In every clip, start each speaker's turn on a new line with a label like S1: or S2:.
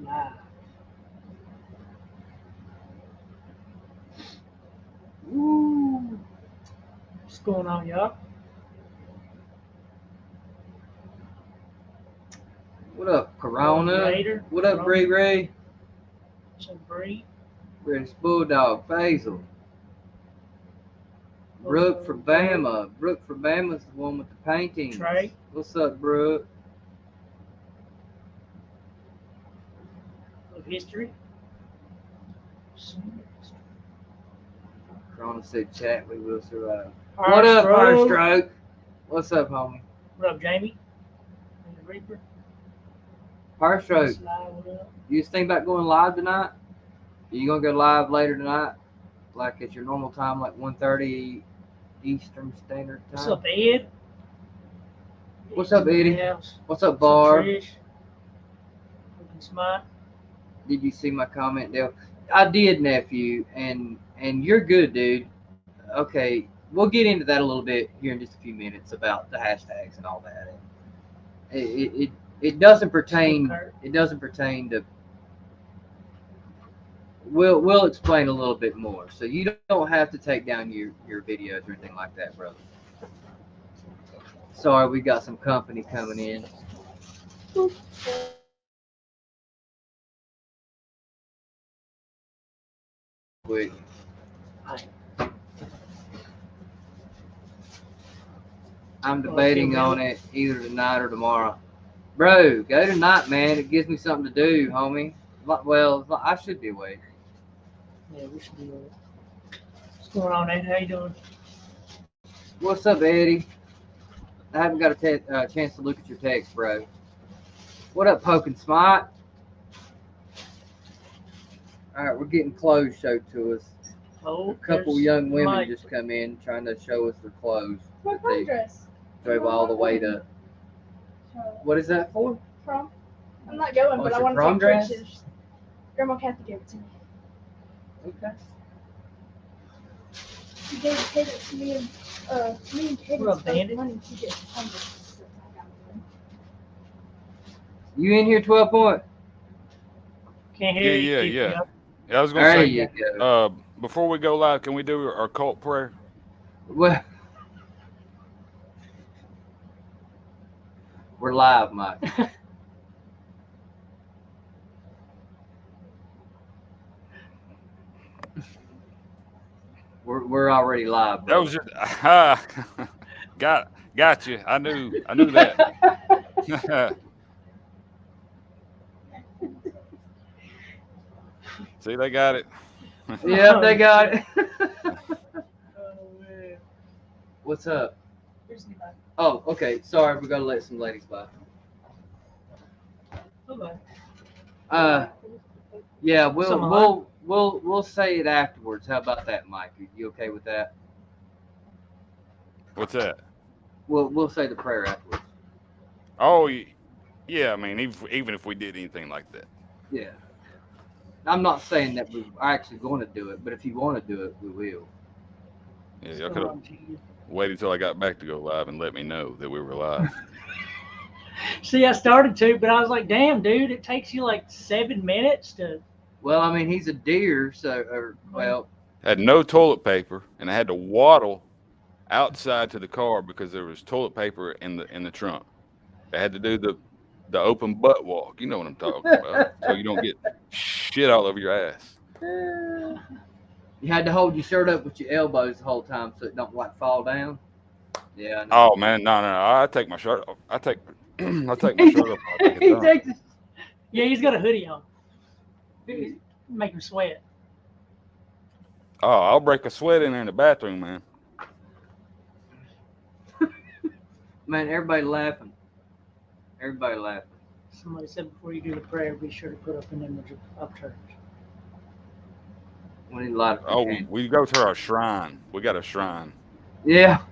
S1: Live. Woo! What's going on, y'all?
S2: What up, Corona?
S1: Raider.
S2: What up, Ray Ray?
S1: What's up, Bree?
S2: British Bulldog, Basil. Brooke from Bama. Brooke from Bama's the one with the paintings.
S1: Trey.
S2: What's up, Brooke?
S1: Of history.
S2: Corona said chat, we will survive.
S1: Fire
S2: What up,
S1: Stroke.
S2: Firestroke? What's up, homie?
S1: What up, Jamie? And the Reaper.
S2: Firestroke,
S1: Sly, what up?
S2: you just think about going live tonight? Are you gonna go live later tonight? Like at your normal time, like 1:30 Eastern Standard Time?
S1: What's up, Ed?
S2: What's up, Eddie?
S1: House.
S2: What's up,
S1: What's up,
S2: Barb?
S1: Trish? Looking smart.
S2: Did you see my comment, Dale? I did, nephew, and you're good, dude. Okay, we'll get into that a little bit here in just a few minutes about the hashtags and all that. It doesn't pertain. It doesn't pertain to. We'll explain a little bit more, so you don't have to take down your videos or anything like that, brother. Sorry, we got some company coming in. Quick. I'm debating on it either tonight or tomorrow. Bro, go tonight, man. It gives me something to do, homie. Well, I should be awake.
S1: Yeah, we should be awake. What's going on, Ed? How you doing?
S2: What's up, Eddie? I haven't got a chance to look at your text, bro. What up, Poking Smart? All right, we're getting clothes showed to us.
S1: Oh,
S2: a couple young women
S1: Mike.
S2: just come in trying to show us their clothes.
S3: My prom dress.
S2: Drove all the way to. What is that for?
S3: Prom. I'm not going, but
S2: it's
S3: I
S2: your
S3: want to
S2: prom
S3: take
S2: dress?
S3: pictures. Grandma Kathy gave it to me.
S2: Okay.
S3: She gave it to me and Katie
S1: What up,
S3: spent
S1: Bandit?
S3: money to get prom dresses.
S2: You in here, 12 point?
S1: Can't hear you.
S4: Yeah. I was
S2: There
S4: gonna say,
S2: you go.
S4: before we go live, can we do our cult prayer?
S2: Well, we're live, Mike. We're already live.
S4: That was just got you. I knew that. See, they got it.
S2: Yep, they got it. What's up? Oh, okay. Sorry, we gotta let some ladies by. Yeah, we'll say it afterwards. How about that, Mike? Are you okay with that?
S4: What's that?
S2: We'll say the prayer afterwards.
S4: Oh, yeah. I mean, even if we did anything like that.
S2: Yeah. I'm not saying that we're actually going to do it, but if you want to do it, we will.
S4: Yeah, y'all could have waited till I got back to go live and let me know that we were live.
S1: See, I started to, but I was like, damn, dude, it takes you like 7 minutes to.
S2: Well, I mean, he's a deer,
S4: I had no toilet paper, and I had to waddle outside to the car because there was toilet paper in the trunk. I had to do the open butt walk. You know what I'm talking about, so you don't get shit all over your ass.
S2: You had to hold your shirt up with your elbows the whole time so it don't like fall down. Yeah.
S4: Oh man, no, I take my shirt off. I take my shirt off.
S1: Yeah, he's got a hoodie on. Make him sweat.
S4: Oh, I'll break a sweat in there in the bathroom, man.
S2: Man, everybody laughing. Everybody laughing.
S1: Somebody said before you do the prayer, be sure to put up an image of church.
S2: We need a lot of.
S4: Oh, we go to our shrine. We got a shrine.
S2: Yeah,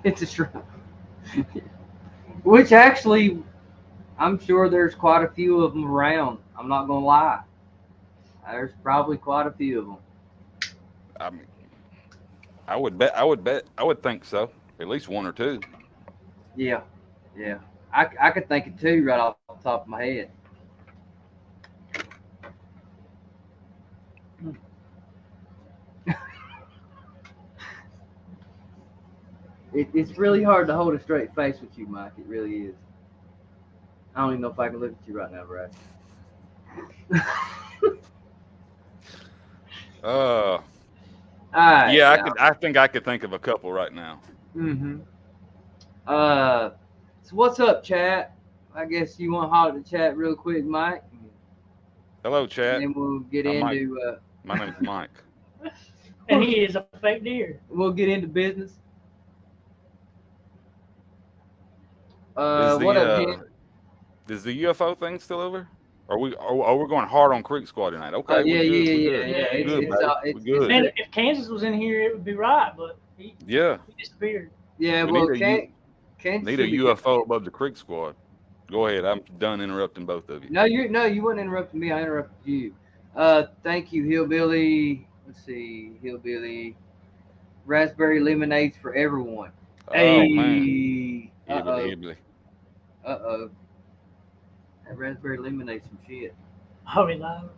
S2: it's a shrine. Which actually, I'm sure there's quite a few of them around. I'm not gonna lie. There's probably quite a few of them.
S4: I mean, I would think so. At least one or two.
S2: Yeah. I could think of two right off the top of my head. It's really hard to hold a straight face with you, Mike. It really is. I don't even know if I can look at you right now, Brad.
S4: Uh,
S2: Alright,
S4: yeah,
S2: y'all.
S4: I think I could think of a couple right now.
S2: Mm-hmm. So what's up, chat? I guess you want to holler at the chat real quick, Mike.
S4: Hello, chat.
S2: And then we'll get
S4: I'm Mike.
S2: into
S4: My name's Mike.
S1: And he is a fake deer.
S2: we'll get into business.
S4: Is
S2: What up, Jen?
S4: is the UFO thing still over? Are we going hard on Creek Squad tonight? Okay,
S2: Yeah.
S4: We're good,
S2: It's
S4: baby. We're good.
S1: Man, if Kansas was in here, it would be right, but he disappeared.
S2: Yeah,
S4: We
S2: well,
S4: need
S2: Kansas
S4: Need a
S2: should be
S4: UFO above the Creek Squad. Go ahead. I'm done interrupting both of you.
S2: No, you weren't interrupting me. I interrupted you. Thank you, Hillbilly. Let's see, Hillbilly. Raspberry lemonades for everyone.
S4: Oh man.
S2: Hey.
S4: Hibbly.
S2: Uh-oh. That raspberry lemonade's some shit.
S1: Oh, he lied.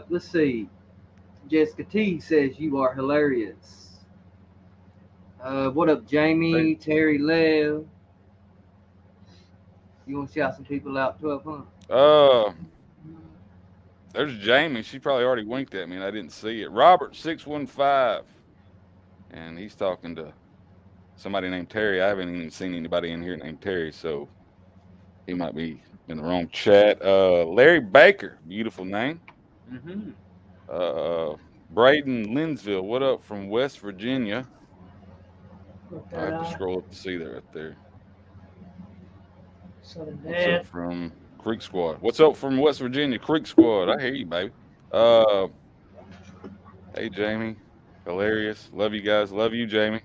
S2: Let's see. Jessica T says you are hilarious. What up, Jamie? Terry Lev. You want to shout some people out, 1200?
S4: There's Jamie. She probably already winked at me and I didn't see it. Robert 615. And he's talking to somebody named Terry. I haven't even seen anybody in here named Terry, so he might be in the wrong chat. Larry Baker, beautiful name.
S2: Mm-hmm.
S4: Braden Linsville, what up from West Virginia?
S1: Look
S4: I
S1: that
S4: have to
S1: eye.
S4: scroll up to see that right there.
S1: Southern
S4: What's
S1: Dad.
S4: up from Creek Squad? What's up from West Virginia, Creek Squad? I hear you, baby. Hey, Jamie. Hilarious. Love you guys. Love you, Jamie.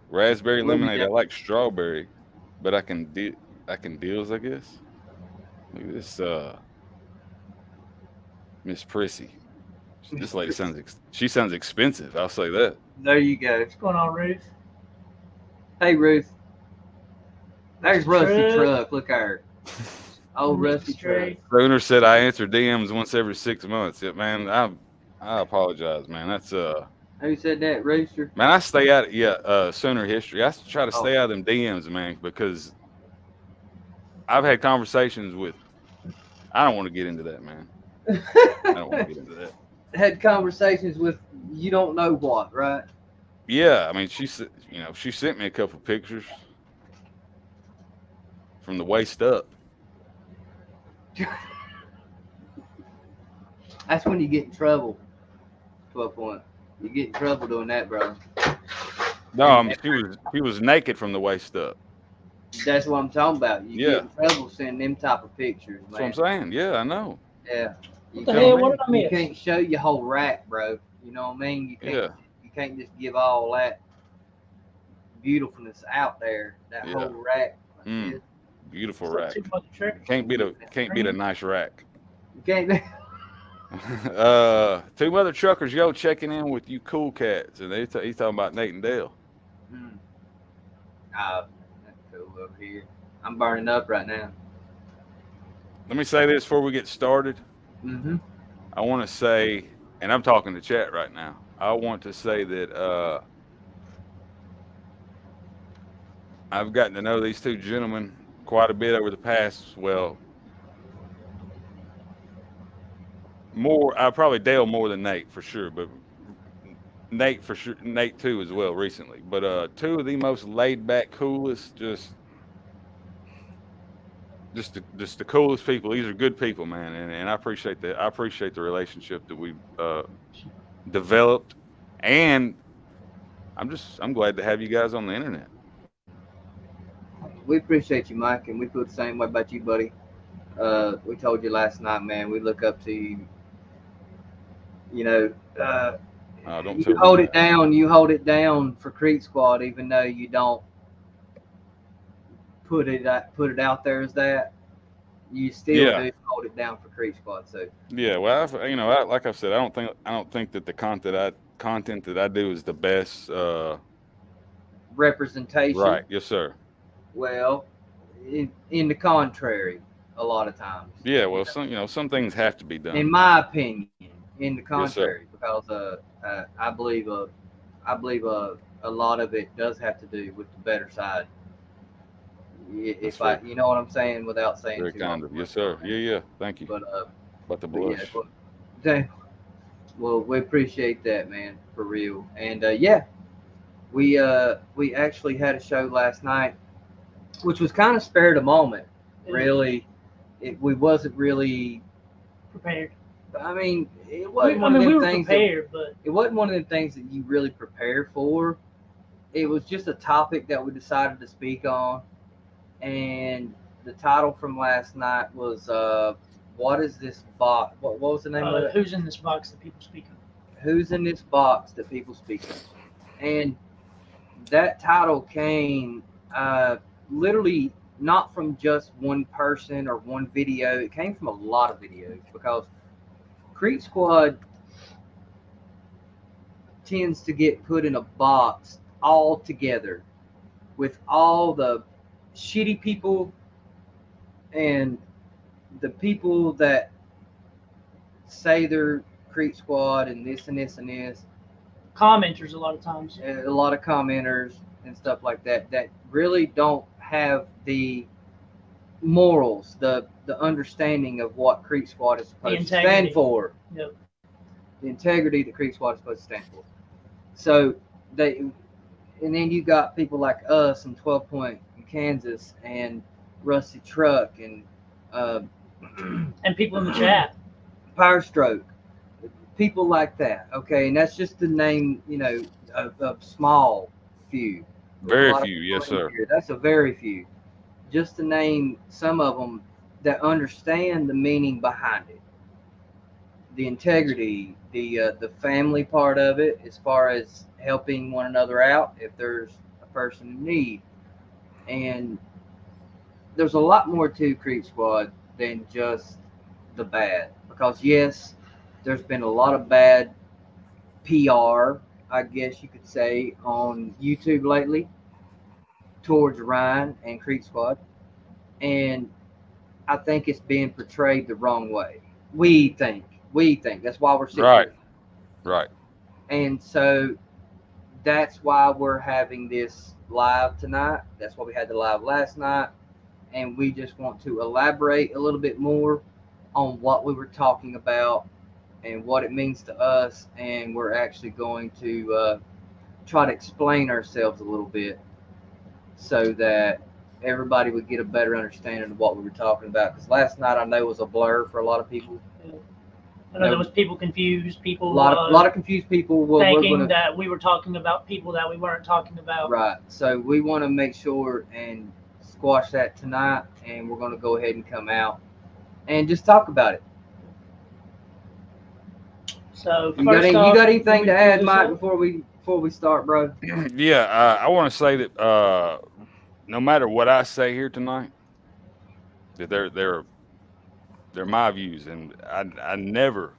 S4: Raspberry
S2: Love you,
S4: lemonade. I
S2: Jamie.
S4: like strawberry, but I can deals, I guess. Look at this, Miss Prissy. This lady she sounds expensive. I'll say that.
S2: There you go.
S1: What's going on, Ruth?
S2: Hey, Ruth. There's Rusty
S1: Truck.
S2: Truck. Look at her. Old
S1: Mr.
S2: Rusty Truck.
S1: Straight.
S4: Bruner said I answer DMs once every 6 months. Yeah, man, I apologize, man. That's
S2: Who said that? Rooster?
S4: man, I stay out of Sooner history. I try to stay out of them DMs, man, because I've had conversations with I don't want to get into that, man. I don't want to get into that.
S2: Had conversations with you don't know what, right?
S4: Yeah, I mean, she sent me a couple pictures from the waist up.
S2: That's when you get in trouble. 12 point. You get in trouble doing that, bro.
S4: No, she was naked from the waist up.
S2: That's what I'm talking about. You get in trouble sending them type of pictures, man.
S4: That's what I'm saying. Yeah, I know.
S2: Yeah.
S1: What the hell? What did I
S2: You
S1: miss?
S2: can't show your whole rack, bro. You know what I mean? You can't just give all that beautifulness out there. That whole rack.
S4: Beautiful
S1: So
S4: rack.
S1: too much trick.
S4: Can't beat a nice rack.
S2: You can't.
S4: Two Mother Truckers, yo, checking in with you cool cats, and he's talking about Nate and Dale.
S2: That's cool over here. I'm burning up right now.
S4: Let me say this before we get started.
S2: Mm-hmm.
S4: I want to say, and I'm talking to chat right now. I want to say that I've gotten to know these two gentlemen quite a bit over the past. Well, probably Dale more than Nate for sure, but Nate for sure, Nate too as well recently. But two of the most laid back, coolest, just the coolest people. These are good people, man, and I appreciate that. I appreciate the relationship that we've developed, and I'm glad to have you guys on the internet.
S2: We appreciate you, Mike, and we feel the same way about you, buddy. We told you last night, man. We look up to you. You know, you hold it down. You hold it down for Creek Squad, even though you don't put it out there as that. You still do hold it down for Creek Squad. So
S4: yeah, well, like I said, I don't think that the content that I do is the best
S2: representation.
S4: Right? Yes, sir.
S2: Well, in the contrary, a lot of times.
S4: Yeah, well, some things have to be done.
S2: In my opinion, in the contrary, because I believe a lot of it does have to do with the better side.
S4: That's
S2: If I,
S4: fair.
S2: you know what I'm saying, without saying
S4: Very
S2: too
S4: kind
S2: much.
S4: of. Yes, sir. Yeah. Thank you.
S2: But
S4: About the
S2: but yeah,
S4: blush.
S2: well, we appreciate that, man, for real. And yeah, we actually had a show last night, which was kind of spare the moment. Really, we wasn't really
S1: prepared.
S2: I mean, it
S1: We,
S2: wasn't
S1: I
S2: one
S1: mean,
S2: of
S1: we
S2: them
S1: were
S2: things.
S1: prepared, but
S2: It wasn't one of them things that you really prepare for. It was just a topic that we decided to speak on, and the title from last night was "What is this box? What was the name of it?
S1: who's in this box that people speak of?
S2: Who's in this box that people speak of?" And that title came literally not from just one person or one video. It came from a lot of videos because Creek Squad tends to get put in a box all together with all the shitty people and the people that say they're Creek Squad and this and this and this.
S1: Commenters a lot of times.
S2: A lot of commenters and stuff like that that really don't have the morals, the understanding of what Creek Squad is supposed to stand for.
S1: Yep.
S2: The integrity that Creek Squad is supposed to stand for. So they, and then you got people like us and 12 Point in Kansas and Rusty Truck and
S1: and people in the chat.
S2: Power Stroke, people like that. Okay, and that's just the name, you know, of small few.
S4: Very few, yes, sir.
S2: Here. That's a very few. Just to name some of them that understand the meaning behind it, the integrity, the family part of it, as far as helping one another out if there's a person in need, and there's a lot more to Creek Squad than just the bad. Because yes, there's been a lot of bad PR, I guess you could say, on YouTube lately towards Ryan and Creek Squad, and I think it's being portrayed the wrong way. We think that's why we're sitting here.
S4: Right.
S2: And so that's why we're having this live tonight. That's why we had the live last night, and we just want to elaborate a little bit more on what we were talking about and what it means to us, and we're actually going to try to explain ourselves a little bit so that everybody would get a better understanding of what we were talking about. Because last night I know was a blur for a lot of people.
S1: I know there was people confused, people
S2: a lot of confused people
S1: thinking that we were talking about people that we weren't talking about.
S2: Right. So we want to make sure and squash that tonight, and we're going to go ahead and come out and just talk about it.
S1: So
S2: you got anything to add, Mike, before we start, bro?
S4: Yeah, I want to say that no matter what I say here tonight, that they're my views, and I never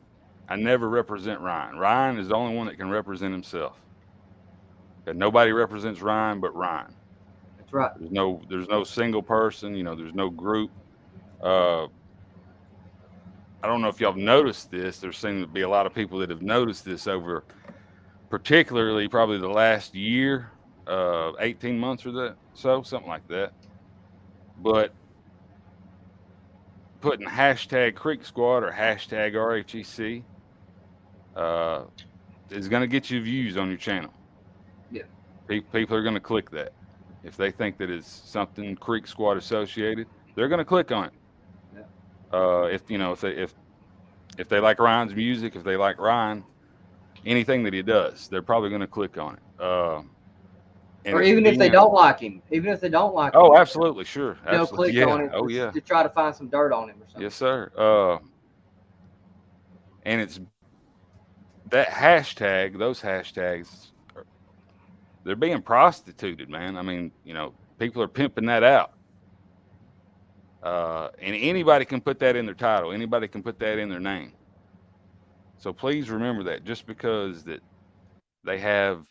S4: represent Ryan. Ryan is the only one that can represent himself. And nobody represents Ryan but Ryan.
S2: That's right.
S4: There's no single person. You know, there's no group. I don't know if y'all have noticed this. There seem to be a lot of people that have noticed this over, particularly probably the last year, 18 months or so, something like that. But putting hashtag Creek Squad or hashtag RHEC is going to get you views on your channel.
S2: Yeah.
S4: People are going to click that. If they think that it's something Creek Squad associated, they're going to click on it.
S2: Yeah.
S4: If they like Ryan's music, if they like Ryan, anything that he does, they're probably going to click on it.
S2: Or even if they don't like him,
S4: Oh, absolutely, sure.
S2: They'll click on it to try to find some dirt on him or something.
S4: Yes, sir. And it's that hashtag, those hashtags, they're being prostituted, man. I mean, you know, people are pimping that out. And anybody can put that in their title. Anybody can put that in their name. So please remember that just because that they have,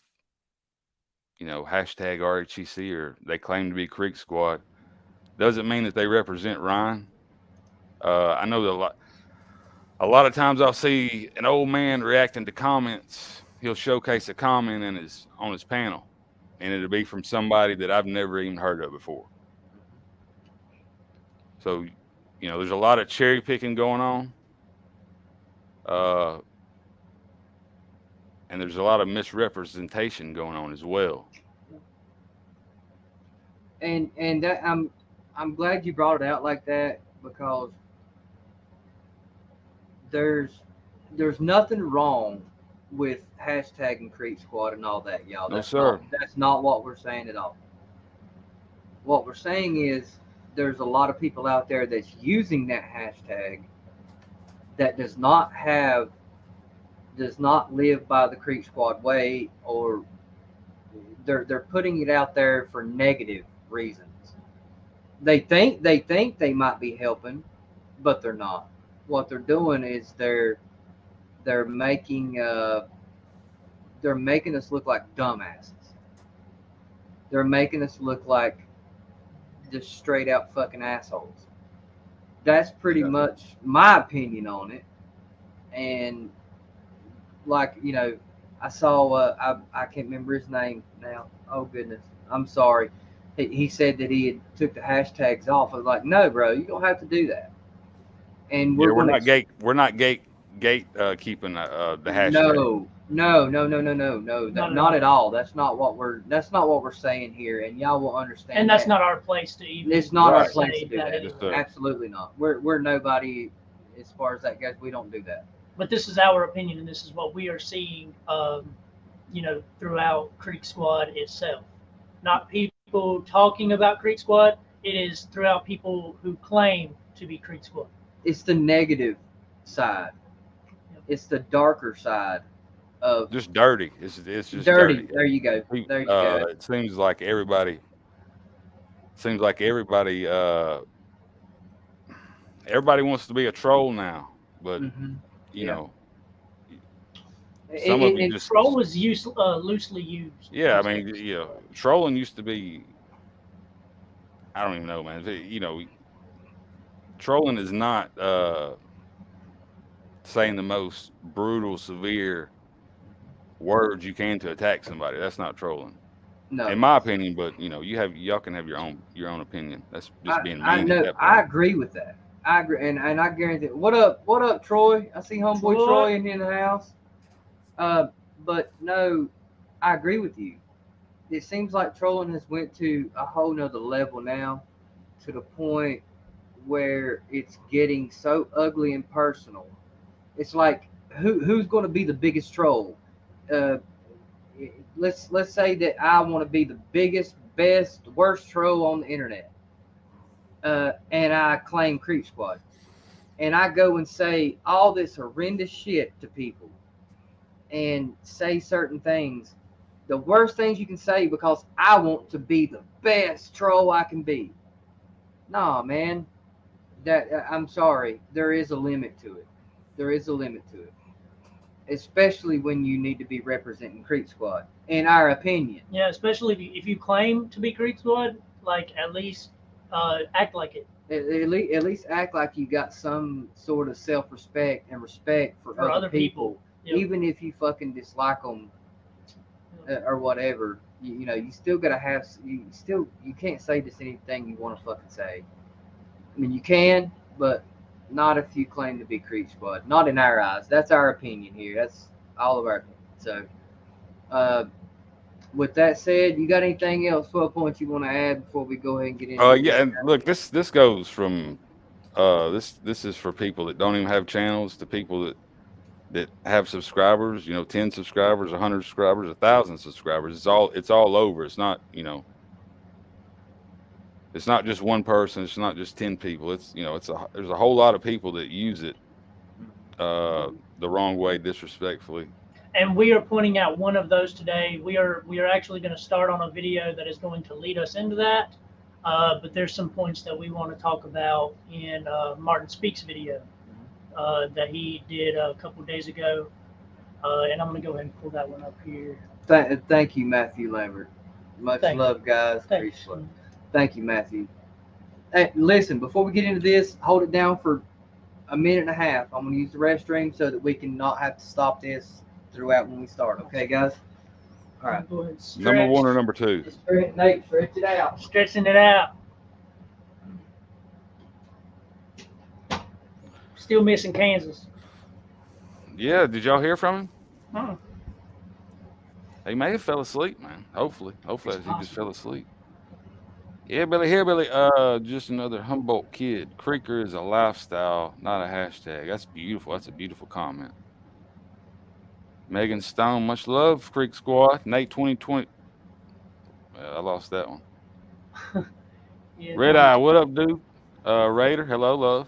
S4: you know, hashtag RHEC or they claim to be Creek Squad doesn't mean that they represent Ryan. I know that a lot of times I'll see an old man reacting to comments. He'll showcase a comment on his panel, and it'll be from somebody that I've never even heard of before. So, you know, there's a lot of cherry picking going on. And there's a lot of misrepresentation going on as well.
S2: And that I'm glad you brought it out like that, because there's nothing wrong with hashtagging Creek Squad and all that, y'all. That's not what we're saying at all. What we're saying is there's a lot of people out there that's using that hashtag that does not live by the Creek Squad way, or they're putting it out there for negative reasons. They think they might be helping, but they're not. What they're doing is they're making us look like dumbasses. They're making us look like just straight out fucking assholes. That's pretty much my opinion on it. And like, you know, I saw I can't remember his name now. Oh goodness, I'm sorry. He said that he had took the hashtags off. I was like, no, bro, you don't have to do that. And we're not
S4: gate keeping the hashtag.
S2: No, not at all. That's not what we're saying here, and y'all will understand.
S1: And that's not our place to even.
S2: It's not our place to do that.
S4: Yes,
S2: Absolutely not. We're nobody as far as that goes. We don't do that.
S1: But this is our opinion, and this is what we are seeing, you know, throughout Creek Squad itself. Not people talking about Creek Squad. It is throughout people who claim to be Creek Squad.
S2: It's the negative side. Yep. It's the darker side of
S4: just dirty. It's just
S2: dirty. There you go. There you go.
S4: It seems like everybody. Everybody wants to be a troll now, but you know.
S1: Some of it just troll is loosely used.
S4: Yeah, I mean, trolling used to be. I don't even know, man. You know, trolling is not saying the most brutal, severe words you can to attack somebody. That's not trolling,
S2: no,
S4: in my opinion. But you know, y'all can have your own opinion. That's just being mean.
S2: I know. I agree with that. I agree, and I guarantee. What up, Troy? I see homeboy Troy in the house. But no, I agree with you. It seems like trolling has went to a whole nother level now, to the point where it's getting so ugly and personal. It's like who's going to be the biggest troll? Let's say that I want to be the biggest, best, worst troll on the internet, and I claim Creep Squad, and I go and say all this horrendous shit to people, and say certain things, the worst things you can say, because I want to be the best troll I can be. Nah, man, I'm sorry. There is a limit to it. There is a limit to it, especially when you need to be representing Creek Squad, in our opinion.
S1: Yeah, especially if you claim to be Creek Squad, like at least act like it.
S2: At least act like you got some sort of self-respect and respect for other people. Yep. Even if you fucking dislike them or whatever, you know, you still gotta have. You can't say just anything you want to fucking say. I mean, you can, but not if you claim to be Creek Squad. Not in our eyes. That's our opinion here. That's all of our opinion. So, with that said, you got anything else, 12 points you want to add before we go ahead and get into
S4: yeah, and look, this goes from this is for people that don't even have channels to people that have subscribers, you know, 10 subscribers, 100 subscribers, 1,000 subscribers. It's all over. It's not, you know, it's not just one person. It's not just 10 people. It's, you know, there's a whole lot of people that use it the wrong way, disrespectfully.
S1: And we are pointing out one of those today. We are actually going to start on a video that is going to lead us into that. But there's some points that we want to talk about in Martin Speaks video that he did a couple days ago. And I'm going to go ahead and pull that one up here.
S2: Thank you, Matthew Lambert. Much love, guys. Thank you, Matthew. Hey, listen, before we get into this, hold it down for a minute and a half. I'm going to use the restroom so that we can not have to stop this throughout when we start. Okay, guys? All right.
S1: Go ahead.
S4: Number one or
S1: Stretch.
S4: number two?
S2: Nate, stretch it out.
S1: Stretching it out. Still missing Kansas.
S4: Yeah, did y'all hear from him?
S1: Huh.
S4: He may have fell asleep, man. Hopefully he just fell asleep. Yeah, Billy, here, Billy. Just another Humboldt kid. Creeker is a lifestyle, not a hashtag. That's beautiful. That's a beautiful comment. Megan Stone, much love, Creek Squad. Nate 2020. I lost that one.
S1: Yeah,
S4: Red Eye, what up, dude? Raider, hello, love.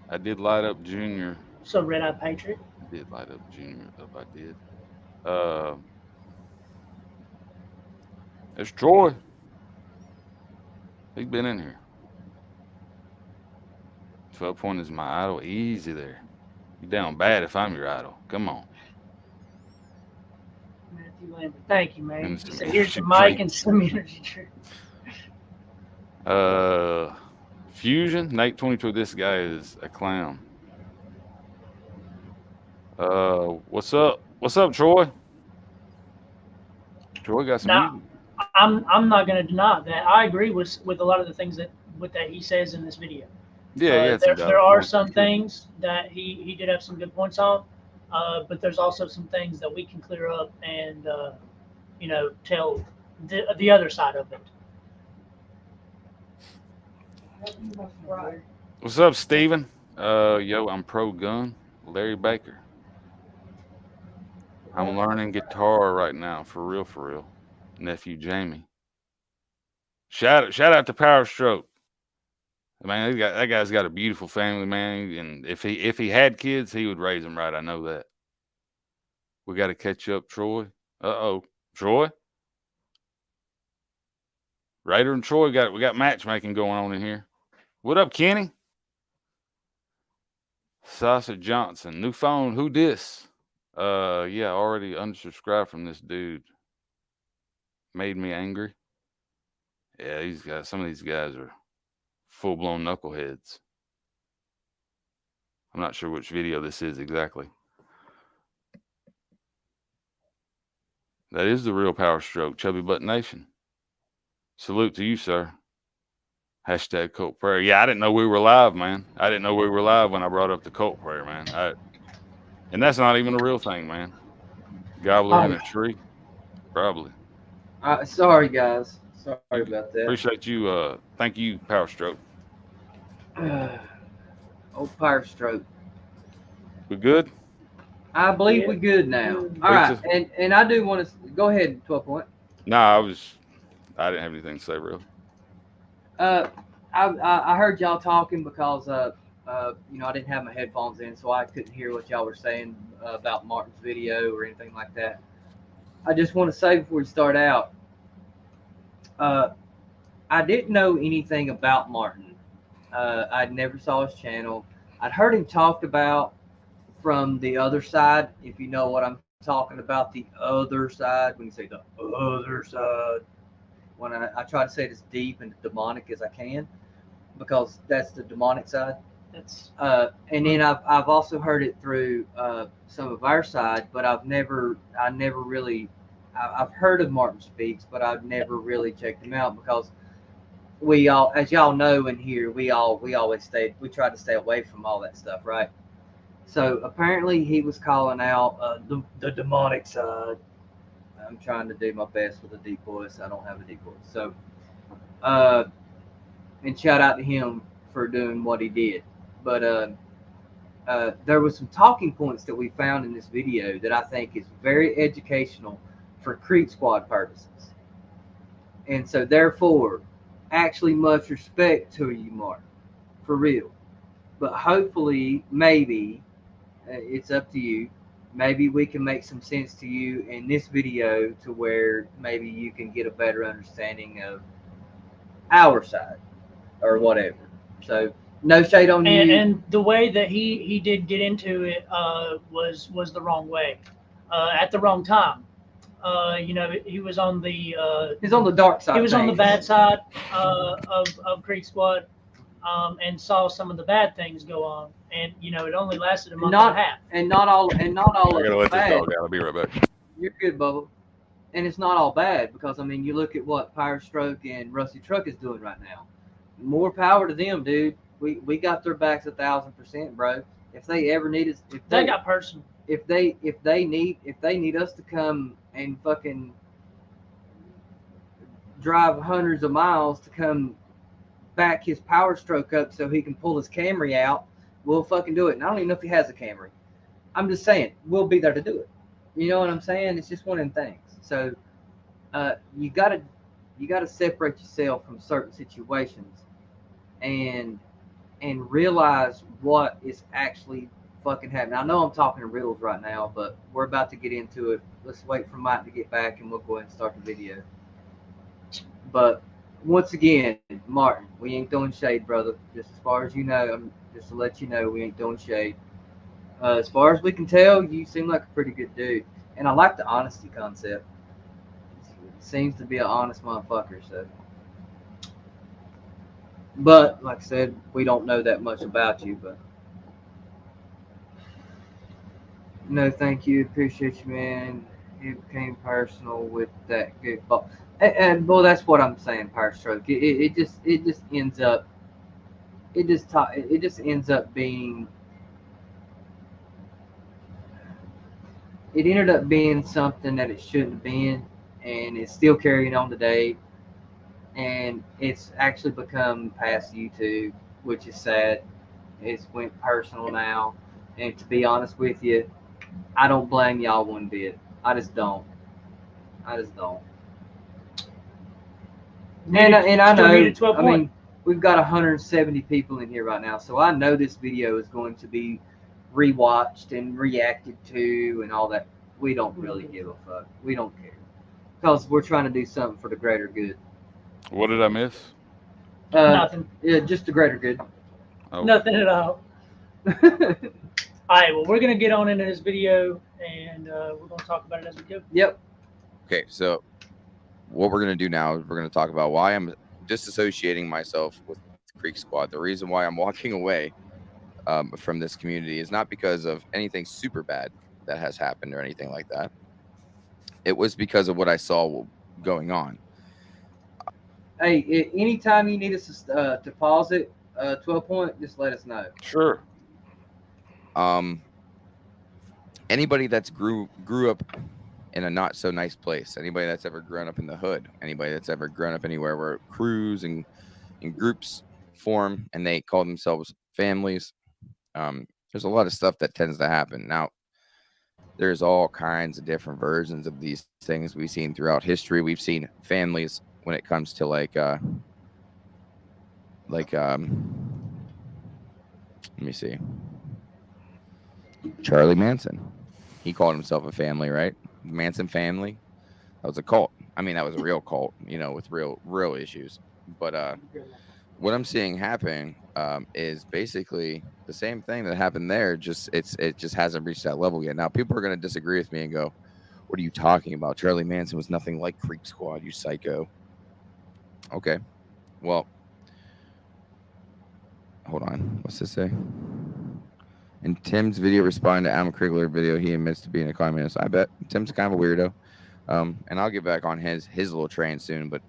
S4: I did light up Junior.
S1: So Red Eye Patriot.
S4: I did light up Junior up. I did. It's Troy. He's been in here. 12 point is my idol. Easy there. You down bad if I'm your idol. Come on.
S1: Matthew Lambert. Thank you, man.
S4: And
S1: So
S4: some
S1: here's the
S4: energy
S1: mic
S4: drink.
S1: and some energy drink.
S4: Fusion, Nate 22. This guy is a clown. What's up? What's up, Troy? Troy got some
S1: Now,
S4: music.
S1: I'm not going to deny that. I agree with a lot of the things that he says in this video.
S4: Yeah,
S1: there are some things that he did have some good points on, but there's also some things that we can clear up and tell the other side of it.
S4: What's up, Steven? Yo, I'm pro gun. Larry Baker. I'm learning guitar right now, for real. Nephew Jamie. Shout out to Power Stroke. Man, that guy's got a beautiful family, man. And if he had kids, he would raise them right. I know that. We got to catch up, Troy. Troy. Raider and Troy we got matchmaking going on in here. What up, Kenny? Sasha Johnson, new phone. Who dis? Yeah, already unsubscribed from this dude. Made me angry. Yeah, some of these guys are full-blown knuckleheads. I'm not sure which video this is exactly. That is the real Power Stroke, Chubby Butt Nation. Salute to you, sir. Hashtag cult prayer. Yeah, I didn't know we were live, man. I didn't know we were live when I brought up the cult prayer, man. And that's not even a real thing, man. Gobbler in a tree? Probably.
S2: Sorry, guys. Sorry about that.
S4: Appreciate you. Thank you, Power Stroke.
S2: Old Power Stroke.
S4: We good?
S2: I believe we're good now. All right, and I do want to go ahead, 12 point.
S4: Nah, I didn't have anything to say, really.
S2: I heard y'all talking because I didn't have my headphones in, so I couldn't hear what y'all were saying about Martin's video or anything like that. I just want to say before we start out, I didn't know anything about Martin. I never saw his channel. I'd heard him talked about from the other side, if you know what I'm talking about, the other side. When you say the other side, when I try to say it as deep and demonic as I can, because that's the demonic side. And then I've also heard it through some of our side, but I've never really. I've heard of Martin Speaks, but I've never really checked him out because we all, as y'all know in here, we always try to stay away from all that stuff, right? So apparently he was calling out the demonic side. I'm trying to do my best with a deep voice. I don't have a deep voice. So, and shout out to him for doing what he did. But there was some talking points that we found in this video that I think is very educational for Creek Squad purposes. And so therefore, actually much respect to you, Mark, for real. But hopefully, maybe, it's up to you, maybe we can make some sense to you in this video to where maybe you can get a better understanding of our side or whatever. So no shade on you.
S1: And the way that he did get into it was the wrong way, at the wrong time. He was on the
S2: he's on the dark side.
S1: He was on the bad side of Creek Squad, and saw some of the bad things go on. And it only lasted a month and a half.
S2: And not all.
S4: I gotta let this dog out. I'll be right back.
S2: You're good, Bubba. it's not all bad, because I mean, you look at what Power Stroke and Rusty Truck is doing right now. More power to them, dude. We got their backs 1,000%, bro. If they ever need us,
S1: That got personal.
S2: if they need us to come and fucking drive hundreds of miles to come back his Power Stroke up so he can pull his Camry out, we'll fucking do it. And I don't even know if he has a Camry. I'm just saying, we'll be there to do it. You know what I'm saying? It's just one of them things. So you gotta separate yourself from certain situations and realize what is actually fucking happening. I know I'm talking in riddles right now, but we're about to get into it. Let's wait for Mike to get back and we'll go ahead and start the video. But once again, Martin, we ain't throwing shade, brother. Just as far as you know, just to let you know, we ain't throwing shade. As far as we can tell, you seem like a pretty good dude. And I like the honesty concept. It seems to be an honest motherfucker, so. But, like I said, we don't know that much about you, but. No, thank you. Appreciate you, man. It became personal with that good ball. And well, that's what I'm saying, Power Stroke. It just ends up. It just ends up being. It ended up being something that it shouldn't have been, and it's still carrying on today. And it's actually become past YouTube, which is sad. It's went personal now, and to be honest with you, I don't blame y'all one bit. I just don't. And I know, I mean, we've got 170 people in here right now, so I know this video is going to be rewatched and reacted to and all that. We don't really give a fuck. We don't care, because we're trying to do something for the greater good.
S4: What did I miss?
S1: Nothing.
S2: Yeah, just the greater good.
S4: Oh.
S1: Nothing at all. All right, well, we're going to get on into this video, and we're going to talk about it as we go.
S2: Yep.
S5: Okay, so what we're going to do now is we're going to talk about why I'm disassociating myself with Creek Squad. The reason why I'm walking away from this community is not because of anything super bad that has happened or anything like that. It was because of what I saw going on.
S2: Hey, anytime you need us to pause it, 12 point, just let us know.
S4: Sure.
S5: Anybody that's grew up in a not so nice place, anybody that's ever grown up in the hood, anybody that's ever grown up anywhere where crews and groups form and they call themselves families, there's a lot of stuff that tends to happen. Now, there's all kinds of different versions of these things we've seen throughout history. We've seen families when it comes to let me see, Charlie Manson. He called himself a family, right? Manson family. That was a cult. I mean, that was a real cult, you know, with real issues. But what I'm seeing happen is basically the same thing that happened there. Just it just hasn't reached that level yet. Now, people are going to disagree with me and go, "What are you talking about? Charlie Manson was nothing like Creek Squad, you psycho." Okay, well, hold on. What's this say? In Tim's video, responding to Adam Krigler video, he admits to being a communist. I bet Tim's kind of a weirdo. And I'll get back on his little train soon, but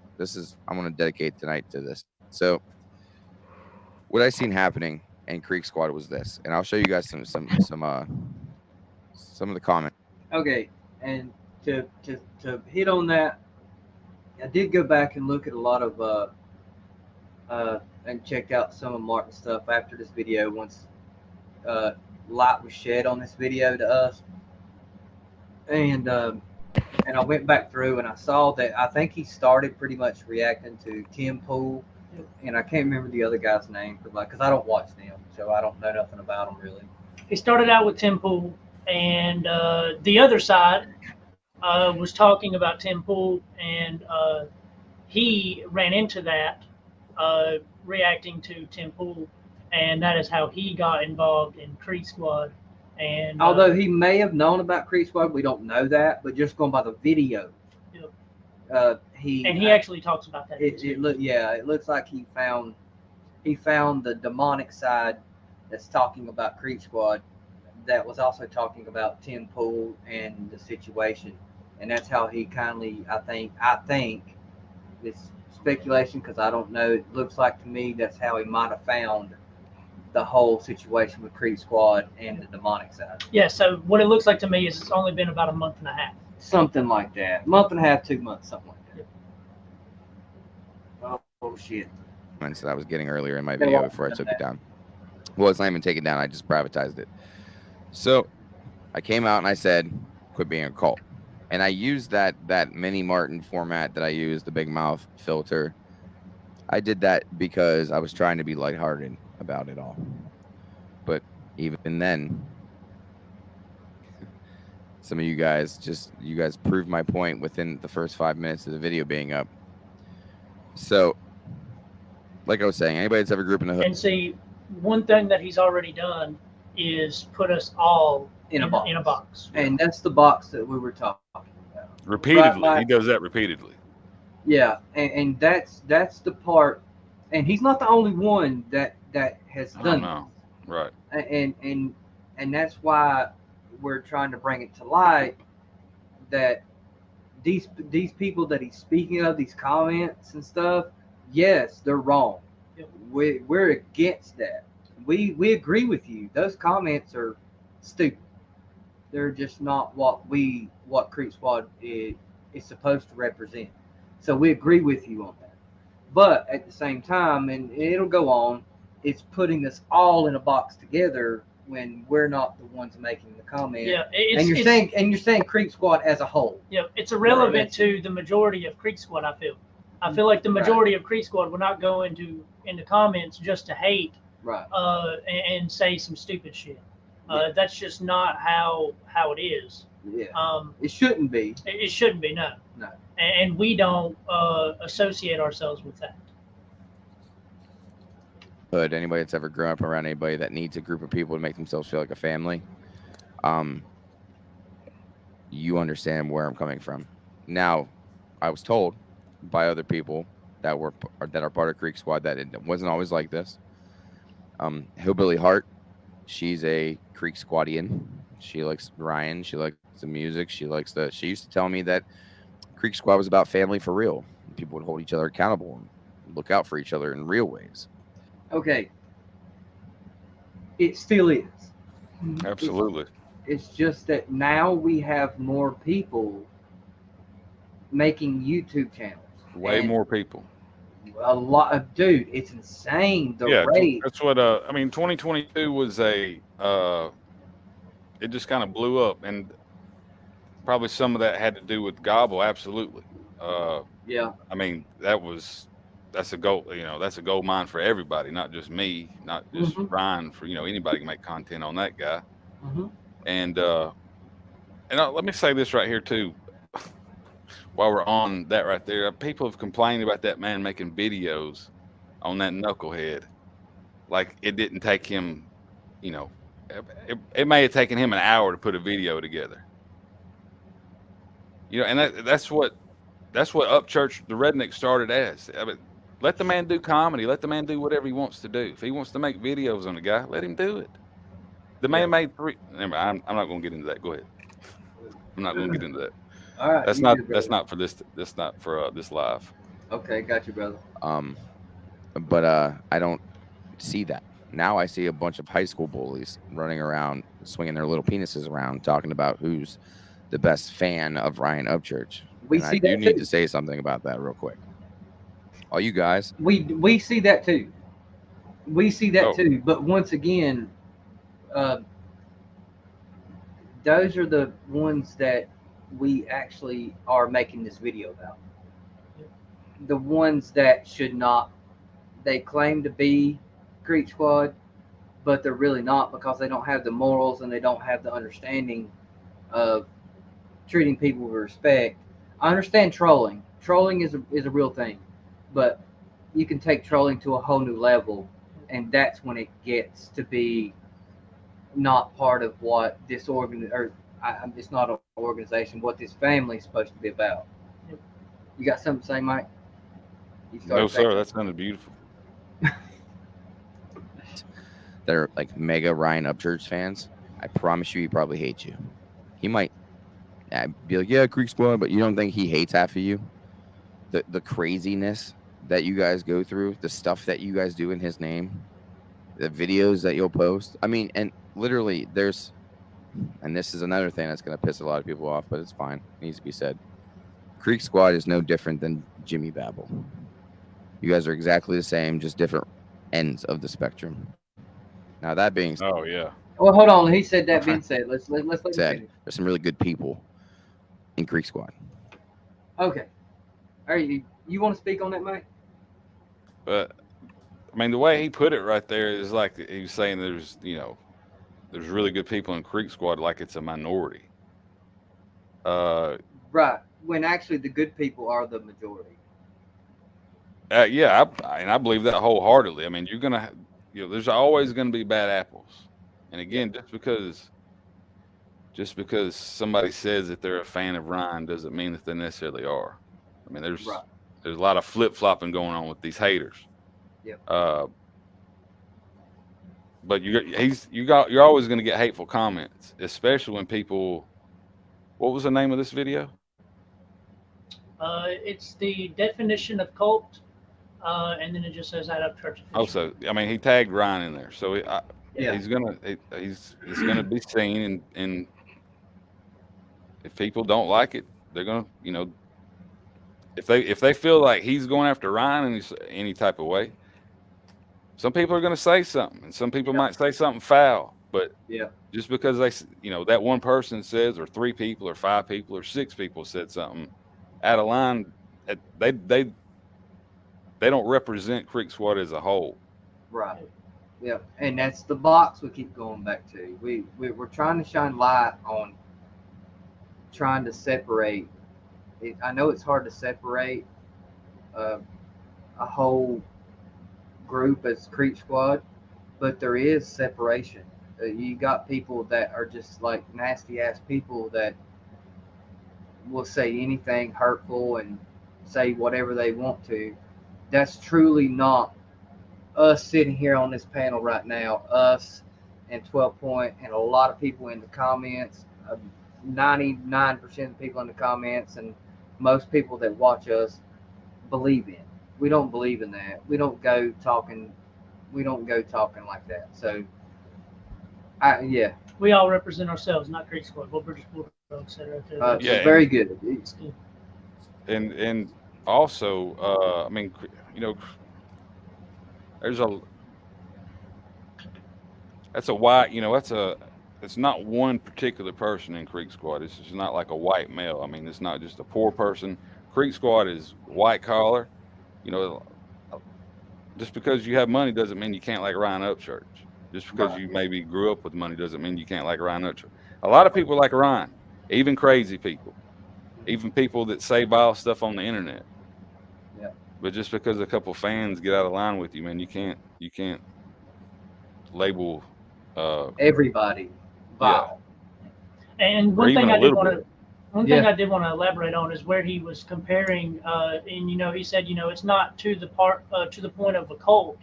S5: I want to dedicate tonight to this. So what I seen happening in Creek Squad was this, and I'll show you guys some of the comments.
S2: Okay, and to hit on that, I did go back and look at a lot of and checked out some of Martin's stuff after this video once light was shed on this video to us, and I went back through and I saw that I think he started pretty much reacting to Tim Pool, and I can't remember the other guy's name because I don't watch them, so I don't know nothing about them really.
S1: He started out with Tim Pool, and the other side was talking about Tim Pool, and he ran into that, reacting to Tim Pool, and that is how he got involved in Creek Squad. And
S2: although he may have known about Creek Squad, we don't know that, but just going by the video,
S1: yep. He actually talks about that.
S2: It looks like he found the demonic side that's talking about Creek Squad, that was also talking about Tim Pool and the situation. and that's how he kindly. I think this speculation because I don't know. It looks like to me that's how he might have found the whole situation with Creep Squad and the demonic side.
S1: Yeah. So what it looks like to me is it's only been about a month and a half.
S2: Something like that. Month and a half, 2 months, something like that.
S1: Yep.
S2: Oh shit.
S5: That I was getting earlier in my video before I took it down. Well, it's not even taken down. I just privatized it. So I came out and I said, quit being a cult. And I used that mini Martin format that I use, the big mouth filter. I did that because I was trying to be lighthearted about it all. But even then, some of you guys proved my point within the first 5 minutes of the video being up. So, like I was saying, anybody that's ever grew up in the hood.
S1: And see, one thing that he's already done is put us all in a box.
S2: And that's the box that we were talking about.
S4: Repeatedly.
S2: Right,
S4: he does that repeatedly.
S2: Yeah, and that's the part, and he's not the only one that has done
S4: this. Right.
S2: And that's why we're trying to bring it to light that these people that he's speaking of, these comments and stuff, yes, they're wrong.
S1: Yep.
S2: We're against that. We agree with you. Those comments are stupid. They're just not what Creep Squad is supposed to represent. So we agree with you on that. But at the same time, and it'll go on, it's putting us all in a box together when we're not the ones making the comment.
S1: Yeah,
S2: and you're saying Creep Squad as a whole.
S1: Yeah, it's irrelevant to the majority of Creep Squad. I feel like the majority of Creep Squad will not go into comments just to hate,
S2: right?
S1: And say some stupid shit. That's just not how it is.
S2: Yeah. It shouldn't be.
S1: It shouldn't be. No. And we don't associate ourselves with that.
S5: But anybody that's ever grown up around anybody that needs a group of people to make themselves feel like a family, you understand where I'm coming from. Now, I was told by other people that are part of Creek Squad that it wasn't always like this. Hillbilly Heart, she's a Creek Squadian. She likes Ryan. She likes the music. She used to tell me that Creek Squad was about family for real. People would hold each other accountable and look out for each other in real ways.
S2: Okay. It still is.
S4: Absolutely.
S2: It's just that now we have more people making YouTube channels.
S4: Way more people.
S2: A lot of, dude, it's insane. The rate.
S4: That's what, 2022 was it just kind of blew up, and probably some of that had to do with Gobble. Absolutely.
S2: Yeah.
S4: I mean, that's a goal, that's a gold mine for everybody, not just me, not just Ryan, for, anybody can make content on that guy. And let me say this right here too, while we're on that right there, people have complained about that man making videos on that knucklehead. Like, it didn't take him, it may have taken him an hour to put a video together. And that's what Upchurch, the Redneck, started as. I mean, let the man do comedy. Let the man do whatever he wants to do. If he wants to make videos on a guy, let him do it. The man made 3. Remember, I'm not going to get into that. Go ahead. I'm not going to get into that.
S2: All right.
S4: That's not for this. That's not for this live.
S2: Okay, got you, brother.
S5: But I don't see that. Now I see a bunch of high school bullies running around, swinging their little penises around, talking about who's the best fan of Ryan Upchurch. I do need to say something about that real quick. All you guys.
S2: We see that too. We see that too. But once again, those are the ones that we actually are making this video about. The ones that should not. They claim to be Creep Squad, but they're really not, because they don't have the morals and they don't have the understanding of treating people with respect. I understand trolling. Trolling is a real thing, but you can take trolling to a whole new level, and that's when it gets to be not part of what this it's not an organization, what this family is supposed to be about. You got something to say, Mike?
S4: No, sir. That sounded beautiful.
S5: They're like mega Ryan Upchurch fans. I promise you, he probably hates you. He might I'd be like, yeah, Creek Squad, but you don't think he hates half of you? The craziness that you guys go through, the stuff that you guys do in his name, the videos that you'll post. I mean, and literally and this is another thing that's going to piss a lot of people off, but it's fine. It needs to be said. Creek Squad is no different than Jimmy Babble. You guys are exactly the same, just different ends of the spectrum. Now, that being said,
S4: Oh yeah.
S2: Well, hold on. He said that being said. Let's let him finish.
S5: There's some really good people in Creek Squad.
S2: Okay. All right. You want to speak on that, Mike?
S4: But I mean, the way he put it right there is like he was saying there's really good people in Creek Squad, like it's a minority.
S2: Right. When actually the good people are the majority.
S4: Yeah, I believe that wholeheartedly. I mean, there's always gonna be bad apples, and again, just because somebody says that they're a fan of Ryan doesn't mean that they necessarily are. I mean, there's a lot of flip flopping going on with these haters.
S2: Yep.
S4: But you're always going to get hateful comments, especially when people. What was the name of this video?
S1: It's the definition of cult, and then it just says that up church.
S4: Oh, so I mean, he tagged Ryan in there, so he's gonna be seen, and if people don't like it, they're gonna, if they feel like he's going after Ryan in any type of way, some people are going to say something, and some people might say something foul. But just because that one person says, or 3 people, or 5 people, or 6 people said something out of line, they don't represent Creek Squad as a whole.
S2: Right. Yeah, and that's the box we keep going back to. We're trying to shine light on trying to separate. I know it's hard to separate a whole group as Creek Squad, but there is separation. You got people that are just like nasty ass people that will say anything hurtful and say whatever they want to. That's truly not us sitting here on this panel right now, us and 12 Point and a lot of people in the comments, 99% of the people in the comments and most people that watch us believe in. We don't believe in that. We don't go talking like that. So,
S1: we all represent ourselves, not Creek Squad. We'll British Bulldog said right there.
S2: Yeah, very good.
S4: And also, I mean, it's not one particular person in Creek Squad. It's just not like a white male. I mean, it's not just a poor person. Creek Squad is white collar. Just because you have money doesn't mean you can't like Ryan Upchurch. Just because you maybe grew up with money doesn't mean you can't like Ryan Upchurch. A lot of people like Ryan, even crazy people, even people that say vile stuff on the internet.
S2: Yeah.
S4: But just because a couple fans get out of line with you, man, you can't label
S2: everybody vile.
S1: Yeah. And one thing I did want to elaborate on is where he was comparing, and he said, it's not to the point of a cult,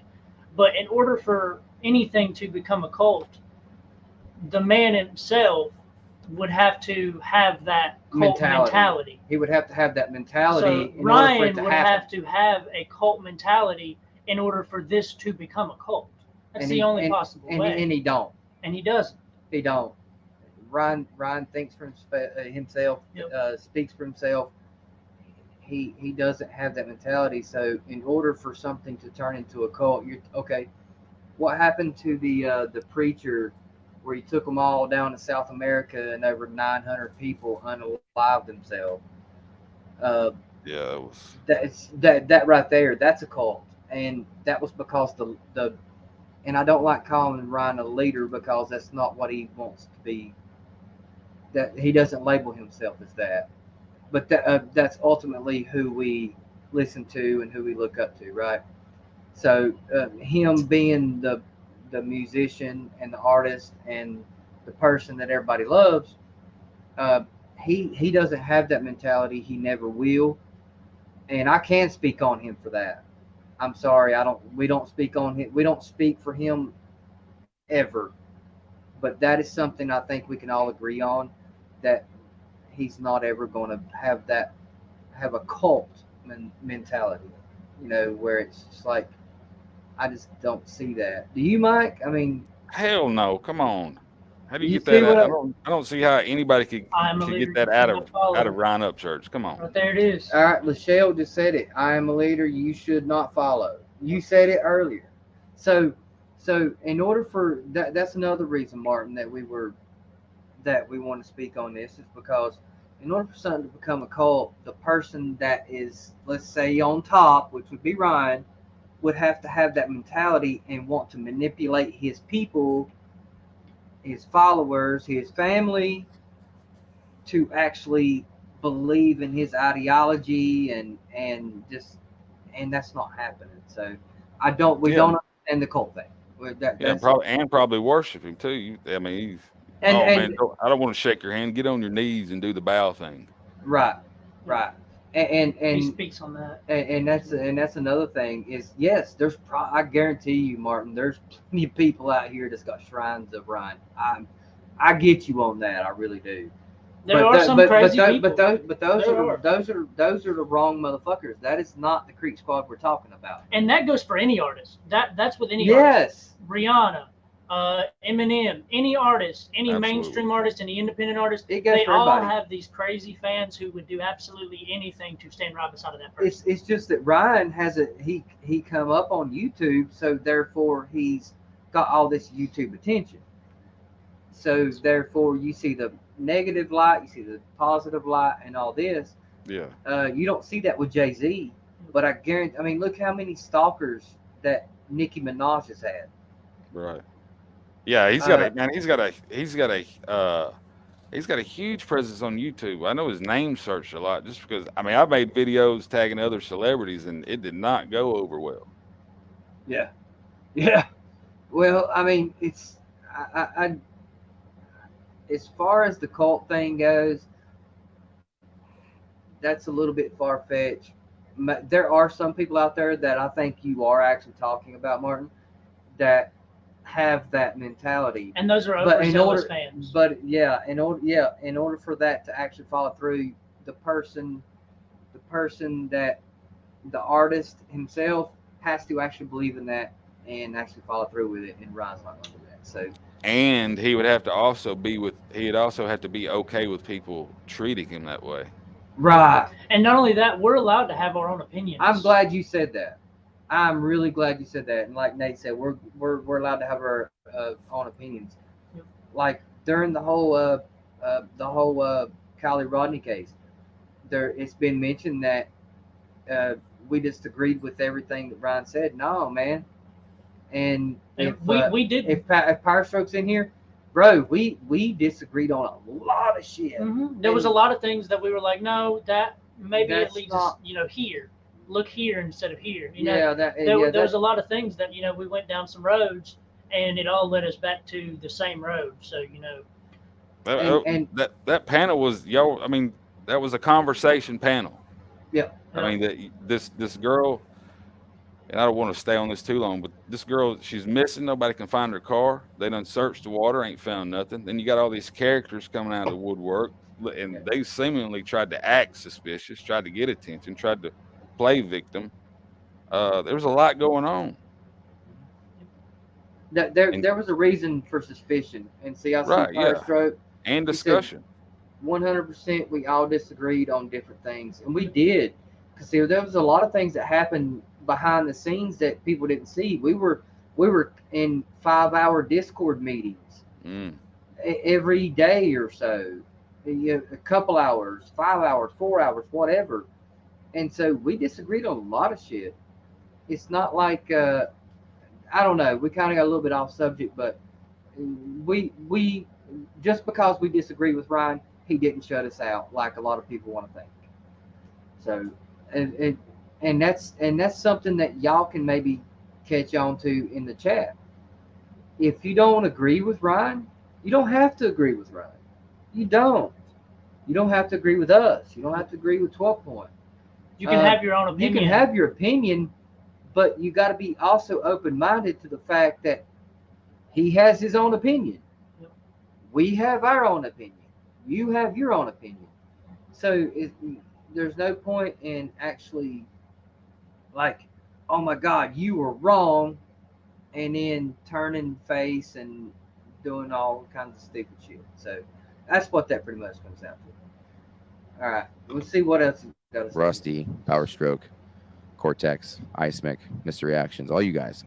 S1: but in order for anything to become a cult, the man himself would have to have that cult mentality.
S2: He would have to have that mentality.
S1: So Ryan would have to have a cult mentality in order for this to become a cult. That's the only possible way.
S2: And he don't.
S1: And he doesn't.
S2: He don't. Ryan thinks for himself, speaks for himself. He doesn't have that mentality. So in order for something to turn into a cult, what happened to the preacher where he took them all down to South America and over 900 people unalived themselves? That right there, that's a cult. And that was because and I don't like calling Ryan a leader because that's not what he wants to be. That he doesn't label himself as that, but that's ultimately who we listen to and who we look up to, right? So him being the musician and the artist and the person that everybody loves, he doesn't have that mentality. He never will, and I can speak on him for that. I'm sorry, we don't speak on him. We don't speak for him ever. But that is something I think we can all agree on, that he's not ever going to have a cult mentality, you know, where it's just like, I just don't see that. Do you, Mike? I mean,
S4: hell no. Come on. How do you
S2: you
S4: get that
S2: see what
S4: out? I don't see how anybody could
S1: I am a leader,
S4: get that
S1: you
S4: out
S1: should
S4: of
S1: not follow.
S4: Ryan Up Church. Come on.
S1: Right there it is.
S2: All right, Lachelle just said it. I am a leader you should not follow. You said it earlier. So in order for that's another reason, Martin, that we want to speak on this, is because in order for something to become a cult, the person that is, let's say, on top, which would be Ryan, would have to have that mentality and want to manipulate his people, his followers, his family, to actually believe in his ideology, and that's not happening. So we don't understand the cult thing.
S4: Probably worship him too. I mean, he's man, I don't want to shake your hand. Get on your knees and do the bow thing.
S2: Right. And
S1: he speaks on that.
S2: And that's another thing is, yes, I guarantee you, Martin, there's plenty of people out here that's got shrines of Ryan. I get you on that. I really do.
S1: There are some crazy people.
S2: But those are the wrong motherfuckers. That is not the Creek Squad we're talking about.
S1: And that goes for any artist. That's with any
S2: Yes.
S1: artist. Rihanna, Eminem, any artist, any
S4: Absolutely.
S1: mainstream artist, any independent artist,
S2: they
S1: all have these crazy fans who would do absolutely anything to stand right beside of that person.
S2: It's just that Ryan has he come up on YouTube, so therefore he's got all this YouTube attention. So therefore you see the negative light, you see the positive light, and all this.
S4: Yeah.
S2: You don't see that with Jay-Z, but I guarantee. I mean, look how many stalkers that Nicki Minaj has had.
S4: Right. Yeah, he's got a huge presence on YouTube. I know his name searched a lot just because I made videos tagging other celebrities and it did not go over well.
S2: Yeah. Well, I mean, it's I as far as the cult thing goes, that's a little bit far-fetched. There are some people out there that I think you are actually talking about, Martin, that have that mentality.
S1: And those are overzealous fans.
S2: But in order for that to actually follow through, the person that the artist himself has to actually believe in that and actually follow through with it, and Ryan's not going to do that. So.
S4: And he would have to also he'd also have to be okay with people treating him that way.
S2: Right.
S1: And not only that, we're allowed to have our own opinions.
S2: I'm glad you said that. I'm really glad you said that. And like Nate said, we're allowed to have our own opinions.
S1: Yep.
S2: Like during the whole Kylie Rodney case, it's been mentioned that we just agreed with everything that Ryan said. No, man. And
S1: we did.
S2: If Power Stroke's in here, bro, we disagreed on a lot of shit.
S1: Mm-hmm. There was a lot of things that we were like, no, that maybe it leads us, here. Look here instead of here. There was a lot of things that we went down some roads, and it all led us back to the same road. So
S4: that panel was that was a conversation panel.
S2: Yeah.
S4: I mean this girl. And I don't want to stay on this too long, but this girl, she's missing. Nobody can find her car. They done searched the water, ain't found nothing. Then you got all these characters coming out of the woodwork, and they seemingly tried to act suspicious, tried to get attention, tried to play victim. There was a lot going on.
S2: There was a reason for suspicion. And see, I see Power Stroke.
S4: And discussion.
S2: 100% we all disagreed on different things. And we did. Because see, there was a lot of things that happened behind the scenes that people didn't see. We were in 5-hour Discord meetings every day or so, a couple hours, 5 hours, 4 hours, whatever. And so we disagreed on a lot of shit. It's not like I don't know. We kind of got a little bit off subject, but we just because we disagree with Ryan, he didn't shut us out like a lot of people want to think. So and that's something that y'all can maybe catch on to in the chat. If you don't agree with Ryan, you don't have to agree with Ryan. You don't have to agree with us. You don't have to agree with 12 Point.
S1: You can have your own opinion.
S2: You can have your opinion, but you got to be also open-minded to the fact that he has his own opinion. Yep. We have our own opinion. You have your own opinion. So there's no point in actually like, oh my God, you were wrong, and then turning face and doing all kinds of stupid shit. So that's what that pretty much comes out to. All right, let's see what else you got to say.
S5: Rusty, Power Stroke, Cortex, Ice Mick, Mr. Reactions, all you guys.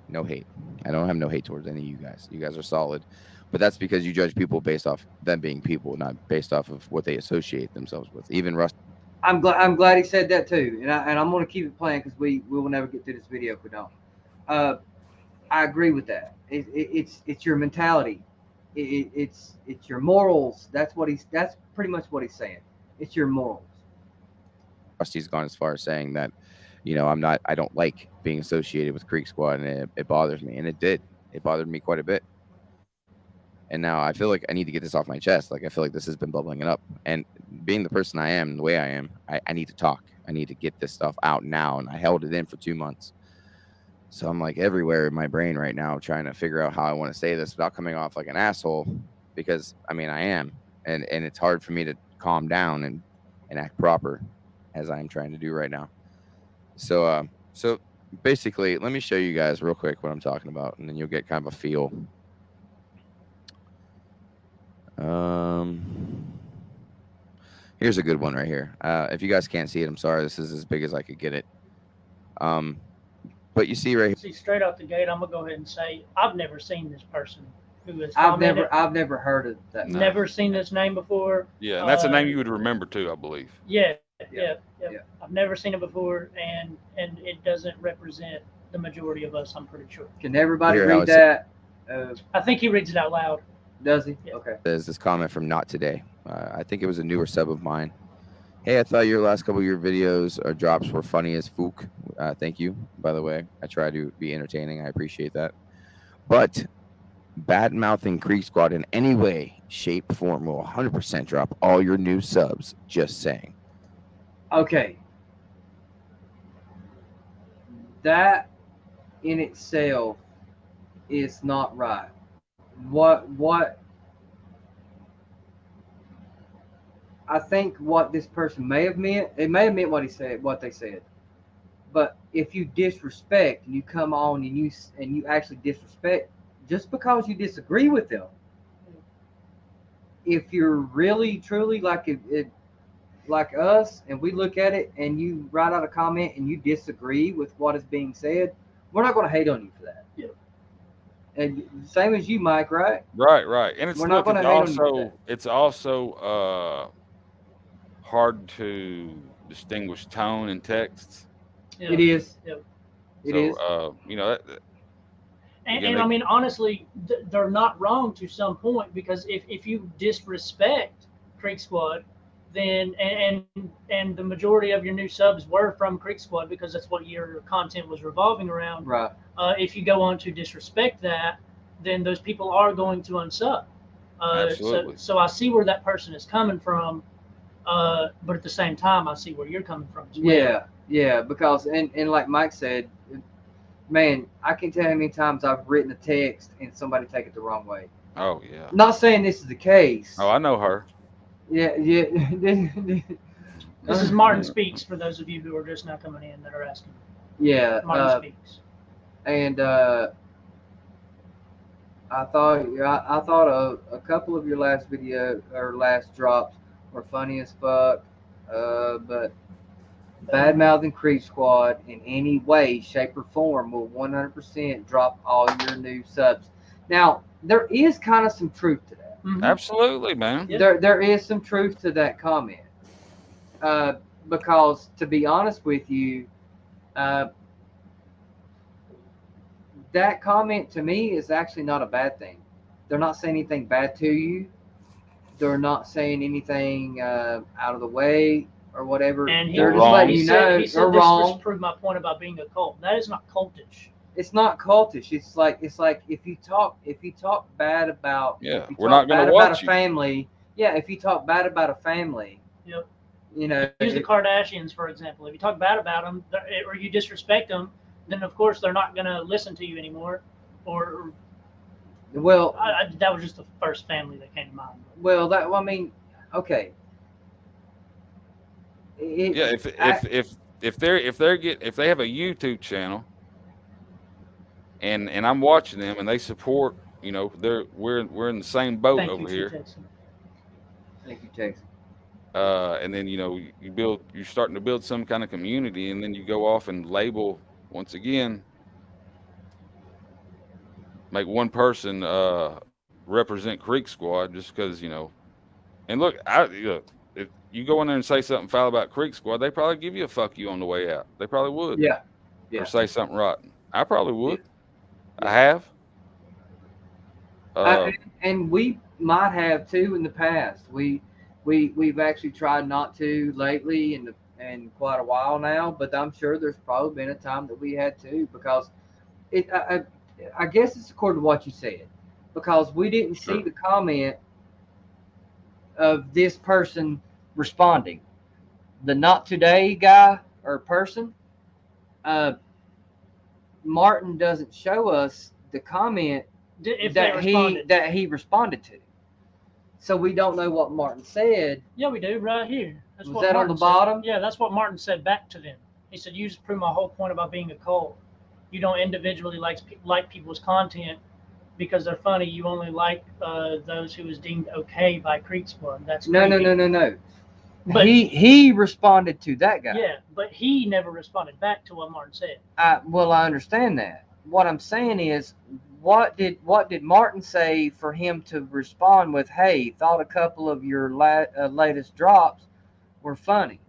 S5: No hate. I don't have no hate towards any of you guys. You guys are solid. But that's because you judge people based off them being people, not based off of what they associate themselves with. Even Rusty.
S2: I'm glad he said that too, and I'm gonna keep it playing because we will never get through this video if we don't. I agree with that. It's your mentality. It's your morals. That's pretty much what he's saying. It's your morals.
S5: Rusty's gone as far as saying that, you know, I don't like being associated with Creek Squad, and it bothers me, and it did. It bothered me quite a bit. And now I feel like I need to get this off my chest. Like, I feel like this has been bubbling up. And being the person I am, the way I am, I need to talk. I need to get this stuff out now. And I held it in for 2 months. So I'm like everywhere in my brain right now trying to figure out how I want to say this without coming off like an asshole. Because, I mean, I am. And it's hard for me to calm down and act proper as I'm trying to do right now. So basically, let me show you guys real quick what I'm talking about. And then you'll get kind of a feel. Here's a good one right here. If you guys can't see it, I'm sorry. This is as big as I could get it. But you see right here.
S1: See, straight out the gate, I'm gonna go ahead and say I've never seen this person who is.
S2: I've never heard of that.
S1: Never seen this name before.
S4: Yeah, and that's a name you would remember too, I believe.
S1: Yeah. I've never seen it before, and it doesn't represent the majority of us. I'm pretty sure.
S2: Can everybody read that?
S1: I think he reads it out loud.
S2: Does he?
S1: Yeah.
S2: Okay.
S5: There's this comment from Not Today. I think it was a newer sub of mine. Hey, I thought your last couple of your videos or drops were funny as fook. Thank you, by the way. I try to be entertaining. I appreciate that. But bad-mouthing Creek Squad in any way, shape, form will 100% drop all your new subs. Just saying.
S2: Okay. That in itself is not right. What I think what this person may have meant, it may have meant what they said. But if you disrespect and you come on and you actually disrespect just because you disagree with them, if you're really truly like like us and we look at it and you write out a comment and you disagree with what is being said, we're not going to hate on you for that.
S1: Yeah.
S2: And same as you, Mike, right?
S4: Right. And
S2: it's
S4: also hard to distinguish tone in texts.
S1: Yeah.
S2: It is.
S1: Yep.
S2: It is.
S4: You know,
S1: and I mean, honestly, they're not wrong to some point, because if you disrespect Creek Squad, then and the majority of your new subs were from Creek Squad because that's what your content was revolving around.
S2: Right.
S1: If you go on to disrespect that, then those people are going to unsub.
S4: Absolutely.
S1: So I see where that person is coming from, but at the same time, I see where you're coming from as well.
S2: Yeah, because and like Mike said, man, I can tell how many times I've written a text and somebody take it the wrong way.
S4: Oh yeah.
S2: Not saying this is the case.
S4: Oh, I know her.
S2: Yeah.
S1: This is Martin Speaks for those of you who are just now coming in that are asking.
S2: Yeah.
S1: Martin Speaks.
S2: And I thought a couple of your last video or last drops were funny as fuck. But bad mouthing Creek Squad in any way, shape, or form will 100% drop all your new subs. Now, there is kind of some truth to that.
S1: Mm-hmm.
S4: Absolutely, man.
S1: Yep.
S2: There is some truth to that comment. Because to be honest with you, that comment to me is actually not a bad thing. They're not saying anything bad to you. They're not saying anything out of the way or whatever.
S1: And
S2: they're just letting you know
S1: he said
S2: they're
S1: this
S2: wrong.
S1: proved my point about being a cult. That is not cultish.
S2: It's not cultish. It's like if you talk bad about
S4: we're not going to watch
S2: a family. Yeah, if you talk bad about a family.
S1: Yep.
S2: You know,
S1: use the Kardashians for example. If you talk bad about them or you disrespect them, then of course they're not going to listen to you anymore. Or
S2: well,
S1: that was just the first family that came to mind.
S2: Well, I mean, okay.
S4: Yeah, if they have a YouTube channel and I'm watching them and they support, you know, we're in the same boat
S1: Thank
S4: over
S1: you,
S4: here.
S1: Jason.
S2: Thank you, Jason.
S4: And then, you know, you're starting to build some kind of community, and then you go off and label once again, make one person represent Creek Squad just because, you know. And look, if you go in there and say something foul about Creek Squad, they probably give you a fuck you on the way out. They probably would.
S2: Yeah.
S4: Or say something rotten. I probably would.
S2: Yeah.
S4: I have.
S2: And we might have too in the past. We've actually tried not to lately and quite a while now, but I'm sure there's probably been a time that we had to, because I guess it's according to what you said, because we didn't see the comment of this person responding. The not today guy or person, Martin doesn't show us the comment that he responded to. So we don't know what Martin said.
S1: Yeah, we do right here.
S2: Was that on the bottom?
S1: Yeah, that's what Martin said back to them. He said, "You just prove my whole point about being a cult. You don't individually like people's content because they're funny. You only like those who is deemed okay by Creek Squad." That's
S2: no. But he responded to that guy.
S1: Yeah, but he never responded back to what Martin said.
S2: Well, I understand that. What I'm saying is, what did Martin say for him to respond with, "Hey, thought a couple of your latest drops were funny"?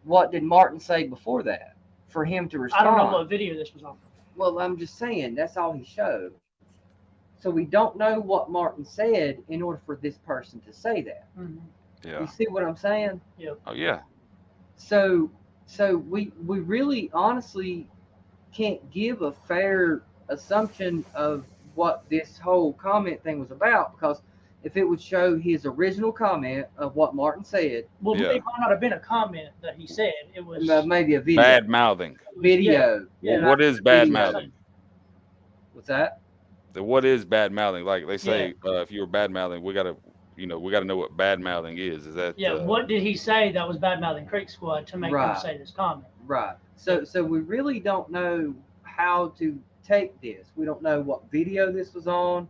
S2: What did Martin say before that for him to respond?
S1: I don't know what video this was on.
S2: Well, I'm just saying that's all he showed. So we don't know what Martin said in order for this person to say that.
S1: Mm-hmm.
S4: Yeah.
S2: You see what I'm saying?
S1: Yeah.
S4: Oh yeah.
S2: So we really honestly can't give a fair assumption of what this whole comment thing was about, because if it would show his original comment of what Martin said,
S1: well, it might not have been a comment that he said. It was
S2: maybe a video.
S4: Bad mouthing.
S2: Video.
S1: Yeah.
S4: Well, what is bad mouthing?
S2: What's that?
S4: What is bad mouthing? Like they say, if you were bad mouthing, we gotta know what bad mouthing is. Is that?
S1: Yeah. What did he say that was bad mouthing Creek Squad to make him say this comment?
S2: Right. So we really don't know how to take this. We don't know what video this was on,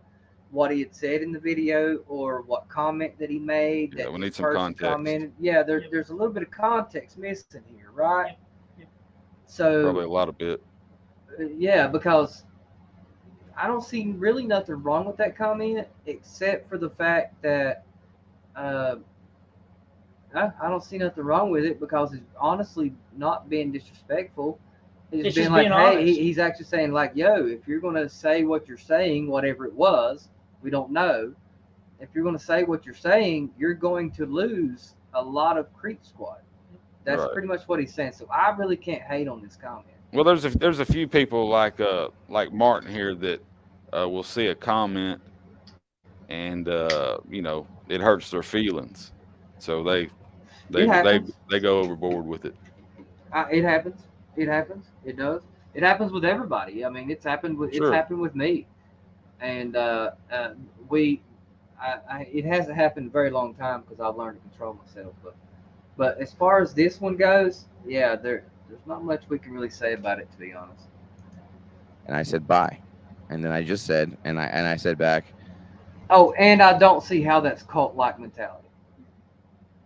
S2: what he had said in the video, or what comment that he made.
S4: Yeah,
S2: that
S4: we need some context.
S2: Commented. Yeah, there's a little bit of context missing here, right?
S1: Yep.
S2: So
S4: probably a lot of it.
S2: Yeah, because I don't see really nothing wrong with that comment, except for the fact that I don't see nothing wrong with it, because it's honestly not being disrespectful. It's being like, hey, he's actually saying like, yo, if you're going to say what you're saying, whatever it was, we don't know. If you're going to say what you're saying, you're going to lose a lot of Creek Squad. That's pretty much what he's saying. So I really can't hate on this comment.
S4: Well, there's a few people like Martin here that will see a comment and it hurts their feelings, so they go overboard with it.
S2: It happens. It does. It happens with everybody. I mean, it's happened with me, and it hasn't happened in a very long time because I've learned to control myself. But as far as this one goes, yeah, there's not much we can really say about it, to be honest.
S5: And I said bye, and then I just said, and I said back,
S2: oh, and I don't see how that's cult-like mentality.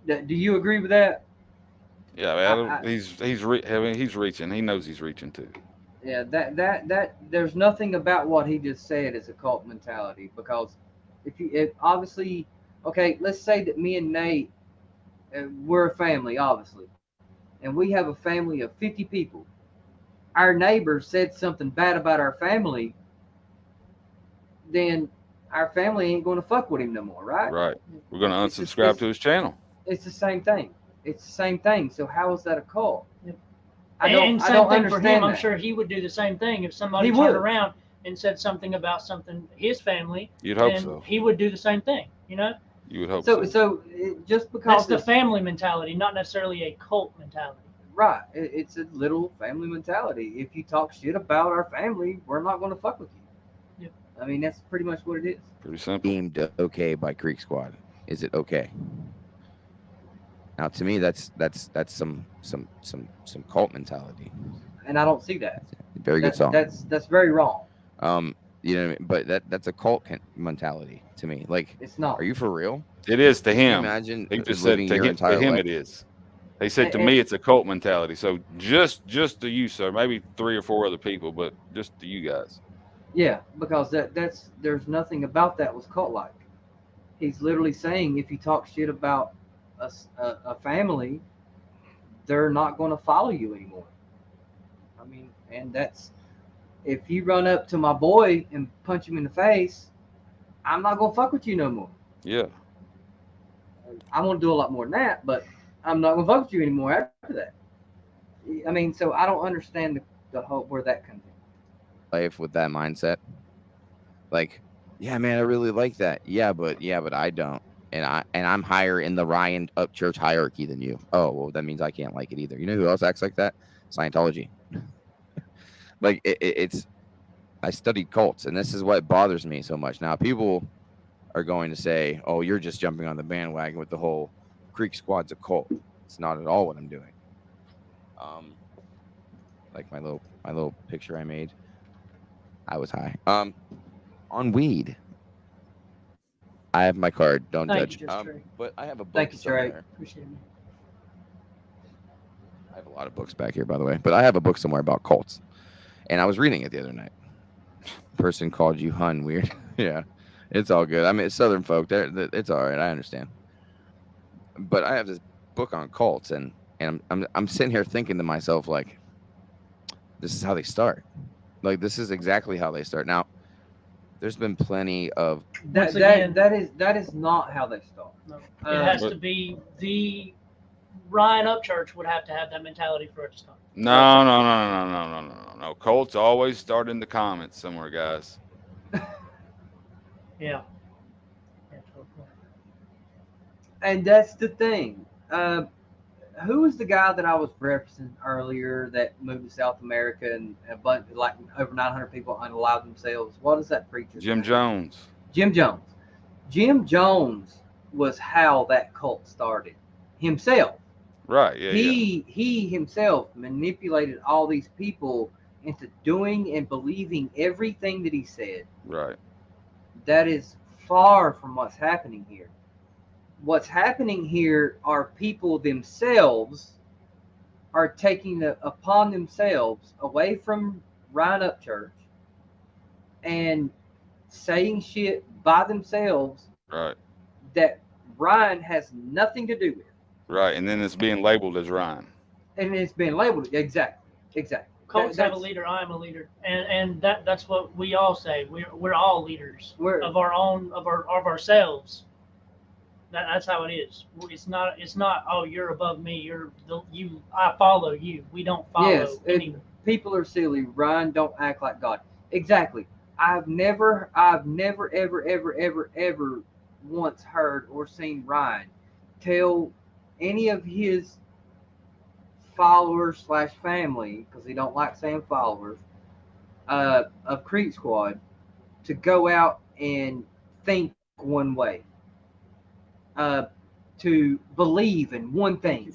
S2: Do you agree with that?
S4: Yeah, he's reaching. He knows he's reaching too.
S2: Yeah, that there's nothing about what he just said is a cult mentality, because if obviously, okay, let's say that me and Nate, we're a family, obviously, and we have a family of 50 people. Our neighbor said something bad about our family, then our family ain't going to fuck with him no more, right?
S4: Right. We're going to unsubscribe to his channel.
S2: It's the same thing. So how is that a cult?
S1: Yep.
S2: I don't understand
S1: for him.
S2: that.
S1: I'm sure he would do the same thing if somebody turned around and said something about his family.
S4: You'd hope so.
S1: He would do the same thing, You
S2: would hope so. So just because
S1: that's the family mentality, not necessarily a cult mentality.
S2: Right. It's a little family mentality. If you talk shit about our family, we're not going to fuck with you.
S1: Yep.
S2: I mean, that's pretty much what it is.
S4: Pretty simple.
S5: Deemed okay by Creek Squad. Is it okay? Now, to me, that's some cult mentality.
S2: And I don't see that.
S5: Very good song.
S2: That's very wrong.
S5: You know, but that's a cult mentality to me. Like,
S2: it's not.
S5: Are you for real?
S4: It is to
S5: Can you
S4: him.
S5: imagine
S4: He just said
S5: living your entire
S4: to him
S5: life?
S4: it is. They said to me it's a cult mentality. So just to you, sir, maybe 3 or 4 other people, but just to you guys.
S2: Yeah, because there's nothing about that was cult-like. He's literally saying if you talk shit about a family, they're not going to follow you anymore. I mean, and that's if you run up to my boy and punch him in the face, I'm not going to fuck with you no more.
S4: Yeah.
S2: I'm going to do a lot more than that, but I'm not going to fuck with you anymore after that. I mean, so I don't understand the whole where that comes in.
S5: Life with that mindset, like, yeah, man, I really like that. Yeah, but I don't, and I'm higher in the Ryan Upchurch hierarchy than you. Oh, well, that means I can't like it either. You know who else acts like that? Scientology. Like it's. I studied cults, and this is what bothers me so much. Now, people are going to say, "Oh, you're just jumping on the bandwagon with the whole Creek Squad's a cult." It's not at all what I'm doing. Like my little picture I made. I was high. On weed. I have my card. Don't
S1: Thank
S5: judge.
S1: you,
S5: But I have a book
S2: Thank you, Trey.
S5: somewhere.
S1: Appreciate it.
S5: I have a lot of books back here, by the way. But I have a book somewhere about cults, and I was reading it the other night. Person called you hun weird. Yeah, it's all good. I mean, it's Southern folk. It's all right. I understand. But I have this book on cults, and I'm sitting here thinking to myself, like, this is how they start. Like, this is exactly how they start. Now, there's been plenty of
S2: that is not how they start.
S1: No. It has to be the Ryan Upchurch would have to have that mentality for it to start.
S4: No. Cults always start in the comments somewhere, guys.
S1: Yeah.
S2: And that's the thing. Who was the guy that I was referencing earlier that moved to South America and a bunch, like over 900 people unallowed themselves? What is that preacher?
S4: Jim Jones.
S2: Jim Jones. Jim Jones was how that cult started himself.
S4: Right. Yeah.
S2: He himself manipulated all these people into doing and believing everything that he said.
S4: Right.
S2: That is far from what's happening here. What's happening here are people themselves are taking it upon themselves away from Ryan Upchurch and saying shit by themselves.
S4: Right.
S2: That Ryan has nothing to do with.
S4: Right, and then it's being labeled as Ryan.
S2: And it's being labeled exactly.
S1: Cults have a leader. I'm a leader, and that's what we all say. We're all leaders of our own of ourselves. That's how it is. It's not. Oh, you're above me. I follow you. We don't follow anyone.
S2: People are silly. Ryan don't act like God. Exactly. I've never ever once heard or seen Ryan tell any of his followers / family, because he don't like saying followers, of Creek Squad, to go out and think one way, to believe in one thing.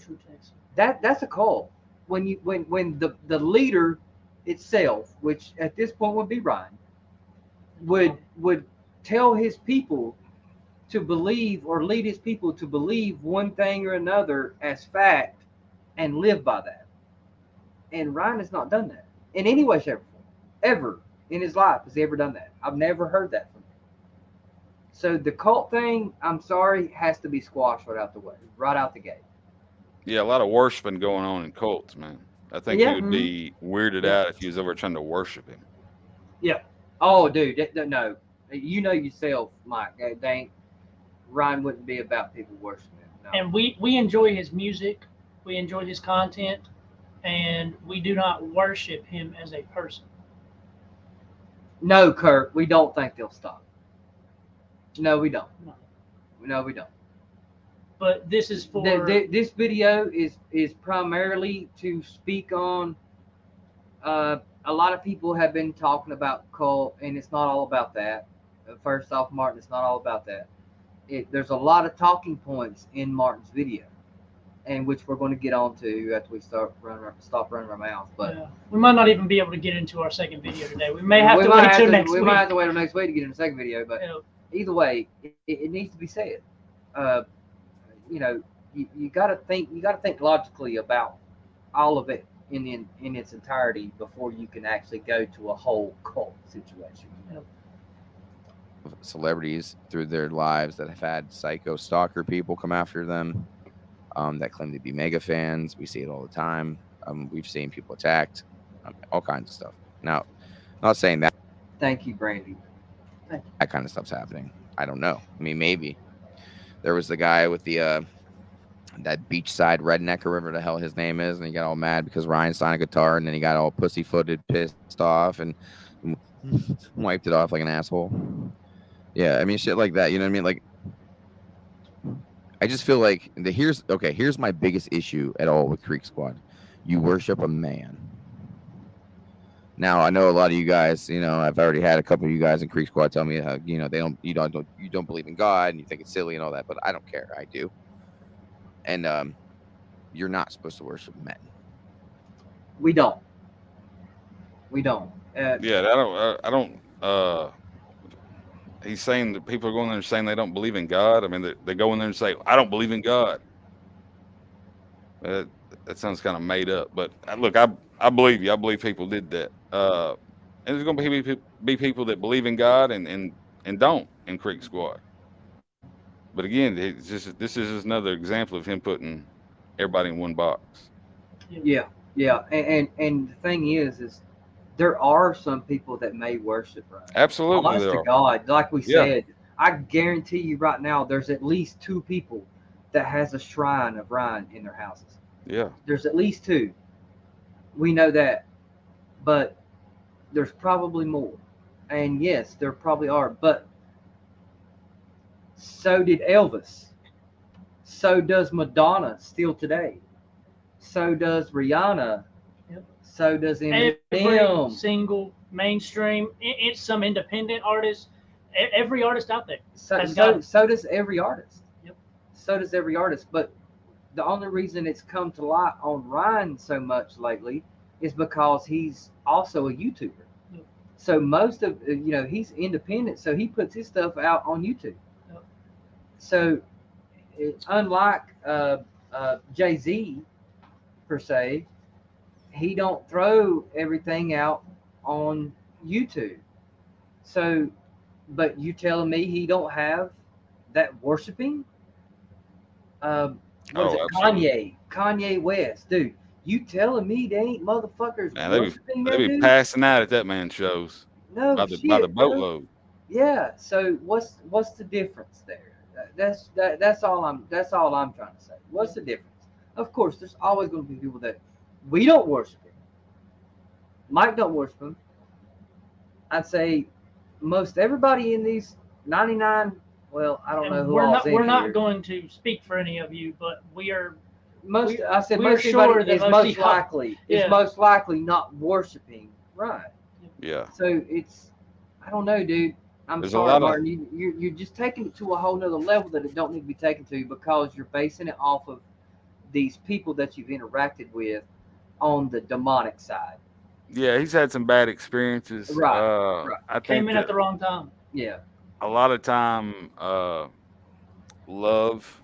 S2: That's a cult. When the leader itself, which at this point would be Ryan, would tell his people to believe or lead his people to believe one thing or another as fact and live by that. And Ryan has not done that in any way, shape, or form. Ever in his life has he ever done that. I've never heard that from him. So the cult thing, I'm sorry, has to be squashed right out the way, right out the gate.
S4: Yeah, a lot of worshiping going on in cults, man. I think he would be weirded out if he was ever trying to worship him.
S2: Yeah. Oh, dude, no. You know yourself, Mike. Ryan wouldn't be about people worshiping him. No.
S1: And we enjoy his music, we enjoy his content, and we do not worship him as a person.
S2: No, Kurt, we don't think they'll stop. No, we don't. No, we don't.
S1: But this is for
S2: this video is primarily to speak on. A lot of people have been talking about cult, and it's not all about that. First off, Martin, it's not all about that. There's a lot of talking points in Martin's video, and which we're going to get on to after we stop running our mouth. But
S1: yeah. We might not even be able to get into our second video today. We may have to wait till next week.
S2: We might have to wait till next week to get in the second video. But
S1: Yeah.
S2: either way, it needs to be said. You know, you got to think. You got to think logically about all of it in its entirety before you can actually go to a whole cult situation.
S1: Yeah.
S5: Celebrities through their lives that have had psycho stalker people come after them, that claim to be mega fans. We see it all the time. We've seen people attacked, all kinds of stuff. Now, not saying that.
S2: Thank you, Brandy.
S5: That kind of stuff's happening. I don't know. I mean, maybe there was the guy with the that beachside redneck or whatever the hell his name is, and he got all mad because Ryan signed a guitar, and then he got all pussyfooted, pissed off, and wiped it off like an asshole. Yeah, I mean, shit like that. You know what I mean? Like, I just feel like here's my biggest issue at all with Creek Squad. You worship a man. Now, I know a lot of you guys, you know, I've already had a couple of you guys in Creek Squad tell me how, you know, you don't believe in God and you think it's silly and all that, but I don't care. I do. And you're not supposed to worship men.
S2: We don't.
S4: Yeah, I don't. He's saying that people are going there and saying they don't believe in God. I mean, they go in there and say, I don't believe in God. That sounds kind of made up. But look, I believe you. I believe people did that. And there's going to be people that believe in God and don't in Creek Squad. But again, this is just another example of him putting everybody in one box.
S2: Yeah. And the thing is there are some people that may worship Ryan.
S4: Absolutely.
S2: Honest to God, like we said, I guarantee you right now, there's at least 2 people that has a shrine of Ryan in their houses.
S4: Yeah.
S2: There's at least 2. We know that. But there's probably more. And yes, there probably are. But so did Elvis. So does Madonna still today. So does Rihanna.
S1: Yep.
S2: So does
S1: Every
S2: Eminem.
S1: single mainstream, it's some independent artist. Every artist out there.
S2: So does every artist.
S1: Yep.
S2: So does every artist. But the only reason it's come to light on Ryan so much lately is because he's also a YouTuber.
S1: Yep.
S2: So most of, he's independent, so he puts his stuff out on YouTube.
S1: Yep.
S2: So unlike Jay-Z, per se, he don't throw everything out on YouTube. So, but you telling me he don't have that worshiping? Kanye West, dude. You telling me they ain't motherfuckers worshiping that
S4: they be
S2: dude?
S4: passing out at that man's shows.
S2: No,
S4: by the boatload.
S2: Yeah. So what's the difference there? That's all I'm trying to say. What's the difference? Of course, there's always going to be people that we don't worship him. Mike don't worship him. I'd say most everybody in these 99. Well, I don't know who else.
S1: We're not going to speak for any of you, but we are.
S2: Most
S1: sure
S2: is most likely not worshiping Ryan.
S4: Yeah.
S2: So it's, I don't know, dude. I'm sorry, Martin. You're just taking it to a whole nother level that it don't need to be taken to because you're basing it off of these people that you've interacted with on the demonic side.
S4: Yeah, he's had some bad experiences.
S2: Right.
S4: I think
S1: came in at the wrong time.
S2: Yeah.
S4: A lot of time, love.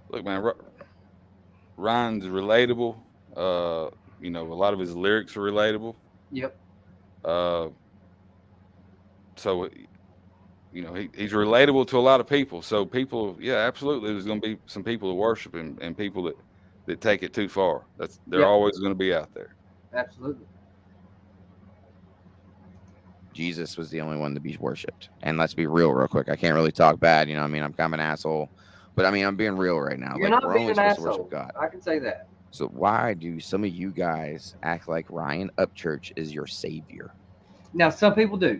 S4: Look, man, Ryan's relatable. A lot of his lyrics are relatable.
S2: Yep.
S4: So, he's relatable to a lot of people. So people, yeah, absolutely, there's going to be some people who worship him and people that take it too far. They're always going to be out there.
S2: Absolutely.
S5: Jesus was the only one to be worshipped. And let's be real quick. I can't really talk bad. I'm kind of an asshole. But I'm being real right now.
S2: You're not being an asshole. God. I can say that.
S5: So why do some of you guys act like Ryan Upchurch is your savior?
S2: Now, some people do.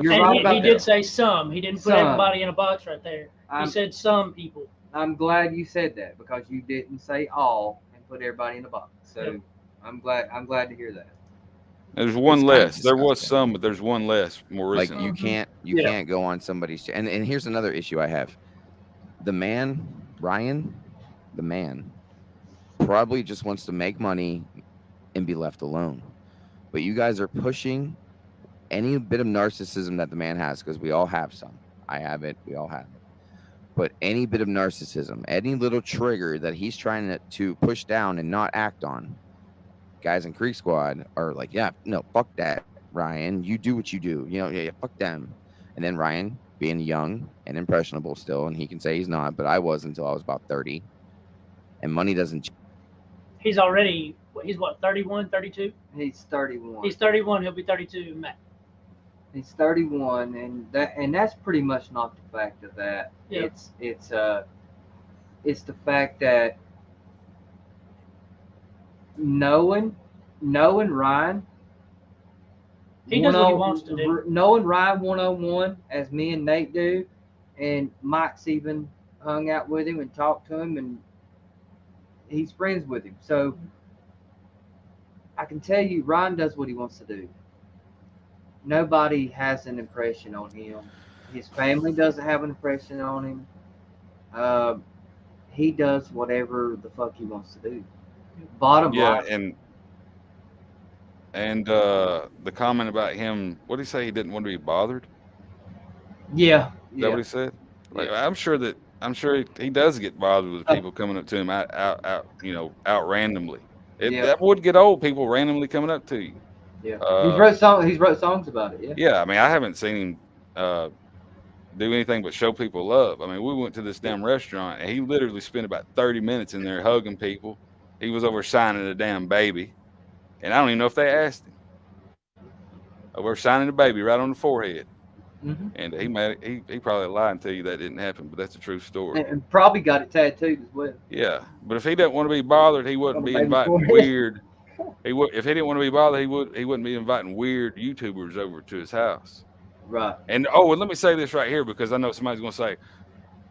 S1: You're right about that. He did say some. He didn't put everybody in a box right there. He said some people. I'm
S2: glad you said that because you didn't say all and put everybody in a box. So I'm glad to hear that.
S4: There's one less. There was some, but there's one less. More recent.
S5: Like you can't go on somebody's. And here's another issue I have. The man, Ryan, probably just wants to make money and be left alone. But you guys are pushing any bit of narcissism that the man has, because we all have some. I have it. We all have it. But any bit of narcissism, any little trigger that he's trying to push down and not act on, guys in Creek Squad are like, yeah, no, fuck that, Ryan. You do what you do. Yeah, fuck them. And then Ryan, being young and impressionable still, and he can say he's not, but I was until I was about 30. And money doesn't.
S1: He's what, 31, 32?
S2: He's 31.
S1: He's 31. He'll be 32 in May.
S2: He's 31, and that's pretty much not the fact of that.
S1: Yeah.
S2: It's the fact that knowing Ryan.
S1: He does what he wants to do.
S2: Knowing Ryan 101, as me and Nate do, and Mike's even hung out with him and talked to him, and he's friends with him. So I can tell you, Ryan does what he wants to do. Nobody has an impression on him. His family doesn't have an impression on him. He does whatever the fuck he wants to do. Bottom line.
S4: And the comment about him, what did he say? He didn't want to be bothered.
S2: Yeah.
S4: Is that what he said? Like, I'm sure he does get bothered with people coming up to him out randomly. That would get old. People randomly coming up to you.
S2: Yeah, he's wrote songs about it.
S4: Yeah. I mean, I haven't seen him do anything but show people love. I mean, we went to this damn restaurant, and he literally spent about 30 minutes in there hugging people. He was over signing a damn baby, and I don't even know if they asked him. We're signing a baby right on the forehead, and he probably lied and tell you that didn't happen, but that's a true story.
S2: And probably got it tattooed as well.
S4: Yeah, but if he didn't want to be bothered, he wouldn't be inviting weird. If he didn't want to be bothered, he wouldn't be inviting weird YouTubers over to his house.
S2: Right.
S4: And let me say this right here, because I know somebody's going to say,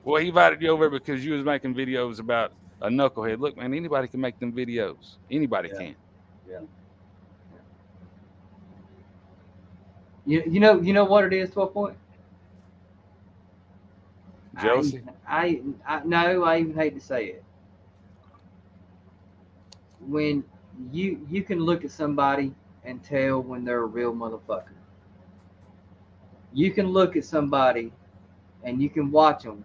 S4: well, he invited you over because you was making videos about a knucklehead. Look, man, anybody can make them videos. Anybody can.
S2: Yeah. You know what it is, 12 Point?
S4: Jealousy?
S2: I even hate to say it. When you can look at somebody and tell when they're a real motherfucker. You can look at somebody and you can watch them.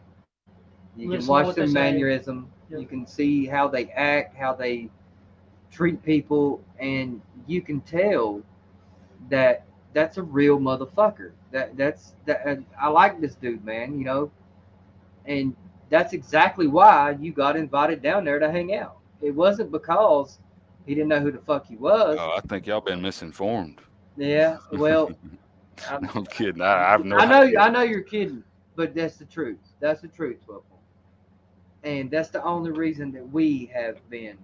S2: You can watch their mannerism. Yep. You can see how they act, how they treat people, and you can tell that that's a real motherfucker. I like this dude, man, and that's exactly why you got invited down there to hang out. It wasn't because he didn't know who the fuck he was.
S4: Oh, I think y'all been misinformed.
S2: Yeah, well,
S4: I'm kidding. I
S2: know you're kidding, but that's the truth. That's the truth, 12 Point. And that's the only reason that we have been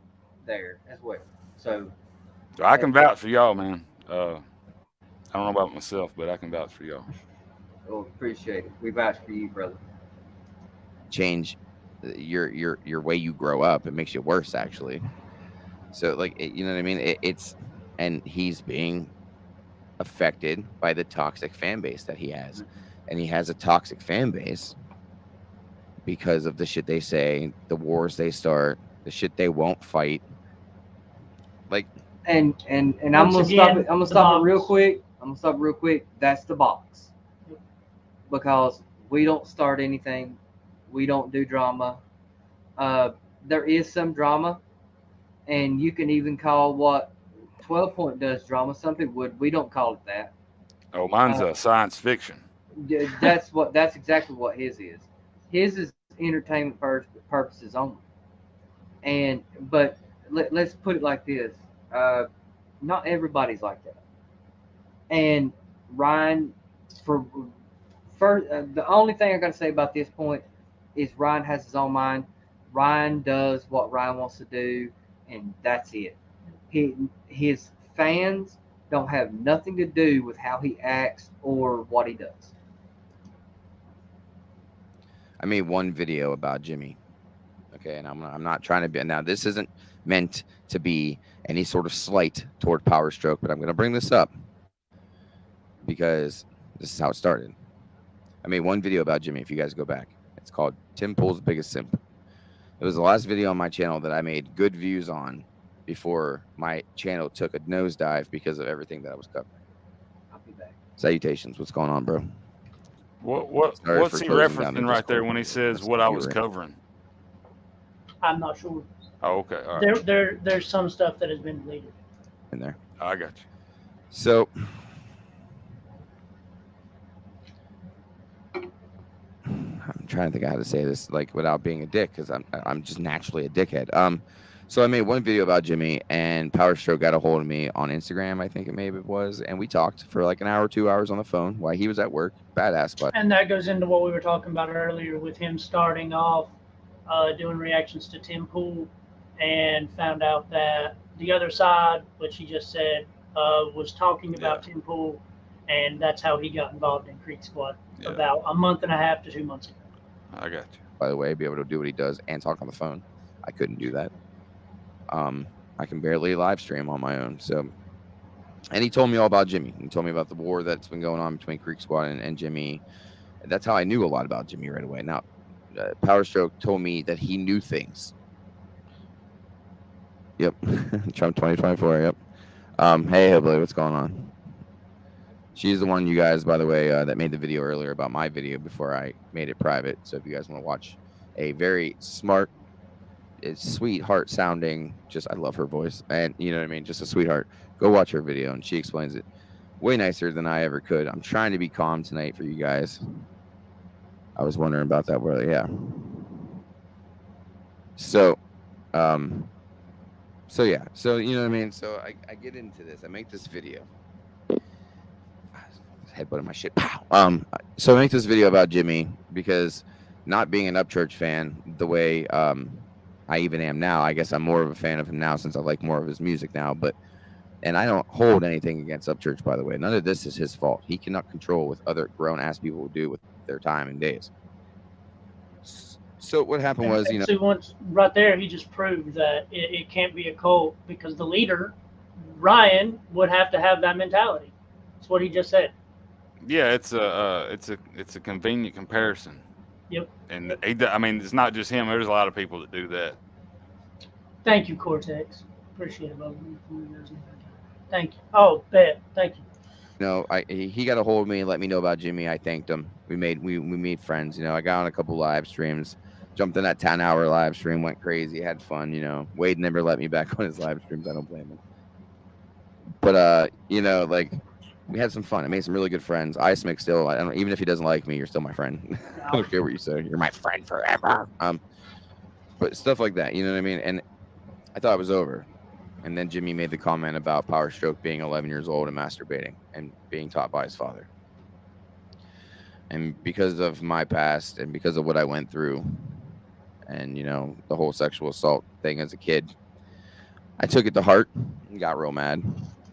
S2: there as well. So
S4: I can vouch for y'all, man. I don't know about myself, but I can vouch for y'all.
S2: Well, appreciate it. We vouch for you, brother.
S5: Change your way you grow up. It makes you worse, actually. So, like, you know what I mean? And he's being affected by the toxic fan base that he has. And he has a toxic fan base because of the shit they say, the wars they start, the shit they won't fight. Like,
S2: and I'm gonna stop it. I'm gonna stop it real quick. That's the box. Because we don't start anything. We don't do drama. There is some drama, and you can even call what 12 Point does drama. Some people would. We don't call it that.
S4: Oh, mine's a science fiction.
S2: That's exactly what his is. His is entertainment purposes only. But let's put it like this. Not everybody's like that. And Ryan, the only thing I got to say about this point is Ryan has his own mind. Ryan does what Ryan wants to do, and that's it. His fans don't have nothing to do with how he acts or what he does.
S5: I made one video about Jimmy. Okay, and I'm not trying to be. Now, this isn't meant to be any sort of slight toward Power Stroke, but I'm going to bring this up because this is how it started. I made one video about Jimmy. If you guys go back, it's called Tim Pool's Biggest Simp. It was the last video on my channel that I made good views on before my channel took a nosedive because of everything that I was covering.
S2: I'll be back.
S5: Salutations. What's going on, bro? Sorry
S4: What's
S5: for
S4: he
S5: closing down the
S4: referencing right there
S5: Discord.
S4: when he says
S5: That's
S4: what I
S5: you,
S4: was
S5: right?
S4: covering?
S1: I'm not sure.
S4: Oh, okay. All right.
S1: There's some stuff that has been deleted.
S5: In there.
S4: I got you.
S5: So I'm trying to think of how to say this like without being a dick, because I'm just naturally a dickhead. So I made one video about Jimmy, and Power Stroke got a hold of me on Instagram, I think it maybe was, and we talked for like an hour, 2 hours on the phone while he was at work. Badass, but
S1: And that goes into what we were talking about earlier with him starting off doing reactions to Tim Pool, and found out that the other side, which he just said, was talking about Tim Pool, and that's how he got involved in Creek Squad about a month and a half to 2 months ago.
S4: I got you.
S5: By the way, be able to do what he does and talk on the phone. I couldn't do that. I can barely live stream on my own. So, and he told me all about Jimmy. He told me about the war that's been going on between Creek Squad and Jimmy. That's how I knew a lot about Jimmy right away. Now, Power Stroke told me that he knew things. Yep. Trump 2024. Yep. Hey, Hillbilly, what's going on? She's the one, you guys, by the way, that made the video earlier about my video before I made it private. So if you guys want to watch a very smart, sweetheart sounding, just I love her voice, and you know what I mean, just a sweetheart, go watch her video, and she explains it way nicer than I ever could. I'm trying to be calm tonight for you guys. I was wondering about that. Where, yeah. So, yeah. So you know what I mean. So I get into this. I make this video. Headbutt in my shit. Pow. So I make this video about Jimmy because, not being an Upchurch fan the way I even am now, I guess I'm more of a fan of him now since I like more of his music now. And I don't hold anything against Upchurch, by the way. None of this is his fault. He cannot control what other grown ass people will do with their time and days. So what happened was, you know,
S1: so once right there, he just proved that it can't be a cult, because the leader, Ryan, would have to have that mentality. That's what he just said.
S4: Yeah, it's a convenient comparison.
S1: Yep.
S4: And I mean, it's not just him. There's a lot of people that do that.
S1: Thank you, Cortex. Appreciate it, brother. Thank you. Oh, bet. Thank you.
S5: No, he got a hold of me and let me know about Jimmy. I thanked him. We made friends. You know, I got on a couple live streams, jumped in that 10-hour live stream, went crazy, had fun. You know, Wade never let me back on his live streams. I don't blame him. But you know, like, we had some fun. I made some really good friends. Ice Mix still, even if he doesn't like me, you're still my friend. I don't care what you say. You're my friend forever. But stuff like that, you know what I mean? And I thought it was over. And then Jimmy made the comment about Power Stroke being 11 years old and masturbating and being taught by his father. And because of my past and because of what I went through and, you know, the whole sexual assault thing as a kid, I took it to heart and got real mad.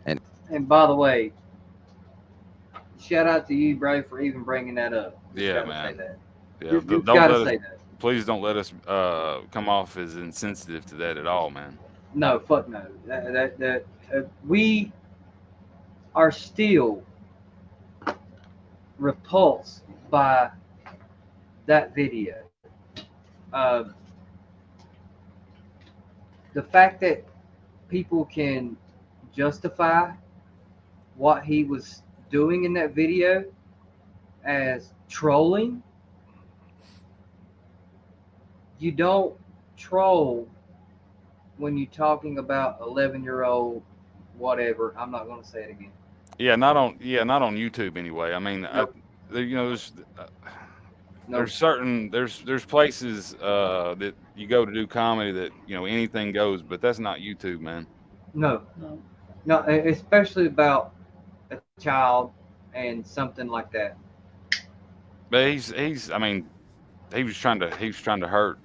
S2: And by the way, shout out to you, bro, for even bringing that up.
S4: Yeah, man.
S2: Yeah, you gotta say that.
S4: Please don't let us come off as insensitive to that at all, man.
S2: No, fuck no. We are still repulsed by that video. The fact that people can justify what he was doing in that video as trolling. You don't troll when you're talking about 11-year-old whatever. I'm not going to say it again.
S4: Yeah, not on YouTube anyway. I mean, nope. You know, there's places that you go to do comedy that, you know, anything goes, but that's not YouTube, man.
S2: No, especially about a child and something like that.
S4: But I mean, he was trying to hurt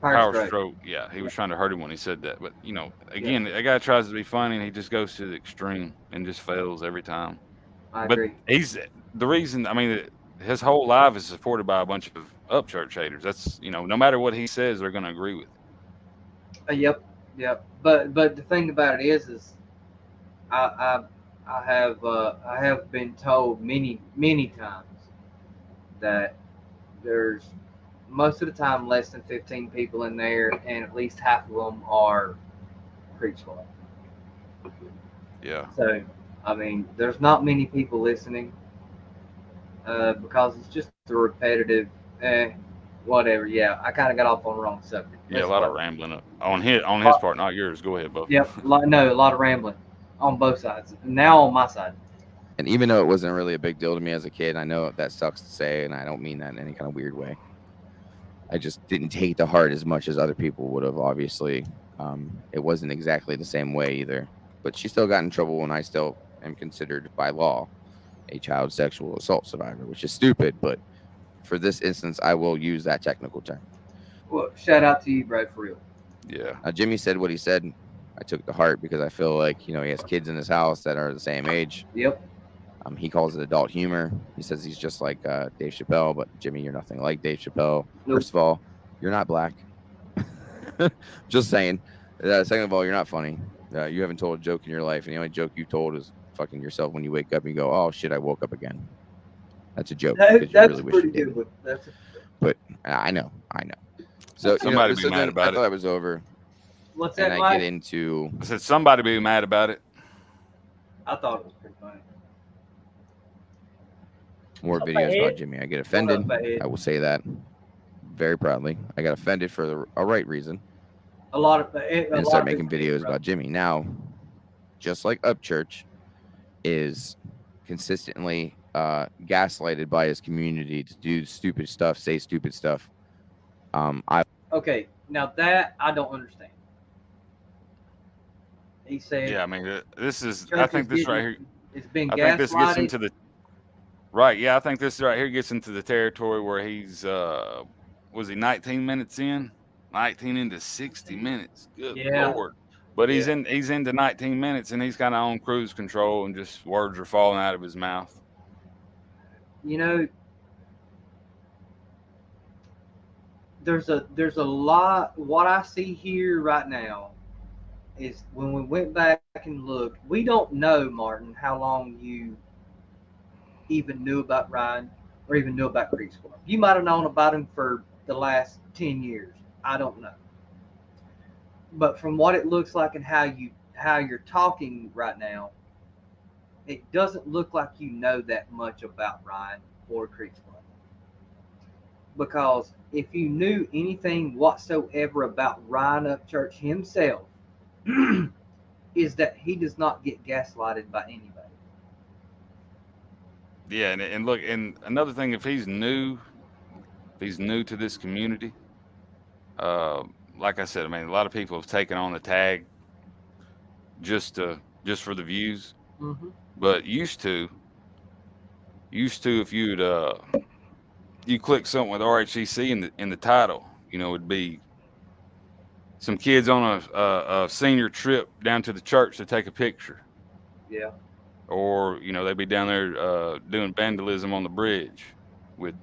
S4: Power Stroke. Yeah, he was trying to hurt him when he said that. But, you know, again, that guy tries to be funny and he just goes to the extreme and just fails every time.
S2: I agree.
S4: He's the reason. I mean, his whole life is supported by a bunch of Upchurch haters. That's, you know, no matter what he says, they're going to agree with.
S2: Yep. But the thing about it is I have been told many times that there's most of the time less than 15 people in there, and at least half of them are Creek Squad.
S4: Yeah.
S2: So, I mean, there's not many people listening because it's just a repetitive, whatever. Yeah, I kind of got off on the wrong subject.
S4: Yeah, a lot of rambling on his part, not yours. Go ahead, Bo.
S2: Yep, a lot of rambling on both sides. Now on my side.
S5: And even though it wasn't really a big deal to me as a kid, I know that sucks to say, and I don't mean that in any kind of weird way. I just didn't take it to heart as much as other people would have, obviously. It wasn't exactly the same way either. But she still got in trouble, and I still am considered by law a child sexual assault survivor, which is stupid. But for this instance, I will use that technical term.
S2: Well, shout out to you, bro, for real.
S5: Yeah. Jimmy said what he said. I took to heart because I feel like, he has kids in his house that are the same age.
S2: Yep.
S5: He calls it adult humor. He says he's just like Dave Chappelle, but Jimmy, you're nothing like Dave Chappelle. Nope. First of all, you're not black. Just saying. Second of all, you're not funny. You haven't told a joke in your life, and the only joke you told is fucking yourself when you wake up and you go, "Oh shit, I woke up again." That's a joke.
S2: That's really pretty good.
S5: But I know. So
S4: somebody be mad about it.
S5: I thought it was over.
S2: What's that?
S5: And I get into.
S4: I said somebody be mad about it.
S2: I thought it was pretty funny.
S5: More videos about Jimmy. I get offended. I will say that very proudly. I got offended for a right reason. And start making videos about Jimmy. Now, just like Upchurch is consistently gaslighted by his community to do stupid stuff, say stupid stuff.
S2: Okay, now that I don't understand. He said,
S4: "Yeah, I mean, this is. I think this right here.
S2: It's been.
S4: I think this gets into the. Right, yeah, I think this right here gets into the territory where he's. Was he 19 minutes in? 19 into 60 minutes. Good Lord! But he's into 19 minutes, and he's kind of on cruise control, and just words are falling out of his mouth.
S2: There's a lot. What I see here right now is when we went back and looked, we don't know, Martin, how long you even knew about Ryan or even knew about Creek Squad. You might have known about him for the last 10 years. I don't know. But from what it looks like and how you're talking right now, it doesn't look like you know that much about Ryan or Creek Squad. Because if you knew anything whatsoever about Ryan Upchurch himself, is that he does not get gaslighted by anybody.
S4: Yeah, and look, and another thing, if he's new to this community, like I said, I mean, a lot of people have taken on the tag just for the views.
S2: Mm-hmm.
S4: But used to, if you click something with RHCC in the title, it'd be some kids on a senior trip down to the church to take a picture.
S2: Yeah.
S4: Or, they'd be down there doing vandalism on the bridge with,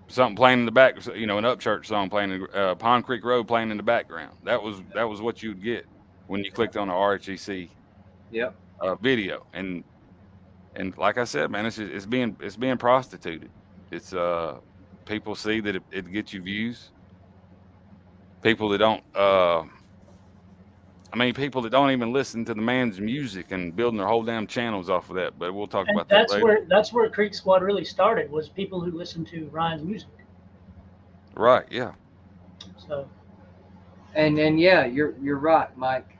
S4: something playing in the back, an Upchurch song playing, Pond Creek Road playing in the background. That was what you'd get when you clicked on the RHCC video. And like I said, man, it's being prostituted. It's people see that it gets you views. People that don't, people that don't even listen to the man's music and building their whole damn channels off of that. But we'll talk about that later.
S1: That's where Creek Squad really started, was people who listened to Ryan's music.
S4: Right. Yeah.
S2: So. And yeah, you're right, Mike.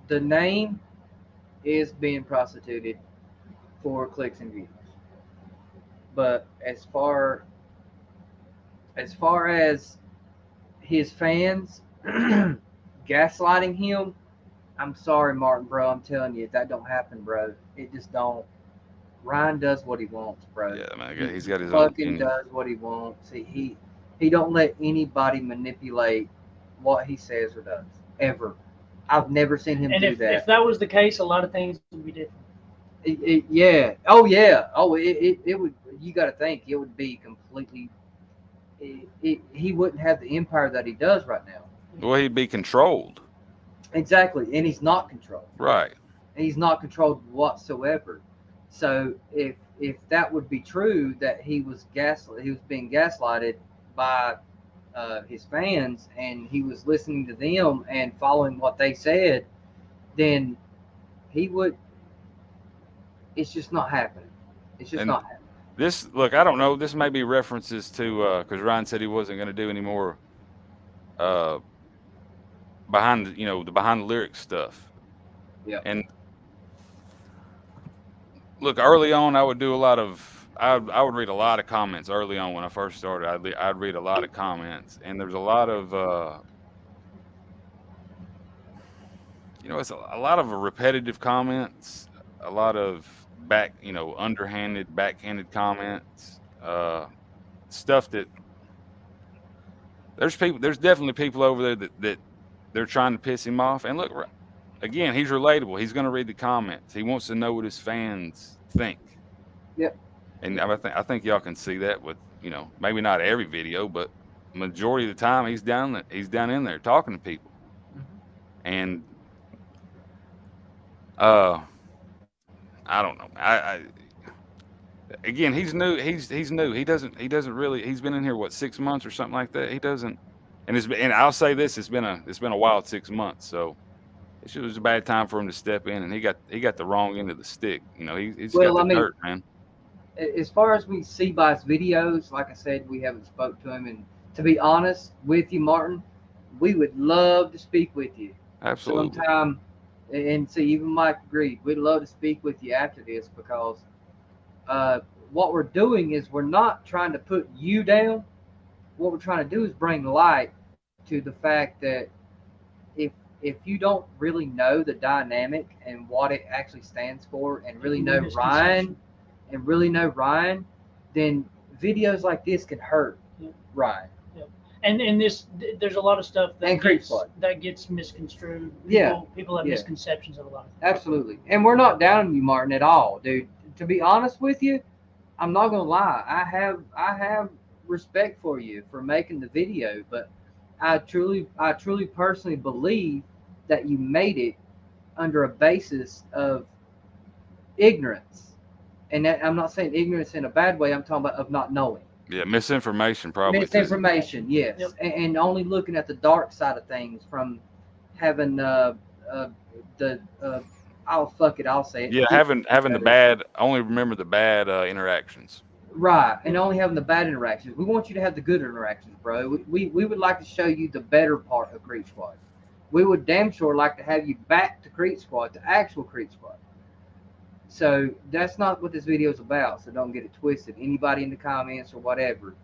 S2: The name is being prostituted for clicks and views. But as far as his fans gaslighting him, I'm sorry, Martin, bro. I'm telling you, that don't happen, bro. It just don't. Ryan does what he wants, bro.
S4: Yeah, man, he's got his
S2: fucking does what he wants. He don't let anybody manipulate what he says or does ever. I've never seen him do that.
S1: If that was the case, a lot of things would be different.
S2: Yeah. Oh yeah. Oh, it would. You got to think it would be completely. He wouldn't have the empire that he does right now.
S4: Well, he'd be controlled.
S2: Exactly, and he's not controlled.
S4: Right.
S2: And he's not controlled whatsoever. So if that would be true, that he was being gaslighted by his fans, and he was listening to them and following what they said, then he would. It's just not happening. It's just not happening.
S4: This, look, I don't know. This may be references to because Ryan said he wasn't going to do any more behind the lyrics stuff.
S2: Yeah.
S4: And look, early on, I would do a lot of. I would read a lot of comments early on when I first started. I'd read a lot of comments, and there's a lot of it's a lot of repetitive comments, a lot of backhanded comments, stuff that there's definitely people over there that they're trying to piss him off. And look, again, he's relatable. He's going to read the comments. He wants to know what his fans think.
S2: Yep.
S4: And I think y'all can see that with, maybe not every video, but majority of the time he's down in there talking to people. Mm-hmm. And I don't know. Again, he's new. He's new. He doesn't really. He's been in here 6 months or something like that. He doesn't. And I'll say this: it's been a wild 6 months. So it was a bad time for him to step in, and he got the wrong end of the stick. He's got the dirt, man.
S2: As far as we see by his videos, like I said, we haven't spoke to him, and to be honest with you, Martin, we would love to speak with you.
S4: Absolutely.
S2: Sometime. And see, even Mike agreed. We'd love to speak with you after this, because what we're doing is we're not trying to put you down. What we're trying to do is bring light to the fact that if you don't really know the dynamic and what it actually stands for, and really know Ryan, then videos like this can hurt Ryan.
S1: And there's a lot of stuff that gets misconstrued. People have misconceptions of a lot of things.
S2: Absolutely. And we're not down on you, Martin, at all, dude. To be honest with you, I'm not gonna lie. I have respect for you for making the video, but I truly personally believe that you made it under a basis of ignorance. And that, I'm not saying ignorance in a bad way, I'm talking about of not knowing.
S4: Yeah, misinformation probably.
S2: Misinformation, yes. Yep. And only looking at the dark side of things, from having I'll say it.
S4: Yeah, having the bad, only remember the bad interactions.
S2: Right, and only having the bad interactions. We want you to have the good interactions, bro. We would like to show you the better part of Creek Squad. We would damn sure like to have you back to Creek Squad, to actual Creek Squad. So that's not what this video is about, so don't get it twisted. Anybody in the comments or whatever,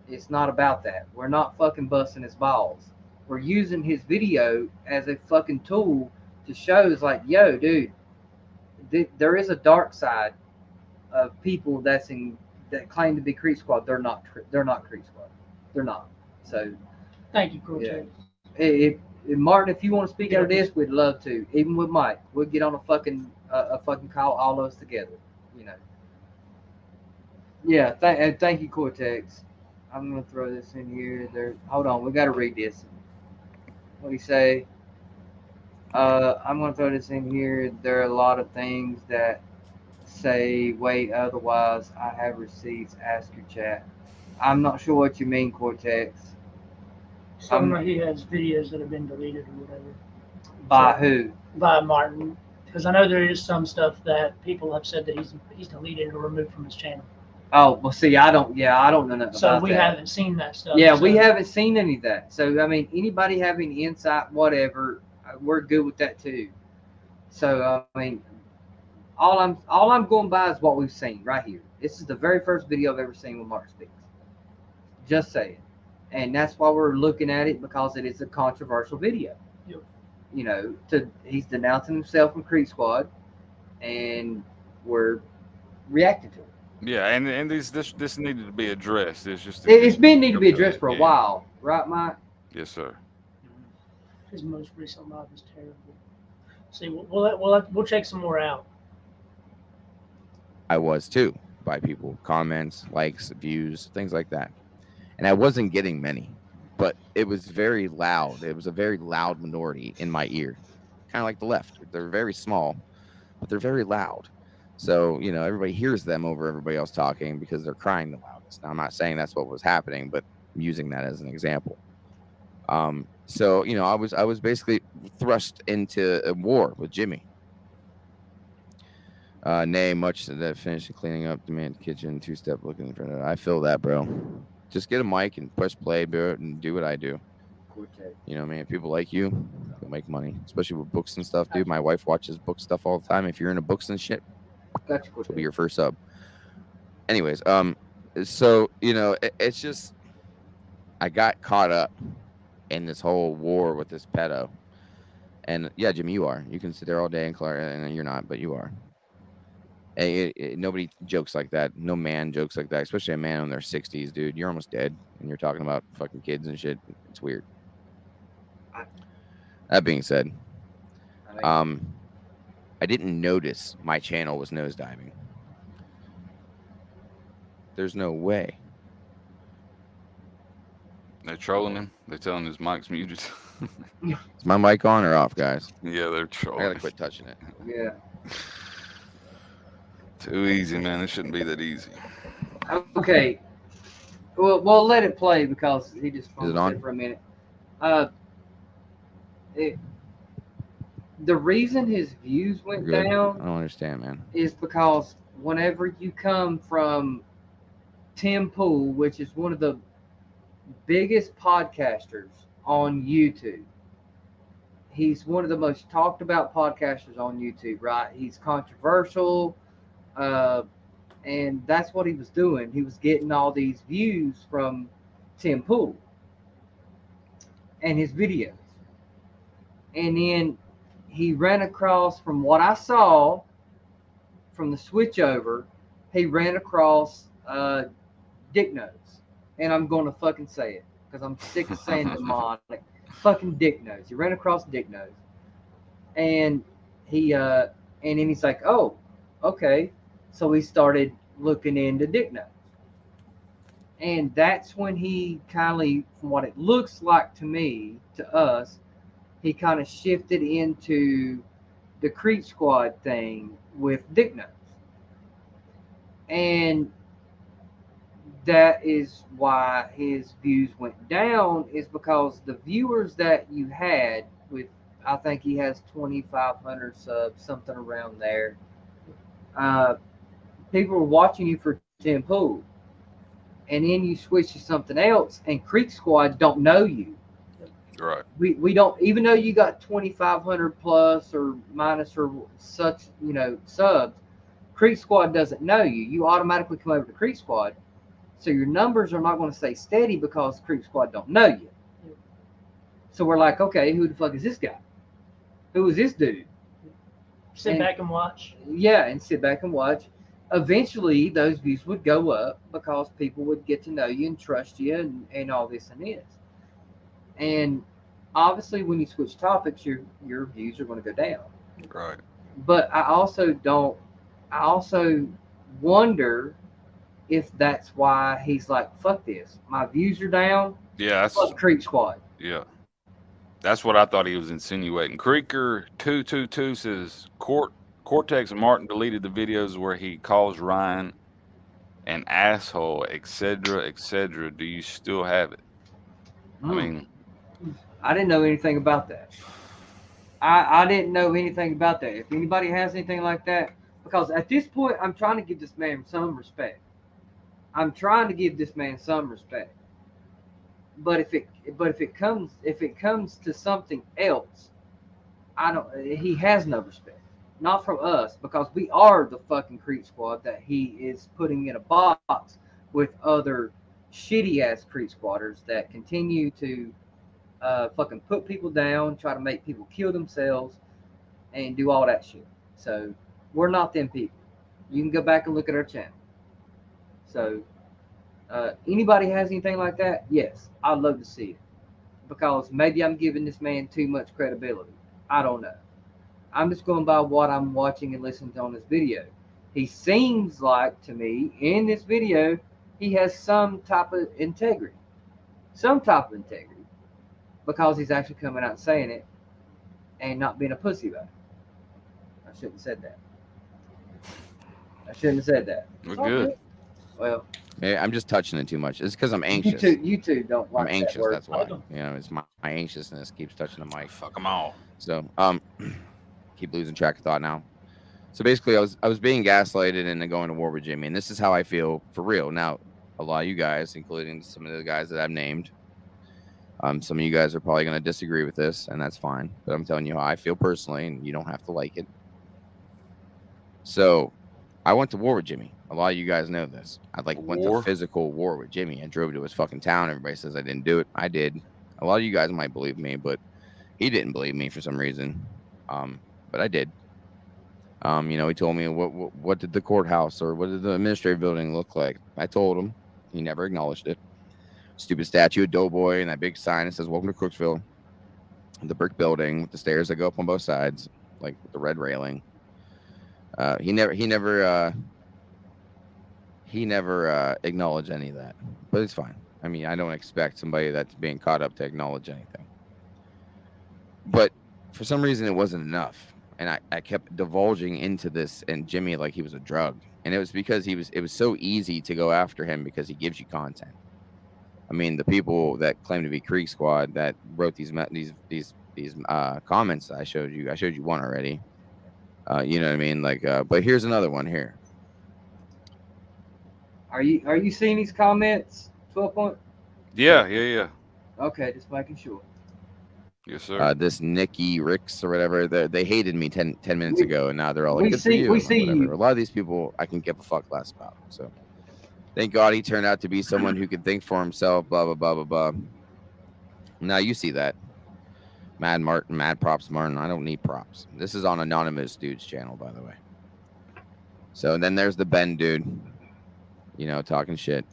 S2: it's not about that. We're not fucking busting his balls. We're using his video as a fucking tool to show us, like, yo, dude, there is a dark side of people that claim to be Creek Squad. They're not Creek Squad. They're not. So
S1: thank you, Coach.
S2: Yeah. Martin, if you want to speak out of this, we'd love to. Even with Mike, we'll get on a fucking call, all of us together. Yeah. Thank you, Cortex. I'm gonna throw this in here. Hold on, we gotta read this. What do you say? I'm gonna throw this in here. There are a lot of things that say wait, otherwise I have receipts. Ask your chat. I'm not sure what you mean, Cortex.
S1: He has videos that have been deleted or whatever.
S2: By who?
S1: By Martin. Because I know there is some stuff that people have said that he's deleted or removed from his channel.
S2: Oh, well, see, I don't know nothing about that.
S1: So we haven't seen that stuff.
S2: Yeah, we haven't seen any of that. So, I mean, anybody having insight, whatever, we're good with that too. So, I mean, all I'm going by is what we've seen right here. This is the very first video I've ever seen with Mark Speaks. Just saying. And that's why we're looking at it, because it is a controversial video. Yep. He's denouncing himself from Creek Squad, and we're reacting to it.
S4: Yeah, and this needed to be addressed.
S2: It's been needed to be addressed for a while, right, Mike?
S4: Yes, sir.
S1: His most recent live is terrible. See, we'll check some more out.
S5: I was too, by people, comments, likes, views, things like that. And I wasn't getting many, but it was very loud. It was a very loud minority in my ear, kind of like the left. They're very small, but they're very loud. So, everybody hears them over everybody else talking because they're crying the loudest. Now, I'm not saying that's what was happening, but I'm using that as an example. So, I was basically thrust into a war with Jimmy. Nay, much that finished cleaning up the man kitchen, 2-step looking for that. I feel that, bro. Just get a mic and press play, bro, and do what I do. Man, if people like you, you'll make money, especially with books and stuff, dude. My wife watches book stuff all the time. If you're into books and shit, she'll be your first sub. Anyways, so it's just I got caught up in this whole war with this pedo, and yeah, Jimmy, you are. You can sit there all day and Clark, and you're not, but you are. Nobody jokes like that. No man jokes like that, especially a man in their 60s, dude. You're almost dead, and you're talking about fucking kids and shit. It's weird. That being said, I didn't notice my channel was nosediving. There's no way.
S4: They're trolling him. They're telling his mic's muted.
S5: Is my mic on or off, guys?
S4: Yeah, they're trolling.
S5: I gotta quit touching it.
S2: Yeah.
S4: Too easy, man. It shouldn't be that easy.
S2: Okay. Well, let it play because he just
S5: Is it on
S2: for a minute. The reason his views went down,
S5: I don't understand, man,
S2: is because whenever you come from Tim Pool, which is one of the biggest podcasters on YouTube, he's one of the most talked about podcasters on YouTube, right? He's controversial, and that's what he was doing. He was getting all these views from Tim Pool and his videos. And then he ran across, from what I saw from the switch over, he ran across Dick Nose. And I'm going to fucking say it because I'm sick of saying demonic. Fucking Dick Nose. He ran across Dick Nose. And and then he's like, oh, okay. So he started looking into Dick Nose. And that's when he kind of, from what it looks like to me, to us, he kind of shifted into the Creep Squad thing with Dick Nose. And that is why his views went down, is because the viewers that you had with, I think he has 2,500 subs, something around there. People were watching you for Tim Pool. And then you switch to something else, and Creek Squads don't know you.
S4: Right.
S2: We don't, even though you got 2,500 plus or minus or such, subs, Creek Squad doesn't know you. You automatically come over to Creek Squad. So your numbers are not going to stay steady because Creek Squad don't know you. So we're like, okay, who the fuck is this guy? Who is this dude?
S1: Sit back and watch.
S2: Yeah, and sit back and watch. Eventually, those views would go up because people would get to know you and trust you and all this and this. And obviously, when you switch topics, your views are going to go down.
S4: Right.
S2: But I also wonder if that's why he's like, fuck this. My views are down.
S4: Yeah. That's
S2: fuck Creek Squad.
S4: Yeah. That's what I thought he was insinuating. Creeker222 says Cortex and Martin deleted the videos where he calls Ryan an asshole, etc., etc. Do you still have it? I mean,
S2: I didn't know anything about that. I didn't know anything about that. If anybody has anything like that, because at this point, I'm trying to give this man some respect. But if it comes to something else, he has no respect. Not from us, because we are the fucking Creep Squad that he is putting in a box with other shitty ass Creep Squatters that continue to fucking put people down, try to make people kill themselves, and do all that shit. So we're not them people. You can go back and look at our channel. So anybody has anything like that, yes, I'd love to see it, because maybe I'm giving this man too much credibility. I don't know. I'm just going by what I'm watching and listening to on this video. He seems like, to me, in this video, he has some type of integrity. Because he's actually coming out and saying it and not being a pussy about it. I shouldn't have said that. shouldn't have said that.
S4: We're good.
S2: Well,
S5: Maybe I'm just touching it too much. It's because I'm anxious.
S2: You two don't like
S5: I'm anxious.
S2: that word.
S5: That's why. You know, it's my anxiousness keeps touching the mic.
S4: Fuck them all.
S5: So, keep losing track of thought now. So basically, I was being gaslighted into going to war with Jimmy, and this is how I feel for real. Now, a lot of you guys, including some of the guys that I've named, some of you guys are probably going to disagree with this, and that's fine. But I'm telling you how I feel personally, and you don't have to like it. So, I went to war with Jimmy. A lot of you guys know this. I went to physical war with Jimmy. I drove to his fucking town. Everybody says I didn't do it. I did. A lot of you guys might believe me, but he didn't believe me for some reason. But I did. You know, he told me what did the courthouse or what did the administrative building look like. I told him. He never acknowledged it. Stupid statue of Doughboy and that big sign that says "Welcome to Crooksville." The brick building with the stairs that go up on both sides, like with the red railing. He never acknowledged any of that, but it's fine. I mean, I don't expect somebody that's being caught up to acknowledge anything. But for some reason, it wasn't enough. And I kept divulging into this and Jimmy like he was a drug. And it was because it was so easy to go after him because he gives you content. I mean, the people that claim to be Creek Squad that wrote these comments I showed you one already. You know what I mean? Like, but here's another one here.
S2: Are you seeing these comments? 12 point?
S4: Yeah.
S2: Okay, just making sure.
S4: Yes, sir.
S5: This Nikki Ricks or whatever, they hated me 10 minutes ago, and now they're all like,
S2: we see you.
S5: A lot of these people I can give a fuck less about. So thank God he turned out to be someone who could think for himself, blah, blah, blah, blah, blah. Now you see that. Mad props Martin. I don't need props. This is on Anonymous Dude's channel, by the way. So then there's the Ben dude, you know, talking shit.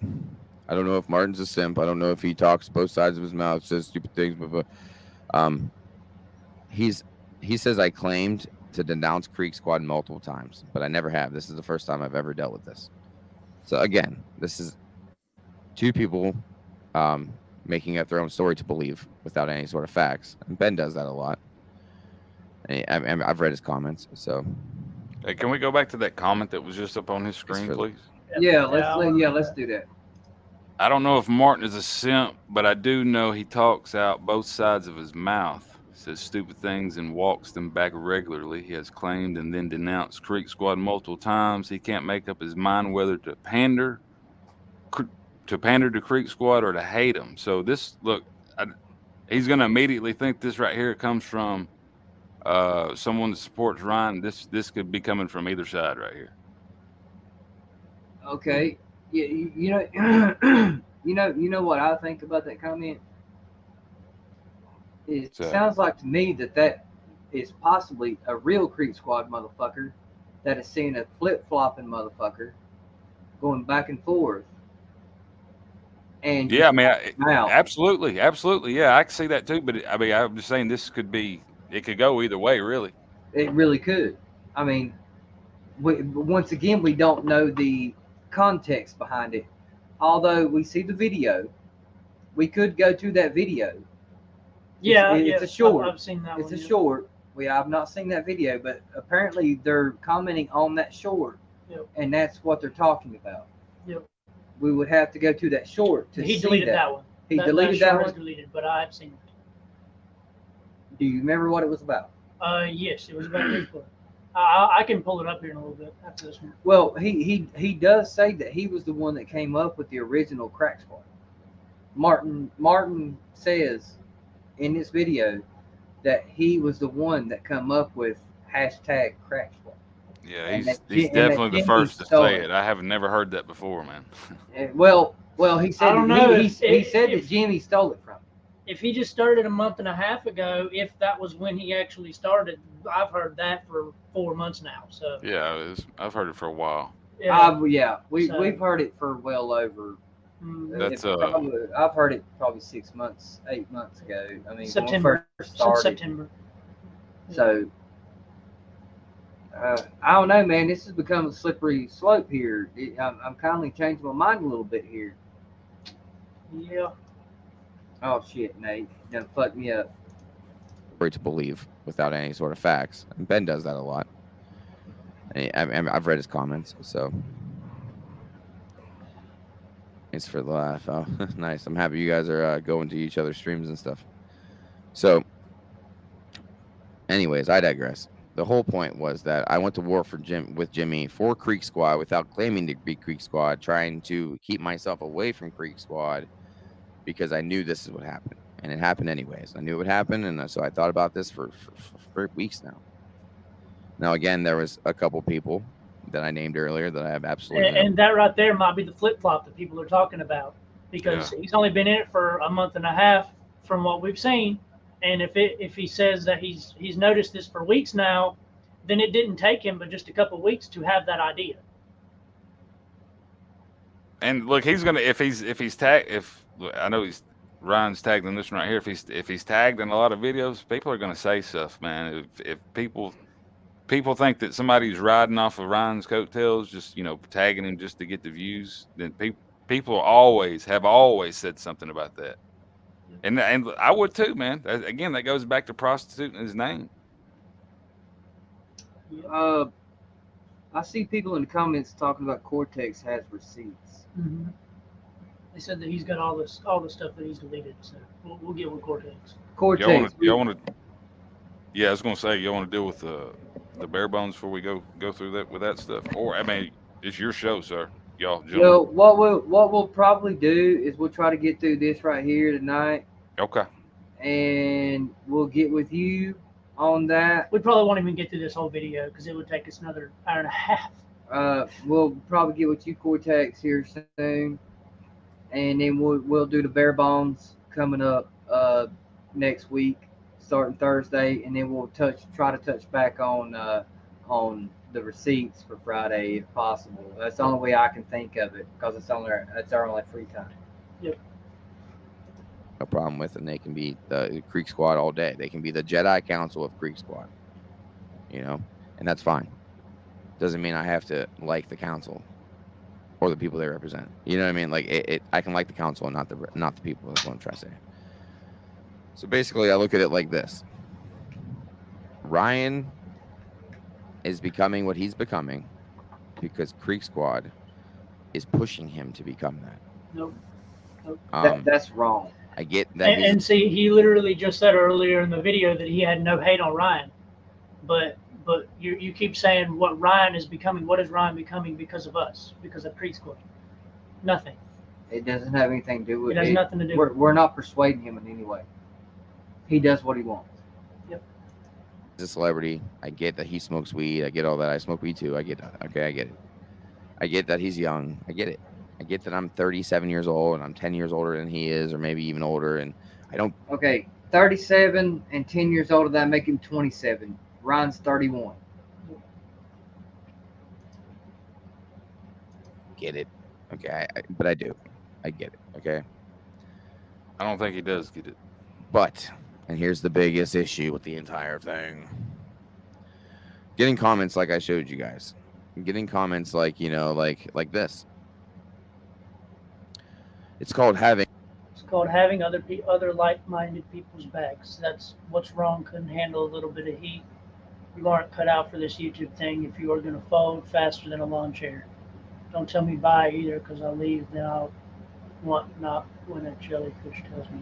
S5: I don't know if Martin's a simp. I don't know if he talks both sides of his mouth, says stupid things, but he says I claimed to denounce Creek Squad multiple times, but I never have. This is the first time I've ever dealt with this. So again, this is two people making up their own story to believe without any sort of facts. And Ben does that a lot. I've read his comments. So,
S4: hey, can we go back to that comment that was just up on his screen, please?
S2: Yeah, let's do that.
S4: I don't know if Martin is a simp, but I do know he talks out both sides of his mouth, says stupid things and walks them back regularly. He has claimed and then denounced Creek Squad multiple times. He can't make up his mind whether to pander to Creek Squad or to hate him. So this, look, he's going to immediately think this right here comes from someone that supports Ryan. This could be coming from either side right here.
S2: Okay. Yeah, you know what I think about that comment? It sounds like to me that is possibly a real Creek Squad motherfucker that is seeing a flip-flopping motherfucker going back and forth. And
S4: yeah, I mean, absolutely. Yeah, I can see that too. But I mean, I'm just saying it could go either way, really.
S2: It really could. I mean, once again, we don't know the context behind it. Although we see the video, we could go to that video. It's a short.
S1: I've seen that.
S2: It's a short. I've not seen that video, but apparently they're commenting on that short, and that's what they're talking about.
S1: Yep.
S2: We would have to go to that short to see
S1: deleted that one.
S2: He deleted that one.
S1: Deleted, but I've seen it.
S2: Do you remember what it was about?
S1: Yes, it was about Creek Squad. I can pull it up here in a little bit after this one.
S2: Well, he does say that he was the one that came up with the original Crack Squad. Martin says in this video that he was the one that come up with hashtag Crack Squad.
S4: Yeah, he's definitely the first to say it. I have never heard that before, man.
S2: Well, he said
S1: I don't know.
S2: He said that Jimmy stole it from him.
S1: If he just started a month and a half ago, if that was when he actually started, I've heard that for 4 months now. So
S4: yeah, I've heard it for a while.
S2: We've heard it for well over.
S4: That's
S2: I've heard it probably 6 months, 8 months ago. I mean,
S1: September.
S2: When we first started.
S1: September.
S2: So I don't know, man. This has become a slippery slope here. I'm kindly changing my mind a little bit here.
S1: Yeah.
S2: Oh shit, Nate, you done fucked me up.
S5: To believe without any sort of facts. And Ben does that a lot. I've read his comments, so it's for the laugh. Oh, nice. I'm happy you guys are going to each other's streams and stuff. So, anyways, I digress. The whole point was that I went to war with Jimmy for Creek Squad without claiming to be Creek Squad, trying to keep myself away from Creek Squad because I knew this is what happened, and it happened anyways. I knew it would happen, and so I thought about this for weeks now. Now, again, there was a couple people that I named earlier that I have absolutely
S1: and that right there might be the flip flop that people are talking about, because he's only been in it for a month and a half from what we've seen. And if he says that he's noticed this for weeks now, then it didn't take him but just a couple of weeks to have that idea.
S4: And look, he's gonna if he's tagged, I know Ryan's tagged in this one right here. If he's tagged in a lot of videos, people are gonna say stuff, man. If people think that somebody's riding off of Ryan's coattails, just tagging him just to get the views, then people have always said something about that. And I would too, man. Again, that goes back to prostituting his name.
S2: I see people in the comments talking about Cortex has receipts.
S1: Mm-hmm. They said that he's got all the stuff that he's deleted. So we'll get with Cortex.
S2: Cortex.
S4: Y'all want to? Yeah, I was gonna say, y'all want to deal with the bare bones before we go through that with that stuff, or I mean, it's your show, sir. Y'all.
S2: What we'll probably do is we'll try to get through this right here tonight.
S4: Okay.
S2: And we'll get with you on that.
S1: We probably won't even get through this whole video because it would take us another hour and a half.
S2: We'll probably get with you, Cortex, here soon, and then we'll do the bare bones coming up next week, starting Thursday, and then we'll try to touch back on the receipts for Friday if possible. That's the only way I can think of it, because that's our only free time.
S1: Yep.
S5: No problem with, and they can be the Creek Squad all day. They can be the Jedi Council of Creek Squad, and that's fine. Doesn't mean I have to like the council or the people they represent. You know what I mean? Like I can like the council and not the people. That's what I'm trying to say. So basically, I look at it like this: Ryan is becoming what he's becoming because Creek Squad is pushing him to become that.
S1: Nope.
S2: That's wrong.
S5: I get that.
S1: And see, he literally just said earlier in the video that he had no hate on Ryan, but you keep saying what Ryan is becoming. What is Ryan becoming because of us? Because of Creek Squad? Nothing.
S2: It doesn't have anything to do with it.
S1: It has nothing to do.
S2: We're not persuading him in any way. He does what he wants.
S1: Yep.
S5: He's a celebrity. I get that he smokes weed. I get all that. I smoke weed too. I get that. Okay, I get it. I get that he's young. I get it. I get that I'm 37 years old and I'm 10 years older than he is, or maybe even older, and I don't.
S2: Okay, 37 and 10 years older, that make him 27. Ryan's 31.
S5: Get it. Okay, but I do. I get it. Okay.
S4: I don't think he does get it.
S5: But, and here's the biggest issue with the entire thing. Getting comments like I showed you guys. Getting comments like, like this. It's called having
S1: other like-minded people's backs. That's what's wrong. Couldn't handle a little bit of heat. You aren't cut out for this YouTube thing. If you are going to fold faster than a lawn chair, don't tell me bye either, because I'll leave. Then I'll not when a jellyfish tells me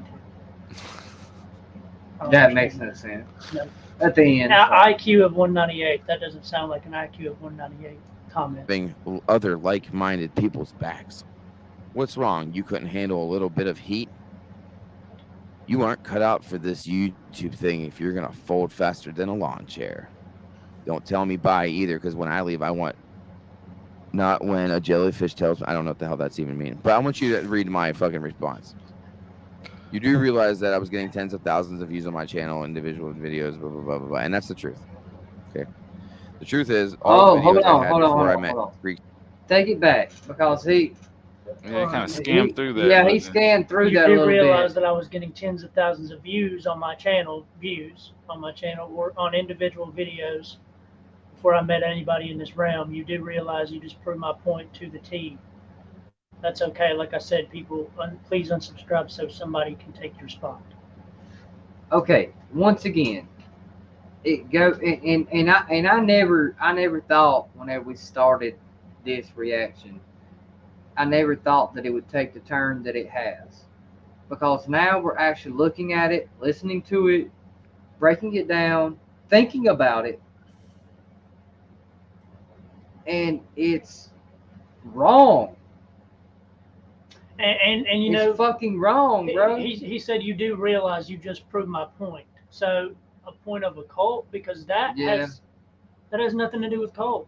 S1: to.
S2: That makes no sense.
S1: No.
S2: At the end.
S1: IQ of 198. That doesn't sound like an IQ of 198 comment.
S5: Having other like-minded people's backs. What's wrong? You couldn't handle a little bit of heat? You aren't cut out for this YouTube thing if you're going to fold faster than a lawn chair. Don't tell me bye either, because when I leave, I want not when a jellyfish tells me. I don't know what the hell that's even mean. But I want you to read my fucking response. You do realize that I was getting tens of thousands of views on my channel, individual videos, blah, blah, blah, blah, blah. And that's the truth. Okay. The truth is, all the videos I had before I met Greek.
S2: Take it back, because he
S4: kind of scammed through that.
S2: Yeah, he scanned through that a little bit.
S1: You did realize that I was getting tens of thousands of views on my channel, or on individual videos before I met anybody in this realm. You did realize you just proved my point to the T. That's okay. Like I said, people, please unsubscribe so somebody can take your spot.
S2: Okay, once again, it go and I never thought whenever we started this reaction, I never thought that it would take the turn that it has, because now we're actually looking at it, listening to it, breaking it down, thinking about it, and it's wrong.
S1: And you
S2: It's
S1: know,
S2: fucking wrong, bro.
S1: he said you do realize you just proved my point. So a point of a cult, because that has nothing to do with cult.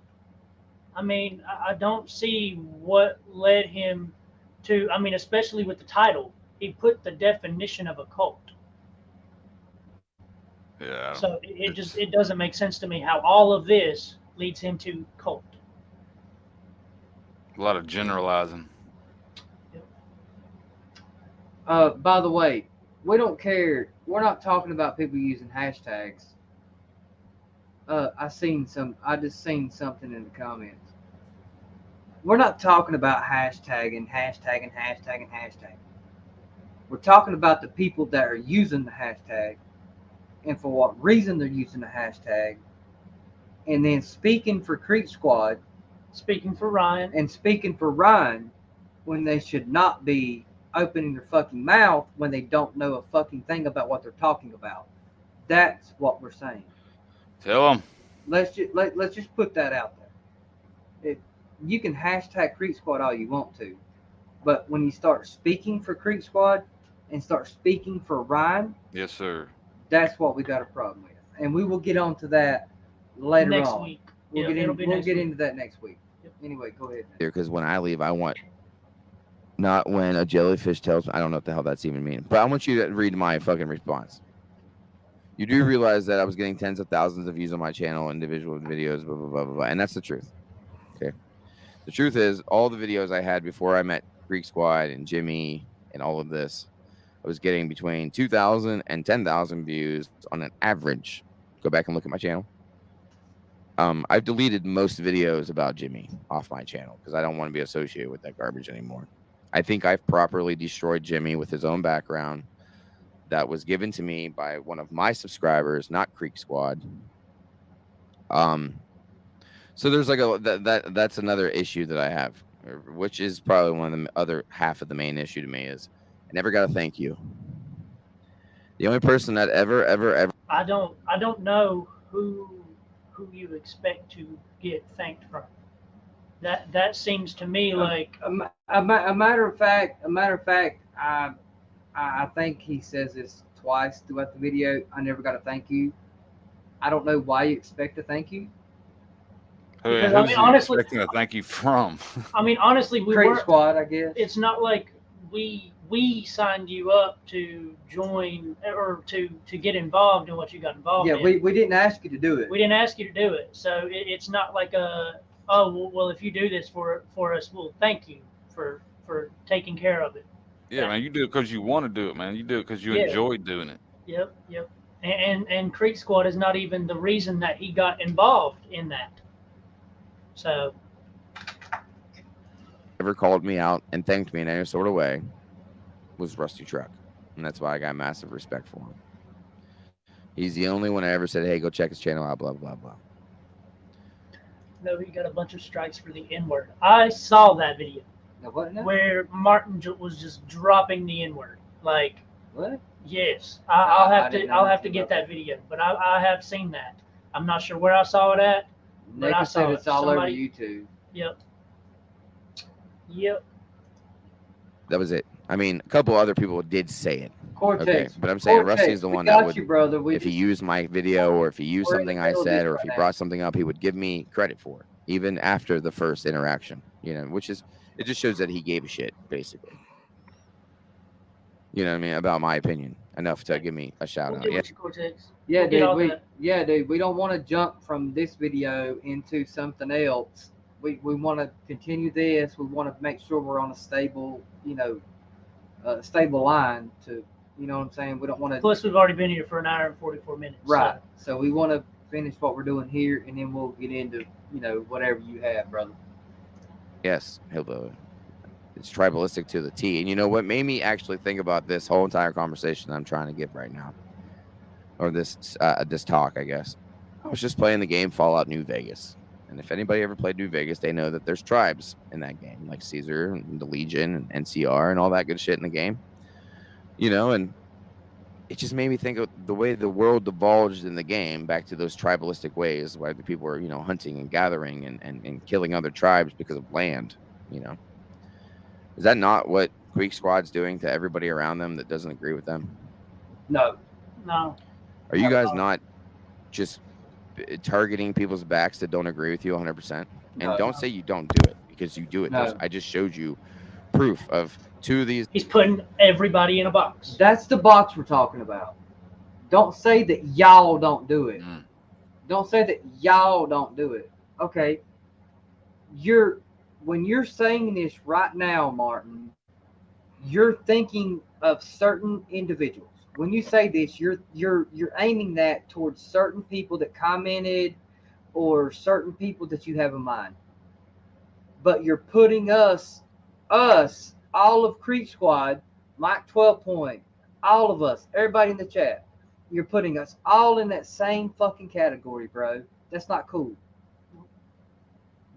S1: I mean, I don't see what led him to. I mean, especially with the title, he put the definition of a cult.
S4: Yeah.
S1: So it doesn't make sense to me how all of this leads him to cult.
S4: A lot of generalizing.
S2: By the way, we don't care. We're not talking about people using hashtags. I just seen something in the comments. We're not talking about hashtagging. We're talking about the people that are using the hashtag and for what reason they're using the hashtag. And then speaking for Creek Squad.
S1: Speaking for Ryan.
S2: And speaking for Ryan when they should not be opening their fucking mouth when they don't know a fucking thing about what they're talking about. That's what we're saying.
S4: Tell them.
S2: Let's just put that out there. You can hashtag Creek Squad all you want to, but when you start speaking for Creek Squad and start speaking for Ryan,
S4: yes, sir,
S2: that's what we got a problem with, and we will get on to that later
S1: next
S2: on.
S1: Week.
S2: We'll get into that next week. Yep. Anyway, go ahead.
S5: Because when I leave, I want not when a jellyfish tells me. I don't know what the hell that's even mean, but I want you to read my fucking response. You do realize that I was getting tens of thousands of views on my channel, individual videos, blah, blah, blah, blah, blah. And that's the truth. Okay. The truth is, all the videos I had before I met Greek Squad and Jimmy and all of this, I was getting between 2,000 and 10,000 views on an average. Go back and look at my channel. I've deleted most videos about Jimmy off my channel because I don't want to be associated with that garbage anymore. I think I've properly destroyed Jimmy with his own background that was given to me by one of my subscribers, not Creek Squad. So there's like that's another issue that I have, which is probably one of the other half of the main issue to me is I never got a thank you. The only person that ever
S1: I don't know who you expect to get thanked from. That seems to me like
S2: a matter of fact. I think he says this twice throughout the video. I never got a thank you. I don't know why you expect a thank you.
S1: Because,
S4: I mean, honestly, expecting a thank you from.
S1: I mean, honestly, we
S2: Creek
S1: were
S2: Squad, I guess.
S1: It's not like we signed you up to join or to get involved in what you got involved in.
S2: Yeah, we didn't ask you to do it.
S1: We didn't ask you to do it, so it's not like well, if you do this for us, we'll thank you for taking care of it.
S4: Yeah, man, you do it because you want to do it, man. You do it because you enjoy doing it.
S1: Yep. And Creek Squad is not even the reason that he got involved in that. So,
S5: ever called me out and thanked me in any sort of way was Rusty Truck, and that's why I got massive respect for him. He's the only one I ever said, "Hey, go check his channel out." Blah blah blah.
S1: No, he got a bunch of strikes for the N-word. I saw that video.
S2: What? No?
S1: Where Martin was just dropping the N-word. Like,
S2: what?
S1: Yes, I'll have to get that video, but I have seen that. I'm not sure where I saw it at, but I saw
S2: it's all over YouTube.
S1: Yep.
S5: That was it. I mean, a couple other people did say it.
S2: Cortex.
S5: Okay, but I'm saying Rusty is the one that would,
S2: brother.
S5: if he used my video or if he used something I said or if he brought something up, he would give me credit for it, even after the first interaction. You know, which is it just shows that he gave a shit, basically. You know what I mean? About my opinion. Enough to give me a shout out.
S2: Yeah, dude. We don't want to jump from this video into something else. We want to continue this. We want to make sure we're on a stable, stable line to, you know what I'm saying? We don't want to.
S1: Plus, we've already been here for an hour and 44 minutes.
S2: Right. So we want to finish what we're doing here, and then we'll get into, whatever you have, brother.
S5: Yes, it's tribalistic to the T. And you know what made me actually think about this whole entire conversation that I'm trying to give right now, or this talk, I guess. I was just playing the game Fallout New Vegas. And if anybody ever played New Vegas, they know that there's tribes in that game, like Caesar and the Legion and NCR and all that good shit in the game. You know, and it just made me think of the way the world divulged in the game back to those tribalistic ways where the people were, you know, hunting and gathering and killing other tribes because of land, you know. Is that not what Creek Squad's doing to everybody around them that doesn't agree with them?
S2: No.
S1: No.
S5: Are you guys not just targeting people's backs that don't agree with you 100%? And
S2: No.
S5: don't say you don't do it, because you do it.
S2: No.
S5: I just showed you proof of 2 of these.
S1: He's putting everybody in a box.
S2: That's the box we're talking about. Don't say that y'all don't do it. Don't say that y'all don't do it. Okay. When you're saying this right now, Martin, you're thinking of certain individuals. When you say this, you're aiming that towards certain people that commented or certain people that you have in mind. But you're putting us, all of Creek Squad, Mike 12 Point, all of us, everybody in the chat, you're putting us all in that same fucking category, bro. That's not cool.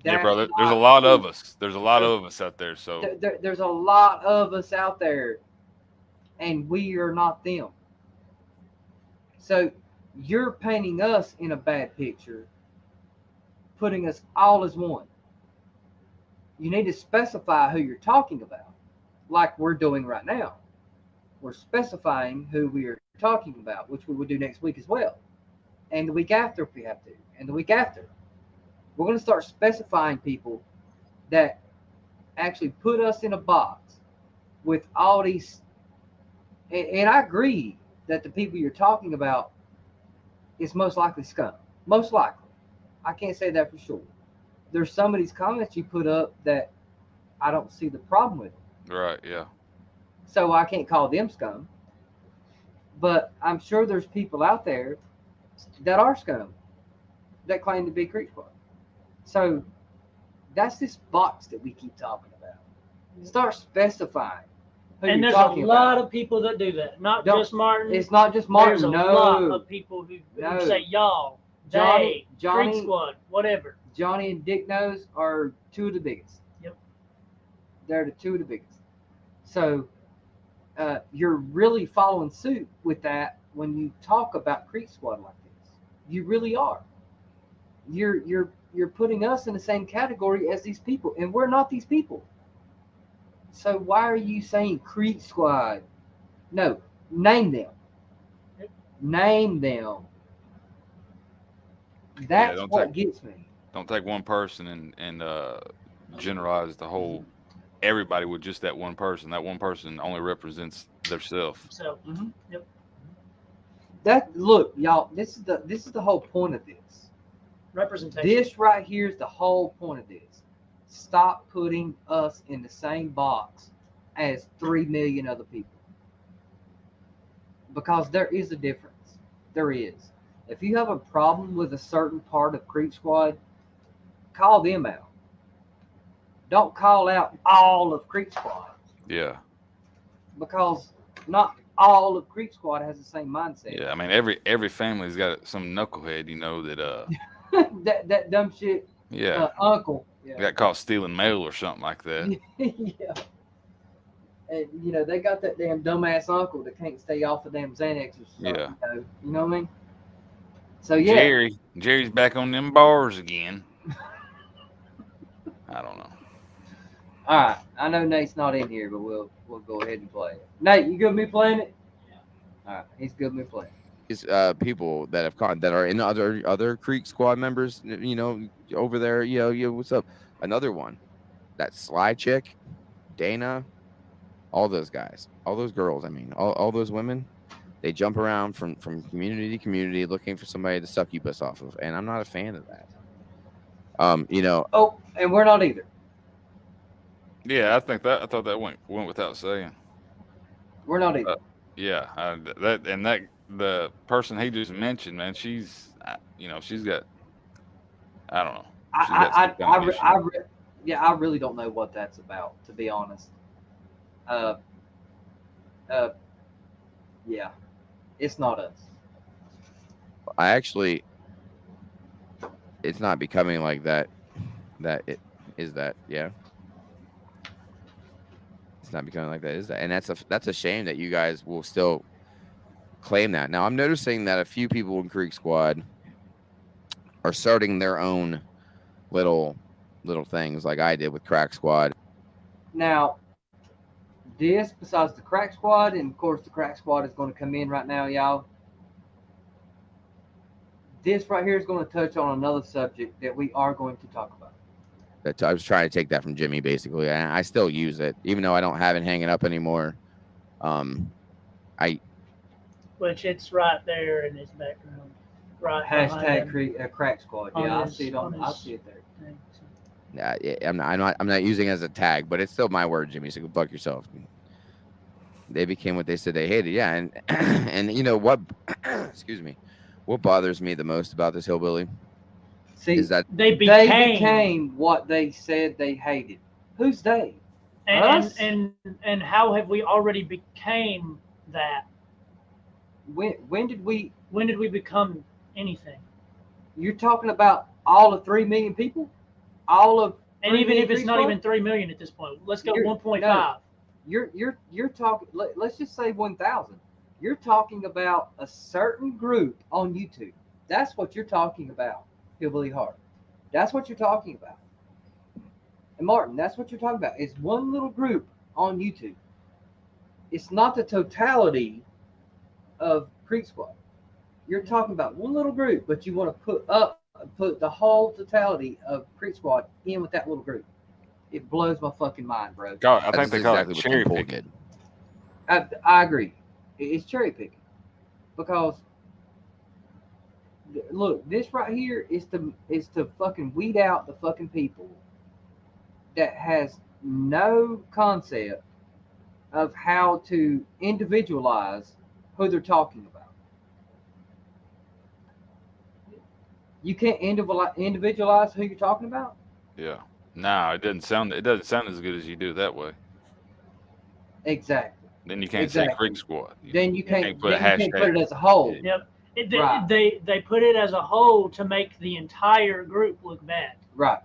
S4: Yeah, brother. There's a lot of us. There's a lot of us out there. So
S2: there's a lot of us out there, and we are not them. So you're painting us in a bad picture, putting us all as one. You need to specify who you're talking about, like we're doing right now. We're specifying who we are talking about, which we will do next week as well, and the week after if we have to, and the week after. We're going to start specifying people that actually put us in a box with all these. And I agree that the people you're talking about is most likely scum. Most likely. I can't say that for sure. There's some of these comments you put up that I don't see the problem with.
S4: Right, yeah.
S2: So I can't call them scum. But I'm sure there's people out there that are scum that claim to be Creek Squad. So that's this box that we keep talking about. Start specifying who
S1: and
S2: you're
S1: there's
S2: talking
S1: a lot
S2: about.
S1: of people that do that. Not
S2: Don't-
S1: just Martin.
S2: It's not just Martin.
S1: There's a
S2: No.
S1: lot of people who
S2: No.
S1: say y'all,
S2: Johnny-
S1: Creek Squad, whatever.
S2: Johnny and Dick Nose are 2 of the biggest.
S1: Yep.
S2: They're the 2 of the biggest. So you're really following suit with that when you talk about Creek Squad like this. You really are. You're putting us in the same category as these people, and we're not these people. So why are you saying Creek Squad? No, name them.
S1: Yep.
S2: Name them. That's what gets me.
S4: Don't take one person and generalize the whole everybody with just that one person. That one person only represents themselves.
S1: So, yep.
S2: Look, y'all. This is the whole point of this.
S1: Representation.
S2: This right here is the whole point of this. Stop putting us in the same box as 3 million other people. Because there is a difference. There is. If you have a problem with a certain part of Creek Squad, call them out. Don't call out all of Creek Squad.
S4: Yeah.
S2: Because not all of Creek Squad has the same mindset.
S4: Yeah, I mean every family's got some knucklehead, you know, that
S2: that dumb shit.
S4: Yeah.
S2: Uncle. Yeah.
S4: Got caught stealing mail or something like that.
S2: Yeah. And you know, they got that damn dumbass uncle that can't stay off the damn Xanax or something.
S4: Yeah.
S2: You know what I mean? So yeah.
S4: Jerry's back on them bars again. I don't know.
S2: All right. I know Nate's not in here, but we'll go ahead and play it. Nate, you good with me playing it? Yeah. All right. He's good with me playing it.
S5: These people that have caught that are in other Creek Squad members, you know, over there, what's up? Another one, that Sly chick, Dana, all those guys, all those girls. I mean, all those women, they jump around from community to community looking for somebody to suck you piss off of, and I'm not a fan of that. You know.
S2: Oh, and we're not either.
S4: Yeah, I thought that went without saying.
S2: We're not either.
S4: Yeah, the person he just mentioned, man, she's got, I don't know.
S2: I really don't know what that's about, to be honest. Yeah, it's not us.
S5: I actually it's not becoming like that. Yeah. It's not becoming like that, is that? And that's a shame that you guys will still claim that. Now I'm noticing that a few people in Creek Squad are starting their own little things, like I did with Crack Squad.
S2: Now, this besides the Crack Squad, and of course the Crack Squad is going to come in right now, y'all. This right here is going to touch on another subject that we are going to talk about.
S5: I was trying to take that from Jimmy, basically. I still use it, even though I don't have it hanging up anymore.
S1: Which it's right there in his background. Right.
S2: Hashtag Crack Squad. Yeah, I see it there.
S5: I'm not using it as a tag, but it's still my word, Jimmy. So go fuck yourself. They became what they said they hated. Yeah, and you know what? Excuse me. What bothers me the most about this hillbilly is that
S1: they
S2: became what they said they hated. Who's they? Us?
S1: And how have we already became that?
S2: When did we
S1: become anything?
S2: You're talking about all of 3 million people? All of
S1: And even if it's not even 3 million at this point, let's go 1.5.
S2: No, you're talking. Let's just say 1,000. You're talking about a certain group on YouTube. That's what you're talking about, Hillbilly Heart. That's what you're talking about. And Martin, that's what you're talking about. It's one little group on YouTube. It's not the totality of Creek Squad. You're talking about one little group, but you want to put the whole totality of Creek Squad in with that little group. It blows my fucking mind, bro.
S4: God, I think they call it cherry picking.
S2: I agree. It's cherry picking because look, this right here is to fucking weed out the fucking people that has no concept of how to individualize who they're talking about. You can't individualize who you're talking about?
S4: Yeah. No, it doesn't sound as good as you do it that way.
S2: Exactly.
S4: Then you can't say Creek Squad.
S2: Then you can't put
S4: it
S2: as a whole.
S1: Yep. They put it as a whole to make the entire group look bad.
S2: Right.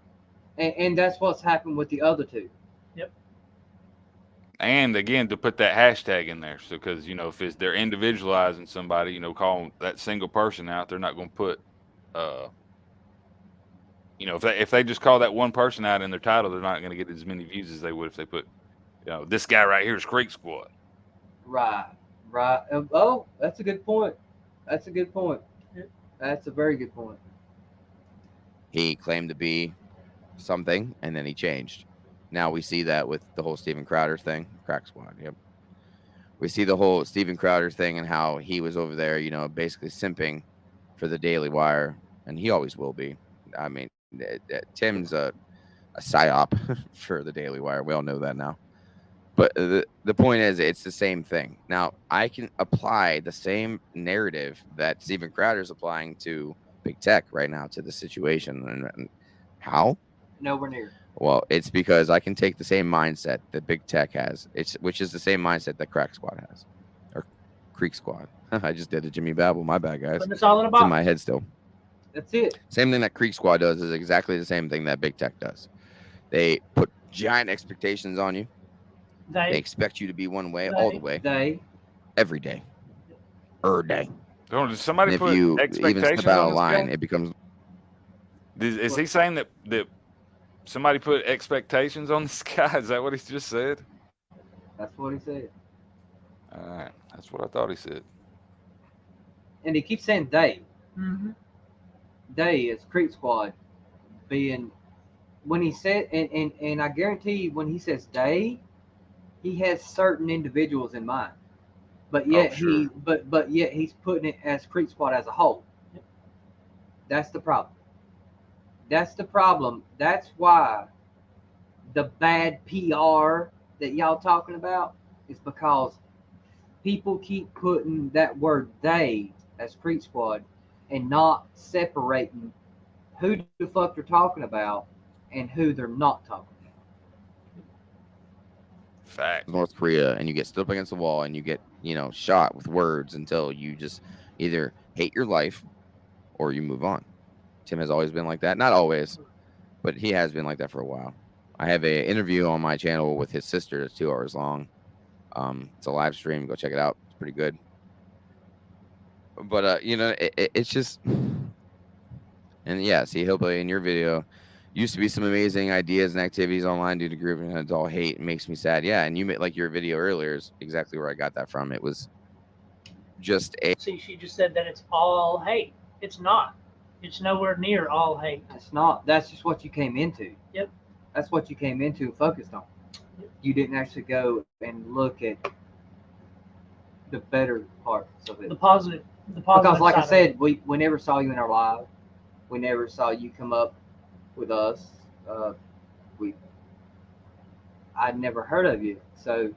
S2: And that's what's happened with the other two.
S1: Yep.
S4: And again, to put that hashtag in there, so because if they're individualizing somebody, calling that single person out, they're not going to put, if they just call that one person out in their title, they're not going to get as many views as they would if they put, this guy right here is Creek Squad.
S2: Right. Oh, that's a good point. That's a good point. That's a very good point.
S5: He claimed to be something, and then he changed. Now we see that with the whole Steven Crowder thing, Crack Squad. Yep. We see the whole Steven Crowder thing and how he was over there, basically simping for the Daily Wire, and he always will be. I mean, Tim's a psyop for the Daily Wire. We all know that now. But the point is, it's the same thing. Now, I can apply the same narrative that Steven Crowder's applying to Big Tech right now to the situation. And how?
S2: Nowhere near.
S5: Well, it's because I can take the same mindset that Big Tech has, which is the same mindset that Crack Squad has, or Creek Squad. I just did a Jimmy Babble. My bad, guys.
S1: It's all in a box.
S5: It's in my head still.
S2: That's it.
S5: Same thing that Creek Squad does is exactly the same thing that Big Tech does. They put giant expectations on you. They expect you to be one way all the way. Every day. Day.
S4: Does somebody put expectations
S5: even step out
S4: on
S5: of line,
S4: guy?
S5: It becomes.
S4: Is he saying that somebody put expectations on this guy? Is that what he just said?
S2: That's what he said.
S4: All right. That's what I thought he said.
S2: And he keeps saying they.
S1: Mm-hmm.
S2: They is Creek Squad being when he said and I guarantee you when he says they, he has certain individuals in mind. But yet but yet he's putting it as Creek Squad as a whole. That's the problem. That's the problem. That's why the bad PR that y'all talking about is because people keep putting that word they as Creek Squad and not separating who the fuck they're talking about and who they're not talking about.
S4: Fact.
S5: North Korea, and you get stood up against the wall and you get, shot with words until you just either hate your life or you move on. Tim has always been like that. Not always, but he has been like that for a while. I have an interview on my channel with his sister that's 2 hours long. It's a live stream. Go check it out. It's pretty good. But you know, it's just, and yeah, see, Hillbilly, in your video, used to be some amazing ideas and activities online due to group, and it's all hate. It makes me sad. Yeah, and you made, like, your video earlier is exactly where I got that from. It was just a.
S1: See, she just said that it's all hate. It's not. It's nowhere near all hate.
S2: It's not. That's just what you came into.
S1: Yep.
S2: That's what you came into and focused on.
S1: Yep.
S2: You didn't actually go and look at the better parts of it.
S1: The positive.
S2: Because, like I said, we never saw you in our live. We never saw you come up with us. I'd never heard of you, so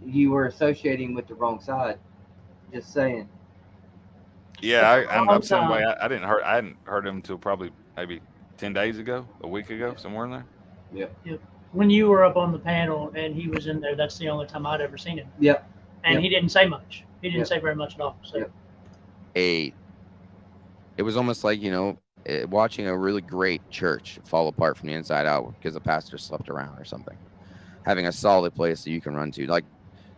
S2: you were associating with the wrong side. Just saying.
S4: Yeah, I'm the same way. I hadn't heard him until probably maybe 10 days ago, a week ago, somewhere in there.
S2: Yep.
S1: When you were up on the panel and he was in there, that's the only time I'd ever seen him.
S2: Yep.
S1: And he didn't say much. He didn't
S2: Yep.
S1: say very much at all. So.
S2: Yep.
S5: It was almost like, you know, watching a really great church fall apart from the inside out because the pastor slept around or something. Having a solid place that you can run to. Like,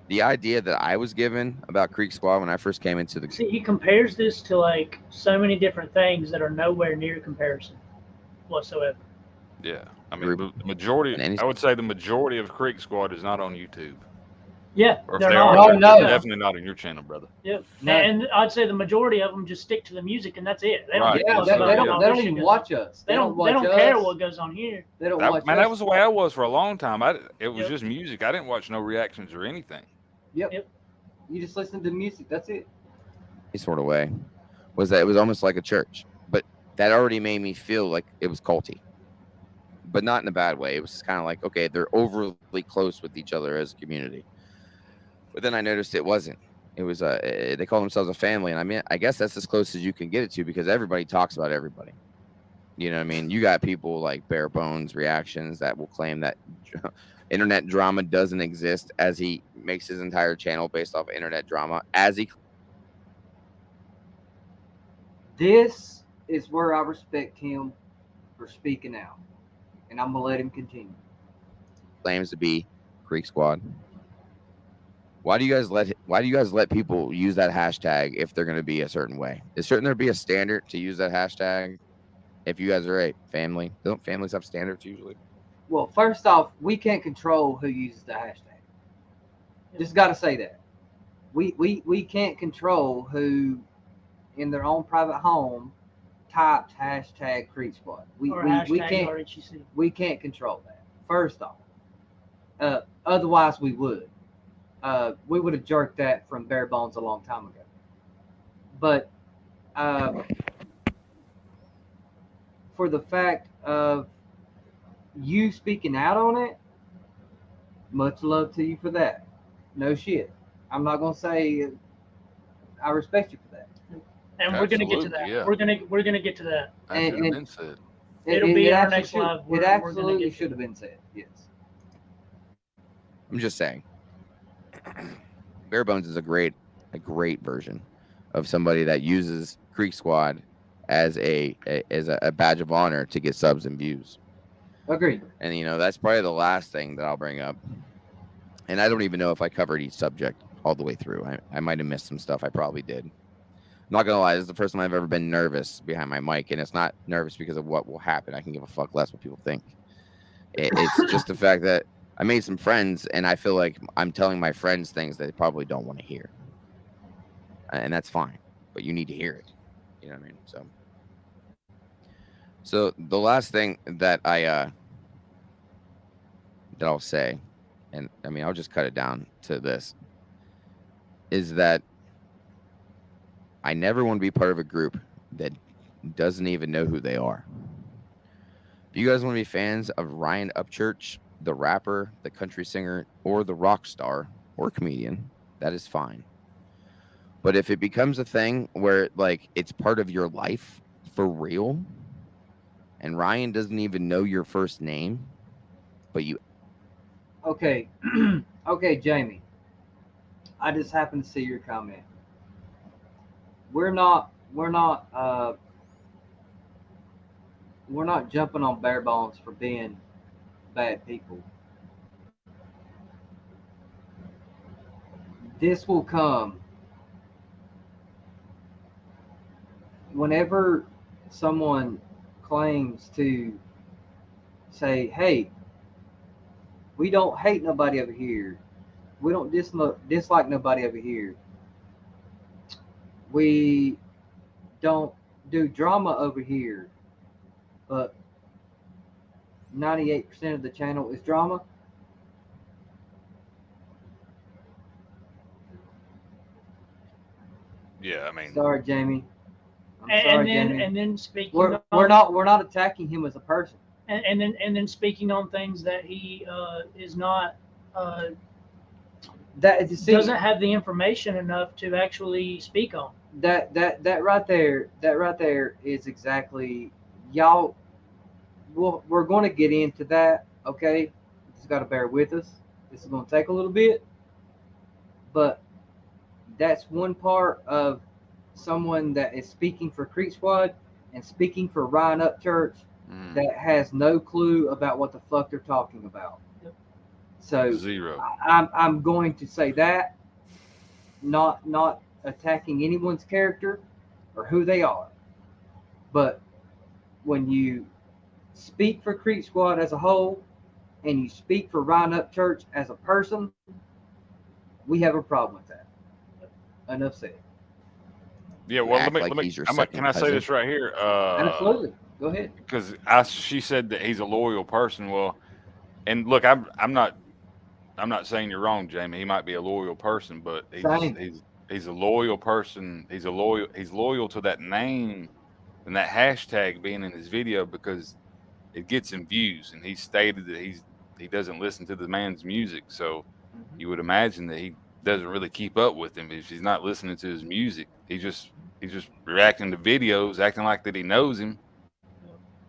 S5: the idea that I was given about Creek Squad when I first came into the...
S1: See, he compares this to, like, so many different things that are nowhere near comparison whatsoever.
S4: Yeah. I mean, the majority, I would say the majority of Creek Squad is not on YouTube.
S1: Yeah,
S4: or if
S1: they're
S4: they
S1: not.
S4: are,
S2: No.
S4: they're definitely not on your channel, brother.
S1: Yep.
S2: No.
S1: And I'd say the majority of them just stick to the music and that's it. They don't,
S4: Right.
S2: Yeah,
S1: give a
S2: they
S1: fuck about
S2: don't
S1: this
S2: even
S1: shit.
S2: watch us.
S1: They don't care what goes on here.
S2: They don't watch
S4: Man,
S2: us.
S4: that was the way I was for a long time. It was
S1: Yep.
S4: just music. I didn't watch no reactions or anything.
S2: Yep. You just listen to music. That's it.
S5: sort of way was that it was almost like a church, but that already made me feel like it was culty, but not in a bad way. It was just kind of like, okay, they're overly close with each other as a community. But then I noticed it wasn't. It was they call themselves a family, and I mean, I guess that's as close as you can get it to because everybody talks about everybody. You know what I mean? You got people like Bare Bones Reactions that will claim that internet drama doesn't exist, as he makes his entire channel based off of internet drama.
S2: This is where I respect him for speaking out, and I'm gonna let him continue.
S5: Claims to be Creek Squad. Why do you guys let people use that hashtag if they're going to be a certain way? Shouldn't there be a standard to use that hashtag? If you guys are a family, don't families have standards usually?
S2: Well, first off, we can't control who uses the hashtag. Just got to say that. We can't control who, in their own private home, typed hashtag Creek Squad. We can't control that. First off, otherwise we would. We would have jerked that from Bare Bones a long time ago. But for the fact of you speaking out on it, much love to you for that. No shit. I'm not gonna say I respect you for that.
S1: And we're gonna get to that.
S4: Yeah.
S1: We're gonna get to that.
S4: That should have been said.
S1: It'll be in our next live.
S2: It absolutely should have been said. Yes.
S5: I'm just saying. Bare Bones is a great version of somebody that uses Creek Squad as a badge of honor to get subs and views.
S2: Agreed.
S5: And you know, that's probably the last thing that I'll bring up. And I don't even know if I covered each subject all the way through. I might have missed some stuff. I probably did. I'm not gonna lie, this is the first time I've ever been nervous behind my mic, and it's not nervous because of what will happen. I can give a fuck less what people think. It's just the fact that I made some friends, and I feel like I'm telling my friends things that they probably don't want to hear. And that's fine, but you need to hear it. You know what I mean? So the last thing that I'll say, and I mean, I'll just cut it down to this, is that I never want to be part of a group that doesn't even know who they are. If you guys want to be fans of Ryan Upchurch, the rapper, the country singer, or the rock star or comedian, that is fine. But if it becomes a thing where like it's part of your life for real, and Ryan doesn't even know your first name, but you...
S2: Okay. Okay, Jamie. I just happened to see your comment. We're not we're not jumping on bare bones for being bad people. This will come whenever someone claims to say, hey, we don't hate nobody over here. We don't dislike nobody over here. We don't do drama over here. But 98% of the channel is drama.
S4: Yeah, I mean,
S2: sorry, Jamie.
S1: Jamie. And then speaking,
S2: we're not attacking him as a person.
S1: And then speaking on things that he is not doesn't have the information enough to actually speak on.
S2: That right there is exactly, y'all. We're going to get into that. Okay, just got to bear with us. This is going to take a little bit, but that's one part of someone that is speaking for Creek Squad and speaking for Ryan Upchurch that has no clue about what the fuck they're talking about.
S1: Yep.
S2: So
S4: zero.
S2: I'm going to say that, not attacking anyone's character or who they are, but when you speak for Creek Squad as a whole and you speak for Ryan Upchurch as a person, we have a problem with that. Enough said.
S4: Yeah, well, let me. Can I say this right here?
S2: Absolutely. Go ahead.
S4: Because she said that he's a loyal person. Well, and look, I'm not saying you're wrong, Jamie. He might be a loyal person, but he's a loyal person. He's loyal to that name and that hashtag being in his video because it gets him views. And he stated that he doesn't listen to the man's music, so you would imagine that he doesn't really keep up with him if he's not listening to his music. He's just reacting to videos, acting like that he knows him.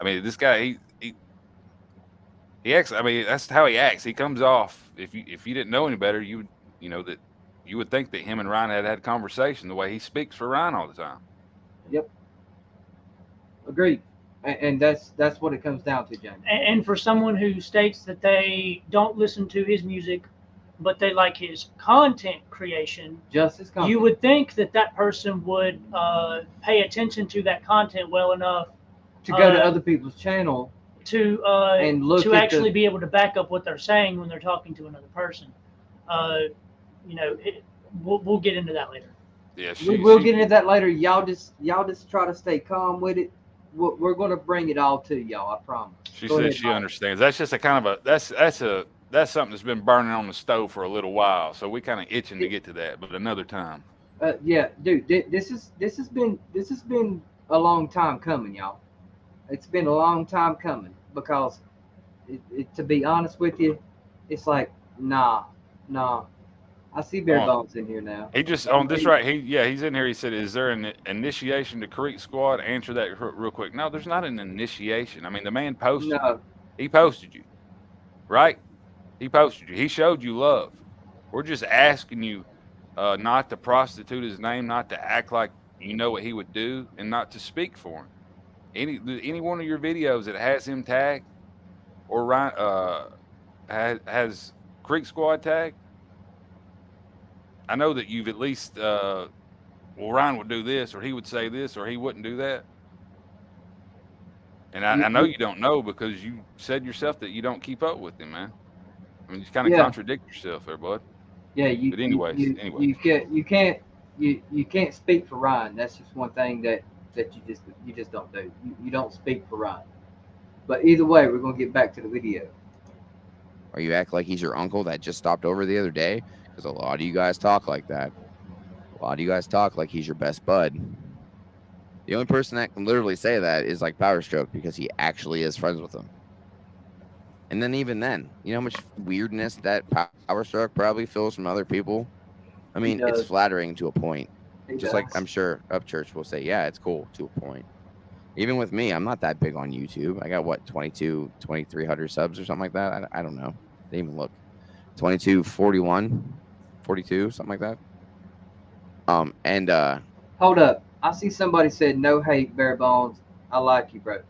S4: I mean, this guy, he acts. I mean, that's how he acts. He comes off. If you didn't know any better, you would think that him and Ryan had conversation the way he speaks for Ryan all the time.
S2: Yep. Agreed. And that's what it comes down to, James.
S1: And for someone who states that they don't listen to his music, but they like his content creation,
S2: just his content,
S1: you would think that person would pay attention to that content well enough
S2: to go to other people's channel
S1: to
S2: and look
S1: to actually be able to back up what they're saying when they're talking to another person. We'll get into that later.
S4: Yeah,
S2: we'll get into that later. Y'all just try to stay calm with it. We're going to bring it all to y'all. I promise.
S4: She says she understands. That's just a kind of that's something that's been burning on the stove for a little while. So we kind of itching to get to that, but another time.
S2: Yeah, dude. This has been a long time coming, y'all. It's been a long time coming because, to be honest with you, it's like nah. I see bare bones in here now.
S4: He just on this right. He's in here. He said, "Is there an initiation to Creek Squad?" Answer that real quick. No, there's not an initiation. I mean, the man posted.
S2: No.
S4: He posted you, right? He posted you. He showed you love. We're just asking you not to prostitute his name, not to act like you know what he would do, and not to speak for him. Any one of your videos that has him tagged or Ryan has Creek Squad tagged, I know that you've at least Ryan would do this, or he would say this, or he wouldn't do that. And I know you don't know because you said yourself that you don't keep up with him, man. I mean, you kind of contradict yourself there, bud.
S2: Yeah,
S4: but anyways,
S2: you can't speak for Ryan. That's just one thing that you just don't do. You don't speak for Ryan. But either way, we're gonna get back to the video.
S5: Or you act like he's your uncle that just stopped over the other day, because a lot of you guys talk like that. A lot of you guys talk like he's your best bud. The only person that can literally say that is like Power Stroke, because he actually is friends with him. And then even then, you know how much weirdness that Power Stroke probably feels from other people? I mean, it's flattering to a point. Just like I'm sure Upchurch will say, yeah, it's cool to a point. Even with me, I'm not that big on YouTube. I got, 2,300 subs or something like that? I don't know. Didn't even look. 22, 41, 42, something like that.
S2: Hold up. I see somebody said, no hate, bare bones. I like you, bro.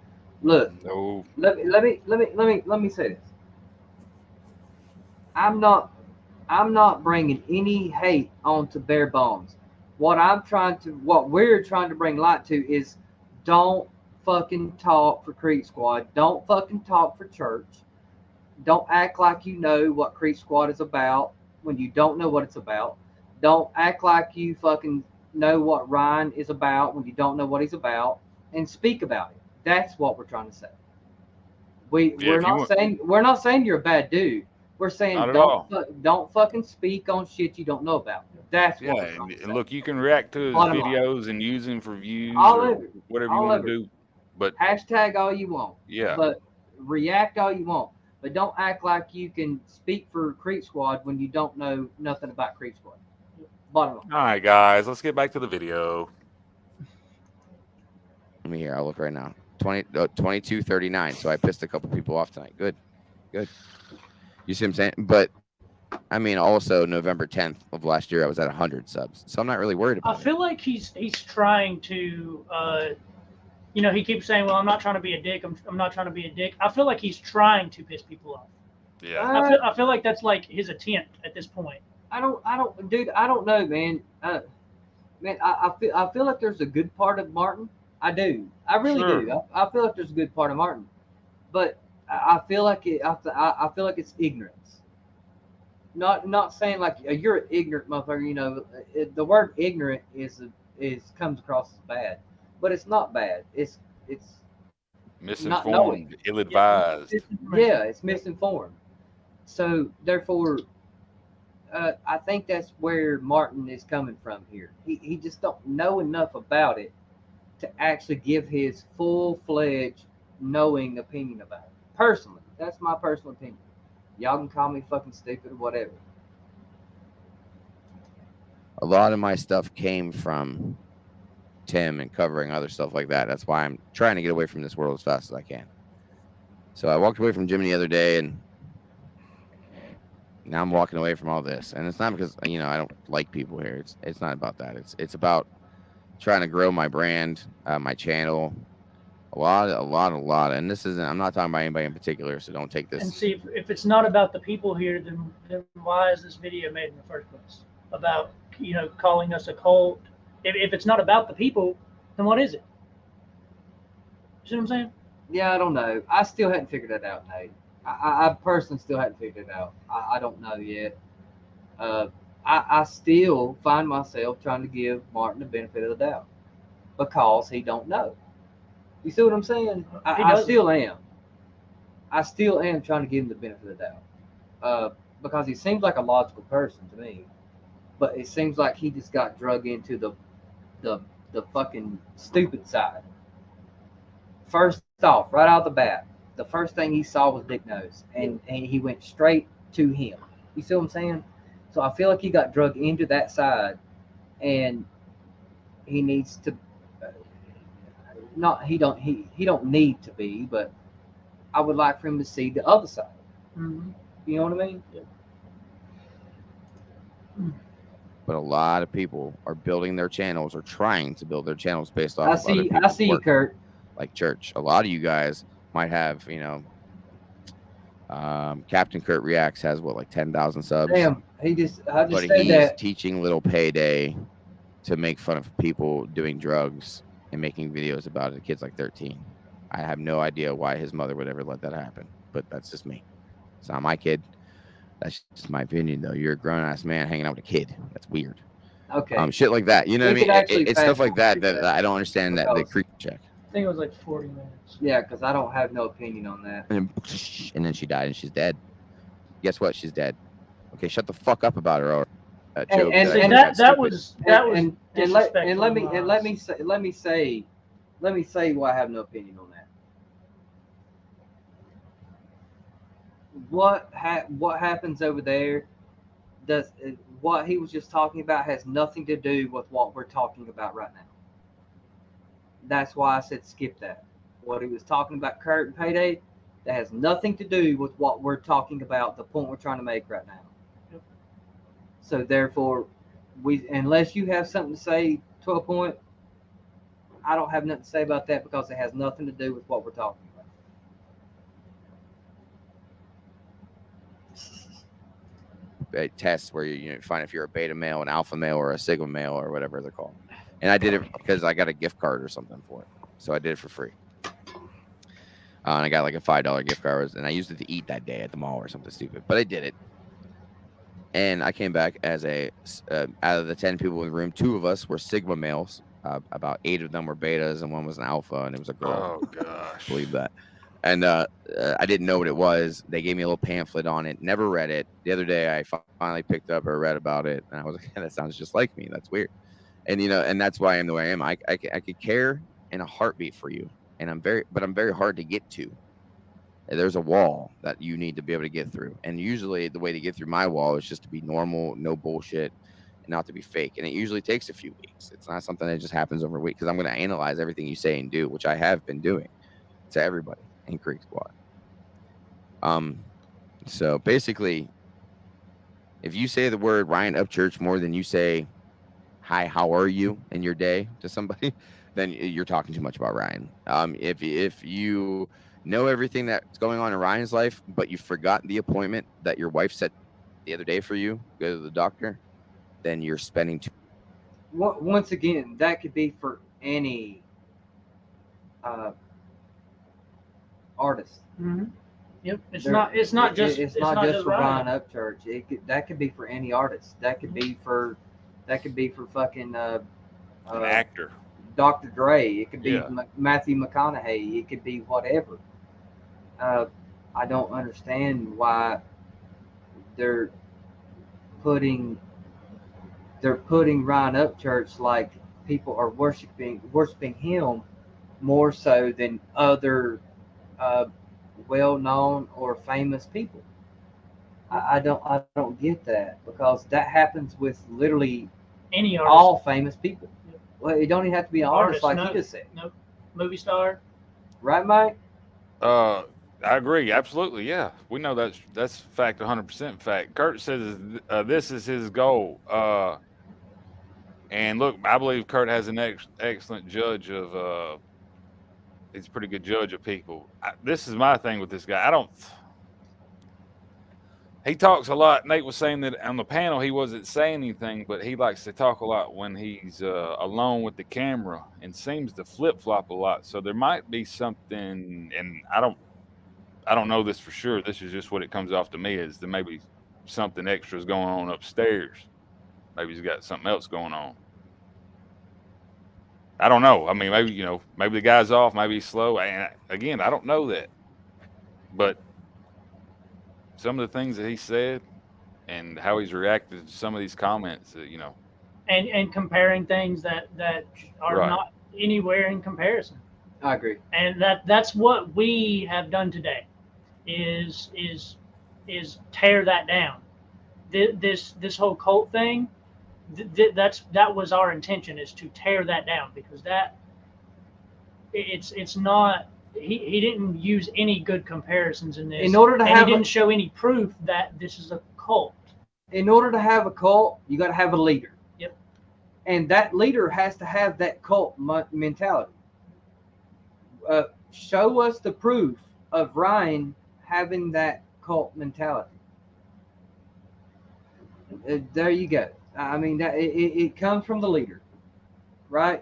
S2: Look,
S4: No.
S2: let me say this. I'm not bringing any hate onto Bare Bones. What we're trying to bring light to is don't fucking talk for Creek Squad. Don't fucking talk for church. Don't act like you know what Creek Squad is about when you don't know what it's about. Don't act like you fucking know what Ryan is about when you don't know what he's about, and speak about it. That's what we're trying to say. We're not saying you're a bad dude. We're saying
S4: Not at all.
S2: don't fucking speak on shit you don't know about. That's what we're trying to say.
S4: And look, you can react to his
S2: Bottom line.
S4: videos and use them for views
S2: All
S4: or
S2: of it.
S4: whatever you
S2: All
S4: want
S2: of
S4: to
S2: it.
S4: do. But
S2: Hashtag all you want.
S4: yeah,
S2: But react all you want. But don't act like you can speak for Creek Squad when you don't know nothing about Creek Squad. Bottom line.
S4: all right, guys, let's get back to the video.
S5: Let me hear. I'll look right now. 22:39. So I pissed a couple people off tonight. Good. You see what I'm saying? But I mean, also November 10th of last year, I was at 100 subs, so I'm not really worried about
S1: I feel like he's trying to, he keeps saying, "Well, I'm not trying to be a dick. I'm not trying to be a dick." I feel like he's trying to piss people off.
S4: Yeah.
S1: I feel like that's like his attempt at this point.
S2: I don't know, man. I feel like there's a good part of Martin. I do. I really do. I feel like there's a good part of Martin, but I feel like I feel like it's ignorance. Not saying like you're an ignorant motherfucker. You know, the word ignorant is comes across as bad, but it's not bad. It's
S4: Misinformed, ill-advised.
S2: Yeah, it's misinformed. So therefore, I think that's where Martin is coming from here. He just don't know enough about it to actually give his full-fledged knowing opinion about it. Personally, that's my personal opinion. Y'all can call me fucking stupid or whatever.
S5: A lot of my stuff came from Tim and covering other stuff like that. That's why I'm trying to get away from this world as fast as I can. So I walked away from Jimmy the other day, and now I'm walking away from all this. And it's not because I don't like people here. It's not about that. It's about trying to grow my brand, my channel. A lot. And this isn't. I'm not talking about anybody in particular, so don't take this.
S1: And see, if it's not about the people here, then why is this video made in the first place? About calling us a cult. If it's not about the people, then what is it? You see what I'm saying?
S2: Yeah, I don't know. I still hadn't figured that out, Nate. I personally still hadn't figured it out. I don't know yet. I still find myself trying to give Martin the benefit of the doubt because he don't know. You see what I'm saying? I still am. I still am trying to give him the benefit of the doubt because he seems like a logical person to me, but it seems like he just got drug into the fucking stupid side. First off, right out the bat, the first thing he saw was Dick Nose, and he went straight to him. You see what I'm saying? So I feel like he got drugged into that side, and he needs to. He don't need to be, but I would like for him to see the other side.
S1: Mm-hmm.
S2: You know what I mean?
S1: Yeah.
S5: But a lot of people are building their channels or trying to build their channels based off.
S2: I see you, Kurt.
S5: Like church. A lot of you guys might have, Captain Kurt Reacts has like 10,000 subs.
S2: Damn, I just
S5: but
S2: said
S5: he's
S2: that.
S5: teaching Little Payday to make fun of people doing drugs and making videos about it. The kid's like 13. I have no idea why his mother would ever let that happen, but that's just me. It's not my kid. That's just my opinion, though. You're a grown-ass man hanging out with a kid. That's weird.
S2: Okay.
S5: Shit like that. You know what I mean? It's stuff like that I don't understand that the creep check.
S1: I think it was like 40 minutes.
S2: Yeah, because I don't have no opinion on that.
S5: And then she died and she's dead. Guess what? She's dead. Okay, shut the fuck up about her. Or joke
S1: that was
S2: and let me say why I have no opinion on that. What happens over there what he was just talking about has nothing to do with what we're talking about right now. That's why I said skip that. What he was talking about, Kurt and Payday, that has nothing to do with what we're talking about, the point we're trying to make right now. Yep. So therefore, unless you have something to say to a point, I don't have nothing to say about that because it has nothing to do with what we're talking about.
S5: tests where you find if you're a beta male, an alpha male, or a sigma male, or whatever they're called. And I did it because I got a gift card or something for it, so I did it for free. And I got like a $5 gift card, and I used it to eat that day at the mall or something stupid. But I did it, and I came back as out of the 10 people in the room, 2 of us were sigma males. About 8 of them were betas, and 1 was an alpha, and it was a girl.
S4: Oh gosh,
S5: believe that. And I didn't know what it was. They gave me a little pamphlet on it. Never read it. The other day, I finally picked up or read about it, and I was like, "That sounds just like me. That's weird." And and that's why I am the way I am. I could care in a heartbeat for you, and I'm very hard to get to. There's a wall that you need to be able to get through, and usually the way to get through my wall is just to be normal, no bullshit, and not to be fake. And it usually takes a few weeks. It's not something that just happens over a week, because I'm going to analyze everything you say and do, which I have been doing to everybody in Creek Squad. So basically, if you say the word Ryan Upchurch more than you say hi, how are you in your day to somebody, then you're talking too much about Ryan. If you know everything that's going on in Ryan's life, but you've forgotten the appointment that your wife set the other day for you, go to the doctor, then you're spending too.
S2: Once again, that could be for any artist.
S1: Mm-hmm. Yep. It's not just
S2: for Ryan Upchurch. That could be for any artist. That could be for fucking
S4: an actor,
S2: Dr. Dre. It could be Matthew McConaughey. It could be whatever. I don't understand why they're putting Ryan Upchurch like people are worshiping him more so than other well-known or famous people. I don't get that, because that happens with literally
S1: any artist.
S2: all famous people. Yep. Well, it don't even have to be an artist like you just said.
S1: Nope. Movie star.
S2: Right, Mike?
S4: I agree. Absolutely. Yeah. We know that's fact, 100% fact. Kurt says this is his goal. And look, I believe Kurt has an excellent judge of, he's a pretty good judge of people. This is my thing with this guy. He talks a lot. Nate was saying that on the panel, he wasn't saying anything, but he likes to talk a lot when he's alone with the camera, and seems to flip-flop a lot. So there might be something, and I don't know this for sure. This is just what it comes off to me, is there maybe something extra is going on upstairs. Maybe he's got something else going on. I don't know. I mean, maybe the guy's off, maybe he's slow. And again, I don't know that. But some of the things that he said and how he's reacted to some of these comments,
S1: and comparing things that are
S4: right.
S1: not anywhere in comparison.
S2: I agree.
S1: And that's what we have done today, is tear that down. This whole cult thing, that was our intention, is to tear that down, because it's not. He didn't use any good comparisons in this.
S2: In order to have,
S1: he didn't show any proof that this is a cult.
S2: In order to have a cult, you got to have a leader.
S1: Yep.
S2: And that leader has to have that cult mentality. Show us the proof of Ryan having that cult mentality. There you go. I mean, it comes from the leader, right?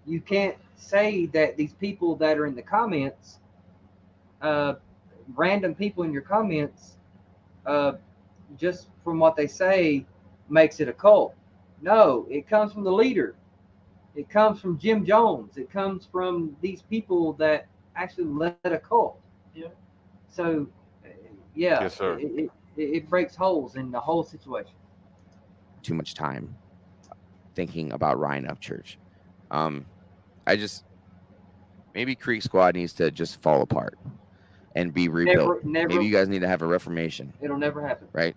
S2: You can't say that these people that are in the comments, random people in your comments, just from what they say, makes it a cult. No, it comes from the leader. It comes from Jim Jones. It comes from these people that actually led a cult.
S1: Yeah. So,
S2: yeah,
S4: yes, sir.
S2: It breaks holes in the whole situation.
S5: Too much time thinking about Ryan Upchurch. Maybe Creek Squad needs to just fall apart and be rebuilt. Maybe you guys need to have a reformation.
S2: It'll never happen.
S5: Right.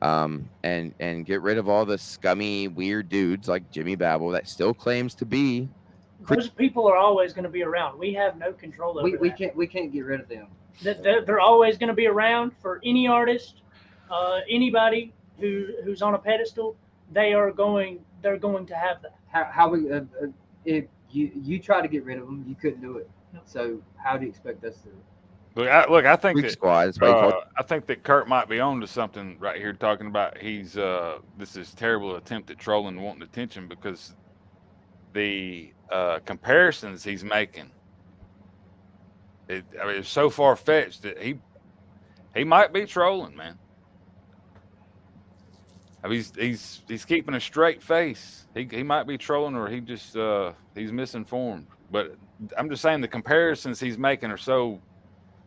S5: And get rid of all the scummy, weird dudes like Jimmy Babble that still claims to be.
S1: Those people are always going to be around. We have no control over that.
S2: We can't get rid of them.
S1: They're always going to be around for any artist, anybody who's on a pedestal. They're going to have that.
S2: How we if you try to get rid of them, you couldn't do it.
S1: No.
S2: So how do you expect us to do it?
S4: I think
S5: Freak
S4: that
S5: Squad. That's why you call it.
S4: I think that Kurt might be on to something right here, talking about this is terrible attempt at trolling, wanting attention, because the comparisons he's making, it's so far fetched that he might be trolling, man. I mean, he's keeping a straight face. He might be trolling, or he's misinformed. But I'm just saying the comparisons he's making are so,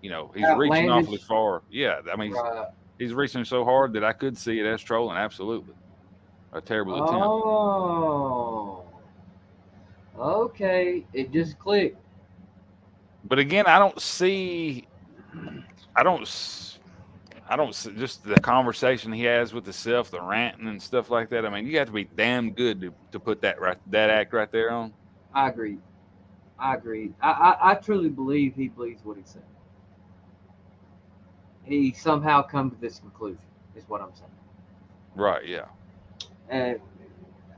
S4: he's reaching
S2: Outlandish.
S4: awfully far. Yeah, I mean,
S2: Right.
S4: he's reaching so hard that I could see it as trolling. Absolutely, a terrible attempt.
S2: Oh, okay. It just clicked.
S4: But again, I don't see just the conversation he has with himself, the ranting and stuff like that. I mean, you have to be damn good to put that act right there on.
S2: I agree. I truly believe he believes what he said. He somehow come to this conclusion, is what I'm saying.
S4: Right, yeah.
S2: And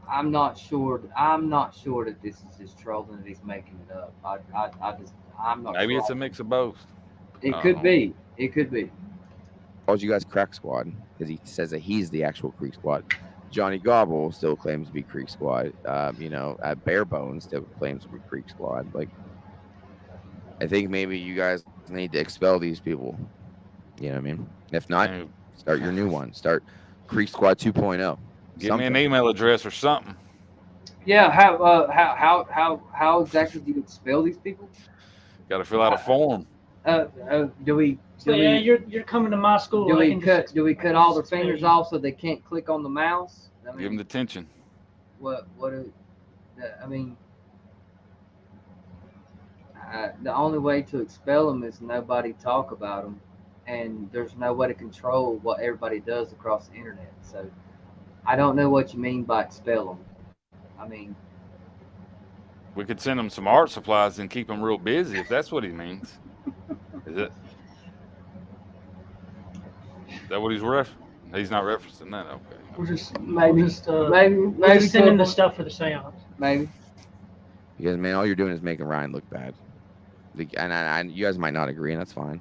S2: I'm not sure that this is just trolling, that he's making it up. I'm not
S4: Maybe
S2: sure.
S4: it's a mix of both.
S2: It could be. It could be.
S5: Calls you guys Crack Squad because he says that he's the actual Creek Squad. Johnny Gobble still claims to be Creek Squad. Bare Bones still claims to be Creek Squad. Like, I think maybe you guys need to expel these people. You know what I mean? If not, start your new one. Start Creek Squad 2.0.
S4: Give me an email address or something.
S2: Yeah. How exactly do you expel these people?
S4: Got to fill out a form.
S2: Do we?
S1: You're coming to my school.
S2: Do we cut all their fingers off so they can't click on the mouse? I mean,
S4: Give them detention.
S2: The only way to expel them is nobody talk about them, and there's no way to control what everybody does across the internet. So I don't know what you mean by expel them. I mean,
S4: we could send them some art supplies and keep them real busy, if that's what he means. Is that what he's He's not referencing that. Okay.
S1: We're just
S2: maybe
S1: sending the stuff for the seance.
S2: Maybe.
S5: Because, man, all you're doing is making Ryan look bad. And you guys might not agree, and that's fine.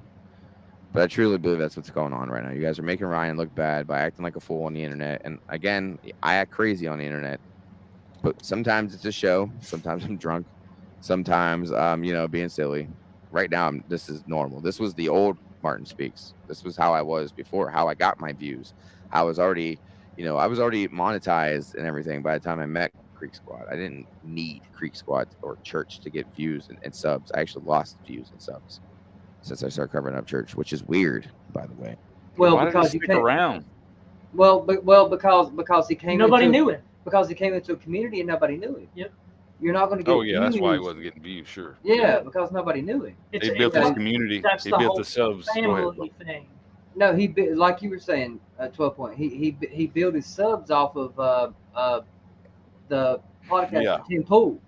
S5: But I truly believe that's what's going on right now. You guys are making Ryan look bad by acting like a fool on the internet. And again, I act crazy on the internet. But sometimes it's a show. Sometimes I'm drunk. Sometimes, being silly. Right now, this is normal. This was the old Martin Speaks. This was how I was before, how I got my views. I was already monetized and everything by the time I met Creek Squad. I didn't need Creek Squad or church to get views and subs. I actually lost views and subs since I started covering up church, which is weird, by the way.
S2: Well,
S4: why
S2: because
S4: did he stick around?
S2: Because he came.
S1: Nobody knew it.
S2: Because he came into a community and nobody knew it.
S1: Yep.
S2: You're not going to get.
S4: Oh yeah, that's why he wasn't getting views. Sure.
S2: Yeah, because nobody knew him.
S4: He built his community. He built the subs.
S1: Family thing.
S2: No, like you were saying, 12 point. He built his subs off of the podcast Tim Pool.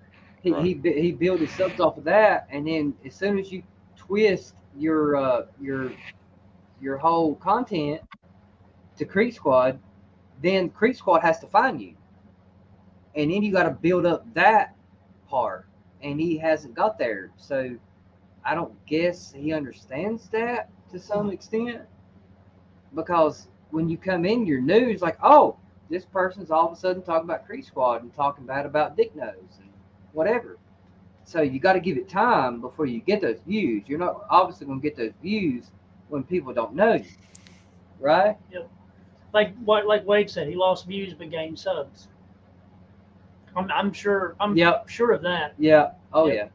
S2: He built his subs off of that, and then as soon as you twist your whole content to Creek Squad, then Creek Squad has to find you, and then you got to build up that part, and he hasn't got there. So I don't guess he understands that to some extent, because when you come in your news, like, oh, this person's all of a sudden talking about Creek Squad and talking bad about Dick Nose and whatever. So you got to give it time before you get those views. You're not obviously going to get those views when people don't know you, right?
S1: Yep. Like Wade said, he lost views but gained subs. I'm sure. I'm sure of that.
S2: Yeah. Oh yeah.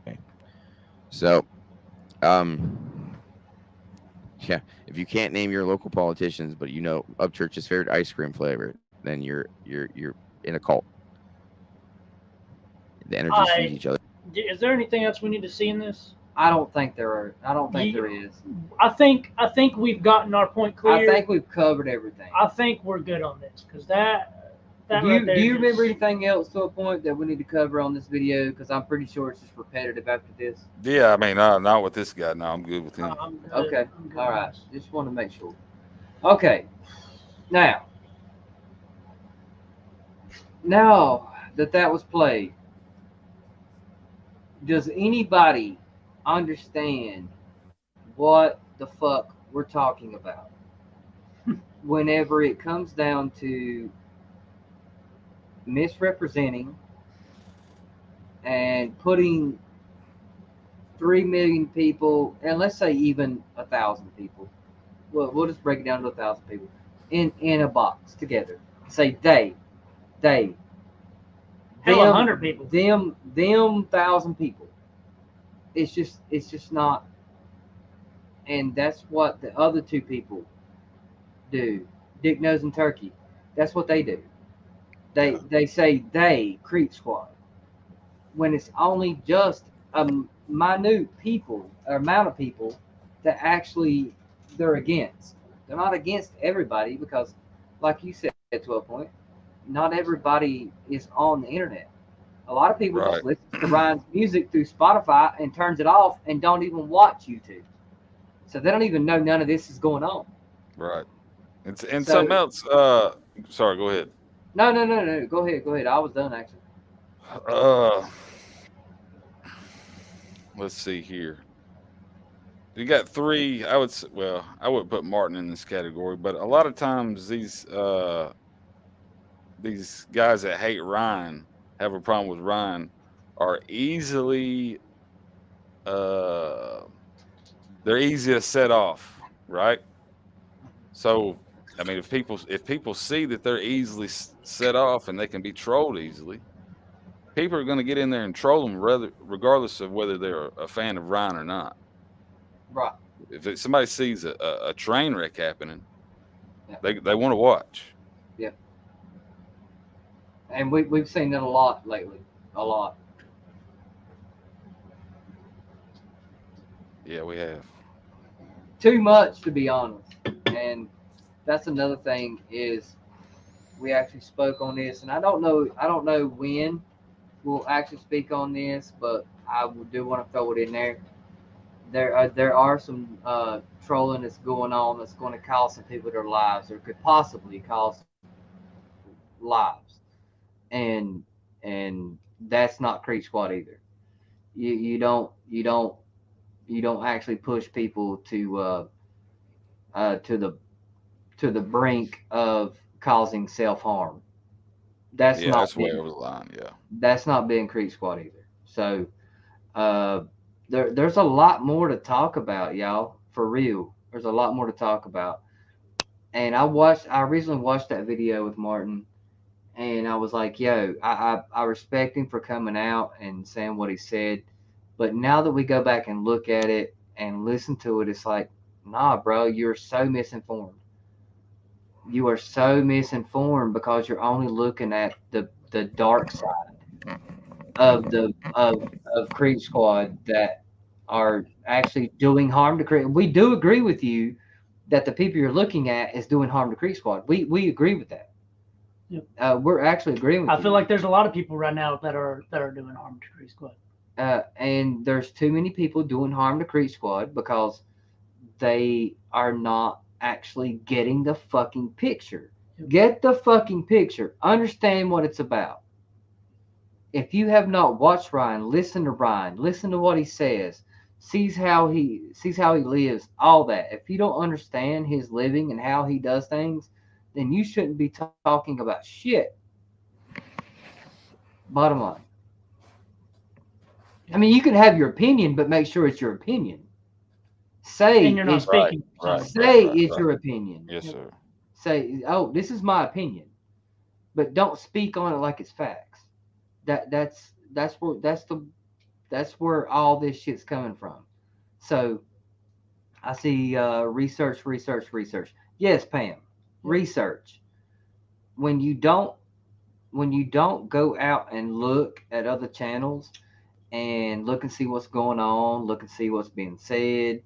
S5: Okay. So, yeah, if you can't name your local politicians, but Upchurch's favorite ice cream flavor, then you're in a cult. The energies feed each other.
S1: Is there anything else we need to see in this?
S2: I don't think there is.
S1: I think we've gotten our point clear.
S2: I think we've covered everything.
S1: I think we're good on this, because that
S2: do
S1: right there
S2: you remember anything else to a point that we need to cover on this video? Because I'm pretty sure it's just repetitive after this.
S4: Yeah, I mean, not with this guy. No, I'm good with him.
S2: Okay, all right. Just want to make sure. Okay, now that was played, Does anybody understand what the fuck we're talking about whenever it comes down to misrepresenting and putting 3 million people, and let's say even 1,000 people, well, we'll just break it down to 1,000 people in a box together. Say they,
S1: Hell, 100 people.
S2: them 1,000 people. It's just not. And that's what the other two people do. Dick Nose and Turkey. That's what they do. They say they Creep Squad when it's only just a minute amount of people that actually they're against. They're not against everybody because, like you said to a point, not everybody is on the internet. A lot of people just listen to Ryan's music through Spotify and turns it off and don't even watch YouTube. So they don't even know none of this is going on.
S4: Right. And something else. Sorry, go ahead.
S2: No. Go ahead. I was done actually.
S4: Let's see here. You got three. I would put Martin in this category, but a lot of times these guys that hate Ryan, have a problem with Ryan, are easily they're easy to set off, right? So I mean, if people see that they're easily set off and they can be trolled easily, people are going to get in there and troll them regardless of whether they're a fan of Ryan or not.
S2: Right.
S4: If somebody sees a train wreck happening, they want to watch.
S2: Yeah. And we've seen that a lot lately. A lot.
S4: Yeah, we have.
S2: Too much, to be honest. And that's another thing is we actually spoke on this, and I don't know when we'll actually speak on this, but I do want to throw it in there. There are some trolling that's going on that's going to cost some people their lives, or could possibly cost lives, and that's not Creep Squad either. You don't actually push people to the brink of causing self-harm. That's
S4: way over the line. Yeah,
S2: that's not being Creep Squad either. So there's a lot more to talk about, y'all. For real, there's a lot more to talk about. And I recently watched that video with Martin, and I was like, yo, I respect him for coming out and saying what he said, but now that we go back and look at it and listen to it, it's like, nah, bro, you're so misinformed. You are so misinformed because you're only looking at the dark side of Creep Squad that are actually doing harm to Creep. We do agree with you that the people you're looking at is doing harm to Creep Squad. We agree with that.
S1: Yep.
S2: We're actually agreeing with
S1: I feel like there's a lot of people right now that are doing harm to Creep Squad.
S2: And there's too many people doing harm to Creep Squad because they are not actually getting the fucking picture. Yep. Get the fucking picture. Understand what it's about. If you have not watched Ryan, listen to Ryan. Listen to what he says. Sees how he lives. All that. If you don't understand his living and how he does things, then you shouldn't be talking about shit. Bottom line. I mean, you can have your opinion, but make sure it's your opinion. Say
S1: and you're not speaking.
S2: It's your opinion.
S4: Yes, sir.
S2: Say, oh, this is my opinion, but don't speak on it like it's facts. That's where all this shit's coming from. So I see research. Yes, Pam, research. When you don't go out and look at other channels and look and see what's going on, look and see what's being said,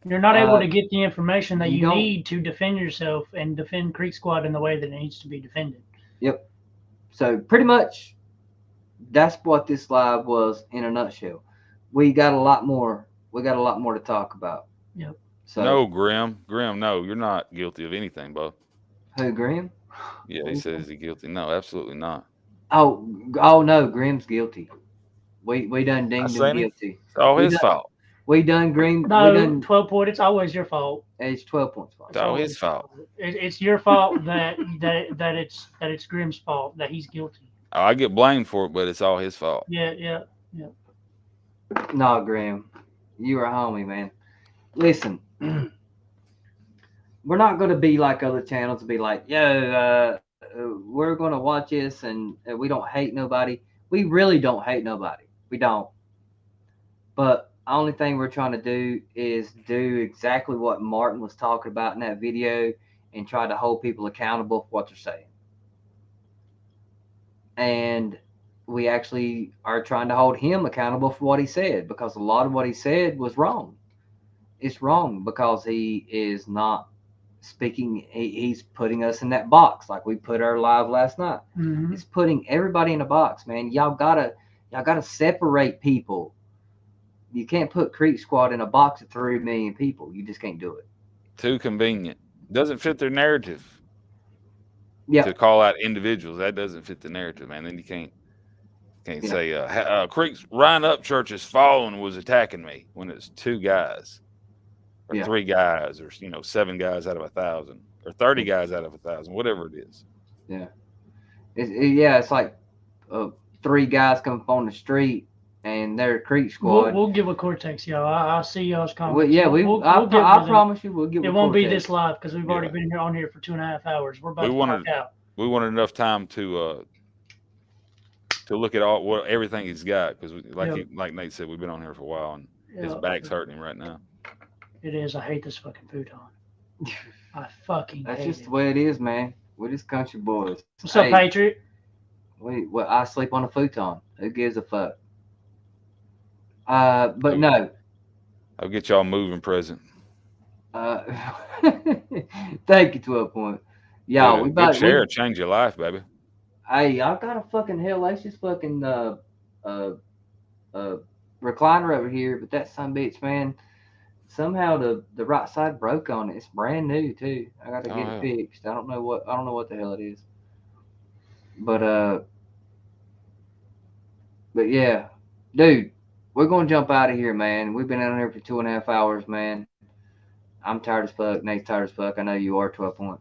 S1: you're not able to get the information that you need to defend yourself and defend Creep Squad in the way that it needs to be defended.
S2: Yep. So pretty much that's what this live was in a nutshell. We got a lot more to talk about.
S1: Yep.
S2: So
S4: no, Grim, no, you're not guilty of anything, bro.
S2: Who, Grim?
S4: Yeah, he says he's guilty. No, absolutely not.
S2: Oh no, Grim's guilty. We done deemed him
S4: seen him.
S2: guilty.
S4: It's all
S2: We
S4: his
S2: done-
S4: fault.
S2: We done green.
S1: No,
S2: We done.
S1: 12 point. It's always your fault.
S2: It's 12 points.
S4: It's all his fault.
S1: It's your fault that it's Grimm's fault that he's guilty.
S4: Oh, I get blamed for it, but it's all his fault.
S1: Yeah.
S2: No, Grim, you are a homie, man. Listen, we're not going to be like other channels and be like, yo, we're going to watch this and we don't hate nobody. We really don't hate nobody. We don't. But the only thing we're trying to do is do exactly what Martin was talking about in that video and try to hold people accountable for what they're saying. And we actually are trying to hold him accountable for what he said, because a lot of what he said was wrong. It's wrong because he is not speaking. He's putting us in that box like we put our live last night.
S1: Mm-hmm.
S2: He's putting everybody in a box, man. Y'all gotta separate people. You can't put Creek Squad in a box of 3 million people. You just can't do it.
S4: Too convenient. Doesn't fit their narrative.
S2: Yeah.
S4: To call out individuals, that doesn't fit the narrative, man. Then you can't say Creek's Ryan Upchurch's fallen was attacking me when it's 2 guys or 3 guys or 7 guys out of 1,000 or 30 guys out of 1,000, whatever it is.
S2: Yeah. It's like 3 guys come up on the street and they're Creek Squad.
S1: We'll get with Cortex, y'all. I see y'all's comments.
S2: I promise you we'll get with
S1: It won't
S2: Cortex.
S1: be this live because we've already been on here for 2.5 hours. We're about to walk out.
S4: We wanted enough time to look at everything he's got, because like Nate said, we've been on here for a while and his back's hurting him right now.
S1: It is. I hate this fucking futon. I fucking
S2: That's
S1: hate
S2: just
S1: it.
S2: the way it is, man. We're just country boys.
S1: What's up, Patriot?
S2: I sleep on a futon. Who gives a fuck? But no.
S4: I'll get y'all a moving present.
S2: Thank you, 12 Point. Y'all, we about
S4: to change your life, baby.
S2: Hey, I got a fucking hellacious fucking recliner over here, but that son bitch, man, somehow the right side broke on it. It's brand new too. I got to get it fixed. I don't know what the hell it is. But yeah, dude, we're gonna jump out of here, man. We've been out here for 2.5 hours, man. I'm tired as fuck. Nate's tired as fuck. I know you are, 12 Point.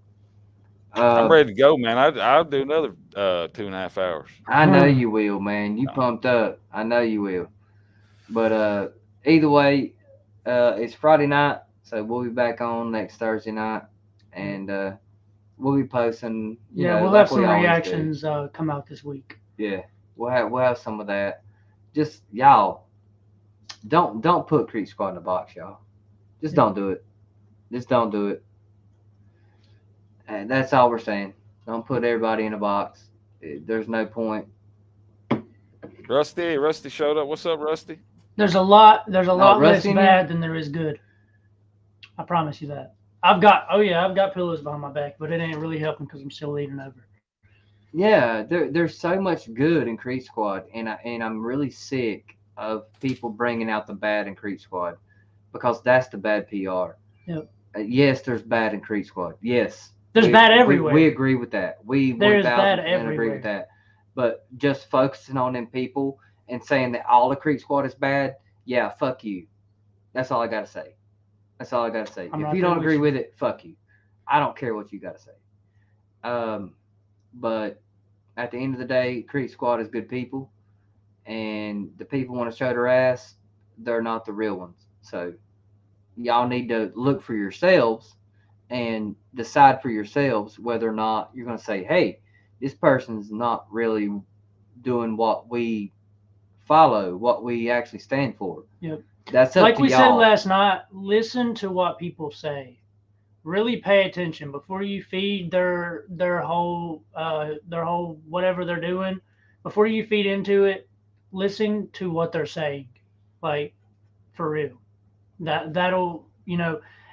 S4: I'm ready to go, man. I'll do another 2.5 hours.
S2: I know you will, man. You pumped up. I know you will. But either way, it's Friday night, so we'll be back on next Thursday night, and we'll be posting.
S1: We'll have some reactions come out this week.
S2: Yeah, we'll have some of that. Just y'all, don't put Creek Squad in a box, y'all. Just don't do it. Just don't do it. And that's all we're saying. Don't put everybody in a box. There's no point.
S4: Rusty showed up. What's up, Rusty?
S1: There's a lot less
S2: Rusty
S1: bad than there is good. I promise you that. I've got pillows behind my back, but it ain't really helping because I'm still leaning over.
S2: Yeah, there's so much good in Creek Squad, and I'm really sick of people bringing out the bad in Creek Squad, because that's the bad PR.
S1: Yep.
S2: Yes, there's bad in Creek Squad. Yes.
S1: There's bad everywhere.
S2: We agree with that.
S1: There's bad everywhere.
S2: Agree with that. But just focusing on them people and saying that all the Creek Squad is bad, yeah, fuck you. That's all I gotta say. That's all I gotta say. If you don't agree with it, fuck you. I don't care what you gotta say. But at the end of the day, Creek Squad is good people, and the people want to show their ass, they're not the real ones. So y'all need to look for yourselves and decide for yourselves whether or not you're going to say, hey, this person's not really doing what we follow, what we actually stand for.
S1: Yep.
S2: That's up
S1: like
S2: to
S1: we
S2: y'all.
S1: said last night, listen to what people say. Really pay attention before you feed their whole whatever they're doing. Before you feed into it, listen to what they're saying. Like, for real. That'll,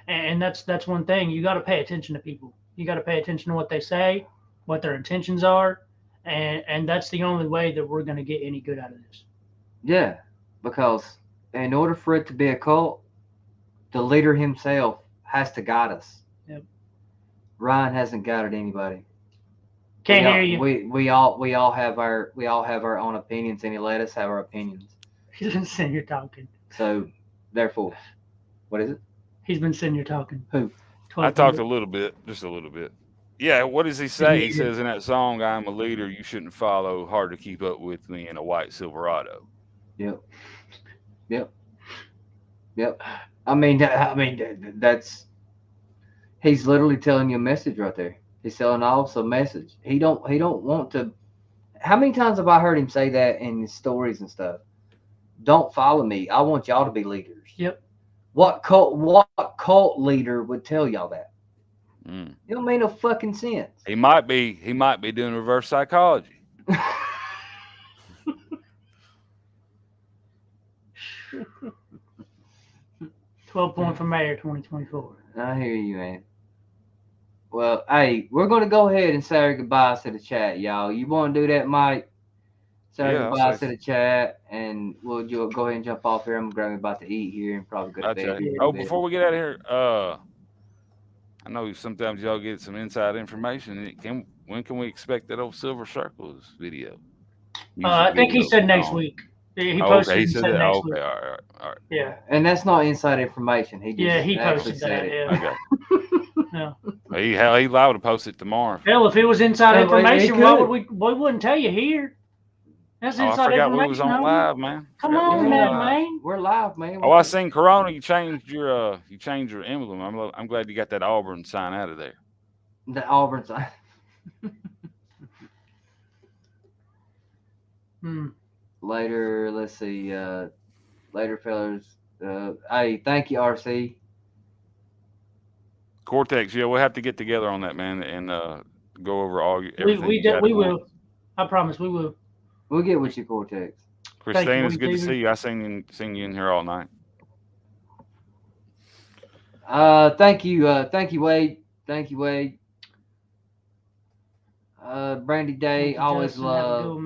S1: and that's one thing. You got to pay attention to people. You got to pay attention to what they say, what their intentions are, and that's the only way that we're going to get any good out of this.
S2: Yeah, because in order for it to be a cult, the leader himself has to guide us.
S1: Yep.
S2: Ryan hasn't guided anybody.
S1: Can't hear you.
S2: We all have our own opinions, and he let us have our opinions.
S1: He's been sitting here talking.
S2: So, therefore, what is it?
S1: He's been sitting here talking.
S2: Who?
S4: I talked a little bit, just a little bit. Yeah, what does he say? He says in that song, "I'm a leader you shouldn't follow. Hard to keep up with me in a white Silverado."
S2: Yep. I mean, that's he's literally telling you a message right there. He's telling us a message. He don't want to. How many times have I heard him say that in his stories and stuff? Don't follow me. I want y'all to be leaders.
S1: Yep.
S2: What cult leader would tell y'all that? It don't make no fucking sense.
S4: He might be doing reverse psychology.
S1: 12 point for mayor 2024.
S2: I hear you, man. Well, hey, we're going to go ahead and say our goodbyes to the chat, y'all. You want to do that, Mike? Say our goodbyes to the chat, and we'll go ahead and jump off here. I'm about to eat here and probably go to bed.
S4: Oh, before we get out of here, I know sometimes y'all get some inside information. When can we expect that old Silver Circles video?
S1: I think he said next week. He posted.
S4: He said that.
S1: Next
S4: week.
S1: All
S4: right.
S2: Yeah, and that's not inside information. He
S1: posted that.
S2: it.
S1: Yeah.
S4: Okay. Yeah. He liable to post it tomorrow.
S1: Hell, if it was inside information, why would we wouldn't tell you here? That's inside
S4: I forgot
S1: information.
S4: we was on live, man.
S1: Come on, man.
S2: We're live, man.
S4: Oh, I seen Corona. You changed your emblem. I'm glad you got that Auburn sign out of there.
S2: The Auburn sign. Later, let's see. Later, fellas. Hey, thank you, RC.
S4: Cortex, yeah, we'll have to get together on that, man, and go over everything.
S1: We will. I promise we will.
S2: We'll get with you, Cortex.
S4: Christine, it's good to see you. I seen you in here all night.
S2: Thank you, Wade. Thank you, Wade. Brandy Day, always love.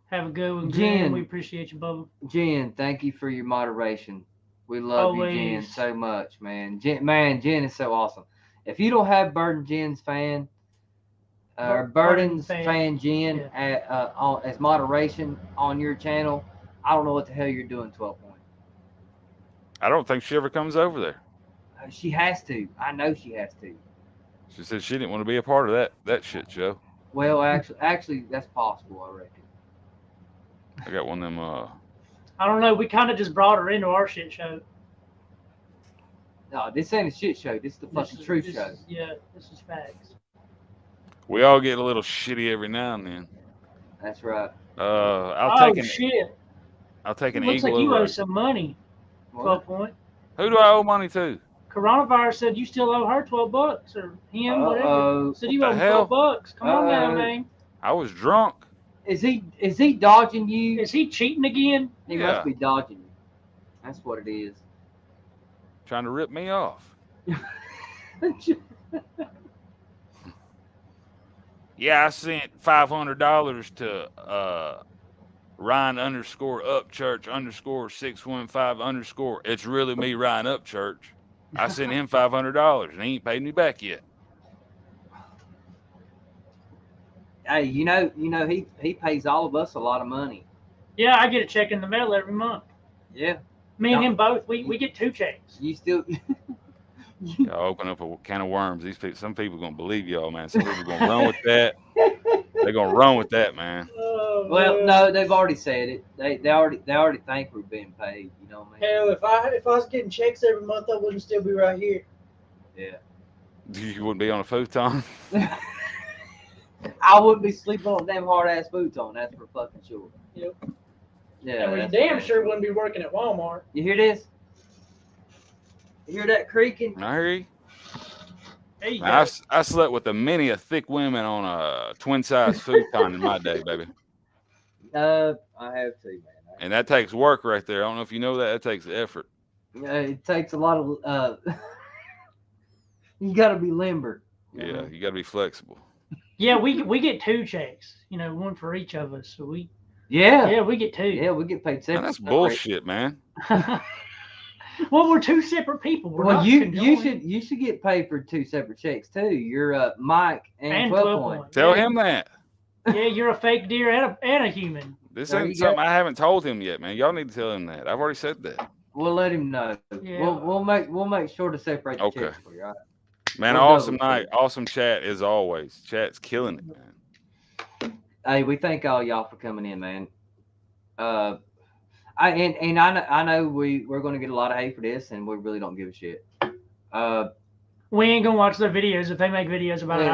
S1: Have a good one,
S2: Jen.
S1: We appreciate you, Bubba.
S2: Jen, thank you for your moderation. We love you, Jen, so much, man. Jen is so awesome. If you don't have Burden Jen's fan, Burden's fan Jen as moderation on your channel, I don't know what the hell you're doing, 12 Point.
S4: I don't think she ever comes over there.
S2: She has to. I know she has to.
S4: She said she didn't want to be a part of that shit show.
S2: Well, actually, that's possible, I reckon.
S4: I got one of them.
S1: I don't know. We kind of just brought her into our shit show.
S2: No, this ain't a shit show. This is the fucking truth show.
S1: This is facts.
S4: We all get a little shitty every now and then.
S2: That's right.
S4: I'll take an
S1: Looks like you owe some money. 12 Point.
S4: Who do I owe money to?
S1: Coronavirus said you still owe her $12 or him, whatever. Said you owe him $12. Come on now, man.
S4: I was drunk.
S2: Is he dodging you?
S1: Is he cheating again?
S2: He must be dodging you. That's what it is.
S4: Trying to rip me off. Yeah, I sent $500 to Ryan _Upchurch _615 _ It's really me, Ryan Upchurch. I sent him $500 and he ain't paid me back yet.
S2: Hey, you know, he pays all of us a lot of money.
S1: Yeah, I get a check in the mail every month.
S2: Yeah.
S1: Me and him both. We get 2 checks.
S2: You still.
S4: Y'all open up a can of worms. Some people gonna believe y'all, man. Some people gonna run with that. They're gonna run with that, man.
S2: Well, no, they've already said it. They already think we're being paid. You know what I mean?
S6: Hell, if I was getting checks every month, I wouldn't still be right here.
S2: Yeah.
S4: You wouldn't be on a futon.
S2: I wouldn't be sleeping on a damn hard ass futon. That's for fucking sure.
S6: Yep.
S2: Yeah.
S6: And we damn sure wouldn't be working at Walmart.
S2: You hear this? You hear that creaking?
S4: I hear you.
S1: There you
S4: go.
S1: go.
S4: I slept with many a thick women on a twin size futon in my day, baby.
S2: I have to, man.
S4: And that takes work right there. I don't know if you know that. That takes effort.
S2: It takes a lot of. You got to be limber.
S4: Yeah, you got to be flexible.
S1: Yeah, we get 2 checks. You know, one for each of us. So we.
S2: Yeah,
S1: we get 2.
S2: Yeah, we get paid separate.
S4: Man, that's bullshit, man.
S1: Well, we're 2 separate people.
S2: You should get paid for 2 separate checks too. You're Mike and 12 Point.
S4: Tell him that.
S1: Yeah, you're a fake deer and a human.
S4: This
S2: There
S4: ain't
S2: you
S4: something
S2: go.
S4: I haven't told him yet, man. Y'all need to tell him that. I've already said that.
S2: We'll let him know.
S1: Yeah.
S2: We'll make sure to separate the
S4: Okay.
S2: checks for you. All right?
S4: Man,
S2: We'll
S4: awesome
S2: double
S4: night.
S2: check.
S4: Awesome chat as always. Chat's killing it, man.
S2: Hey, we thank all y'all for coming in, man. I know we're gonna get a lot of hate for this, and we really don't give a shit.
S1: We ain't gonna watch their videos if they make videos about it.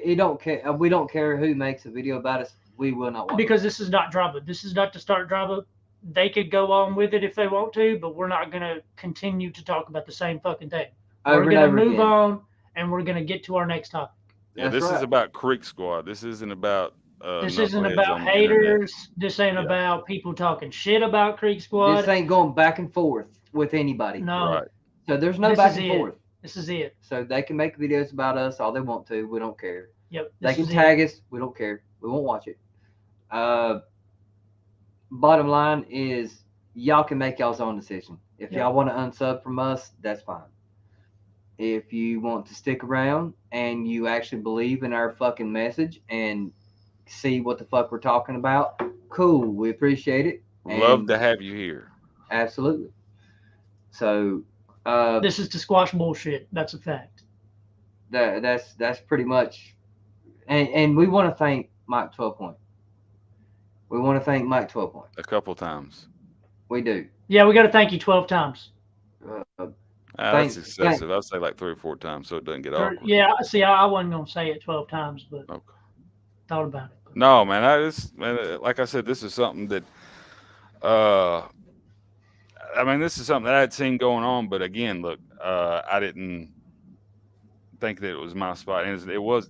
S2: It don't care. We don't care who makes a video about us. We will not watch.
S1: Because this is not drama. This is not to start drama. They could go on with it if they want to, but we're not gonna continue to talk about the same fucking thing. We're gonna move on, and we're gonna get to our next topic.
S4: Yeah, this is about Creek Squad. This isn't about.
S1: This isn't about haters. This ain't about people talking shit about Creek Squad.
S2: This ain't going back and forth with anybody.
S1: No.
S4: Right.
S2: So there's no back and forth.
S1: This is it.
S2: So they can make videos about us all they want to. We don't care.
S1: Yep.
S2: They can tag us. We don't care. We won't watch it. Bottom line is y'all can make y'all's own decision. If y'all want to unsub from us, that's fine. If you want to stick around and you actually believe in our fucking message and see what the fuck we're talking about, cool. We appreciate it.
S4: Love to have you here.
S2: Absolutely. So
S1: this is to squash bullshit. That's a fact.
S2: That's pretty much, and we want to thank Mike 12 Point. We want to thank Mike 12 Point
S4: a couple times.
S2: We do.
S1: Yeah, we got to thank you 12 times.
S4: That's excessive. I'll say like 3 or 4 times so it doesn't get awkward.
S1: Yeah, see, I wasn't gonna say it 12 times, but thought about it.
S4: No, man, like I said, this is something that this is something that I had seen going on, but again, look, I didn't think that it was my spot, and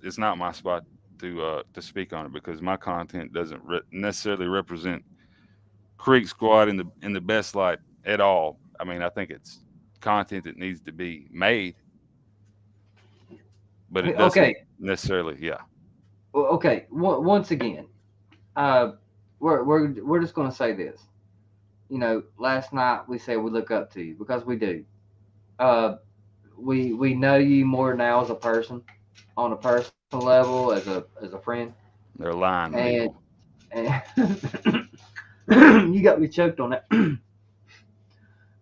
S4: it's not my spot to speak on it because my content doesn't necessarily represent Creek Squad in the best light at all. I mean, I think it's content that needs to be made, but it doesn't necessarily. Yeah.
S2: Well, okay. Once again, we're just going to say this. You know, last night we said we look up to you because we do. We know you more now as a person, on a personal level, as a friend.
S4: They're lying.
S2: And you got me choked on that.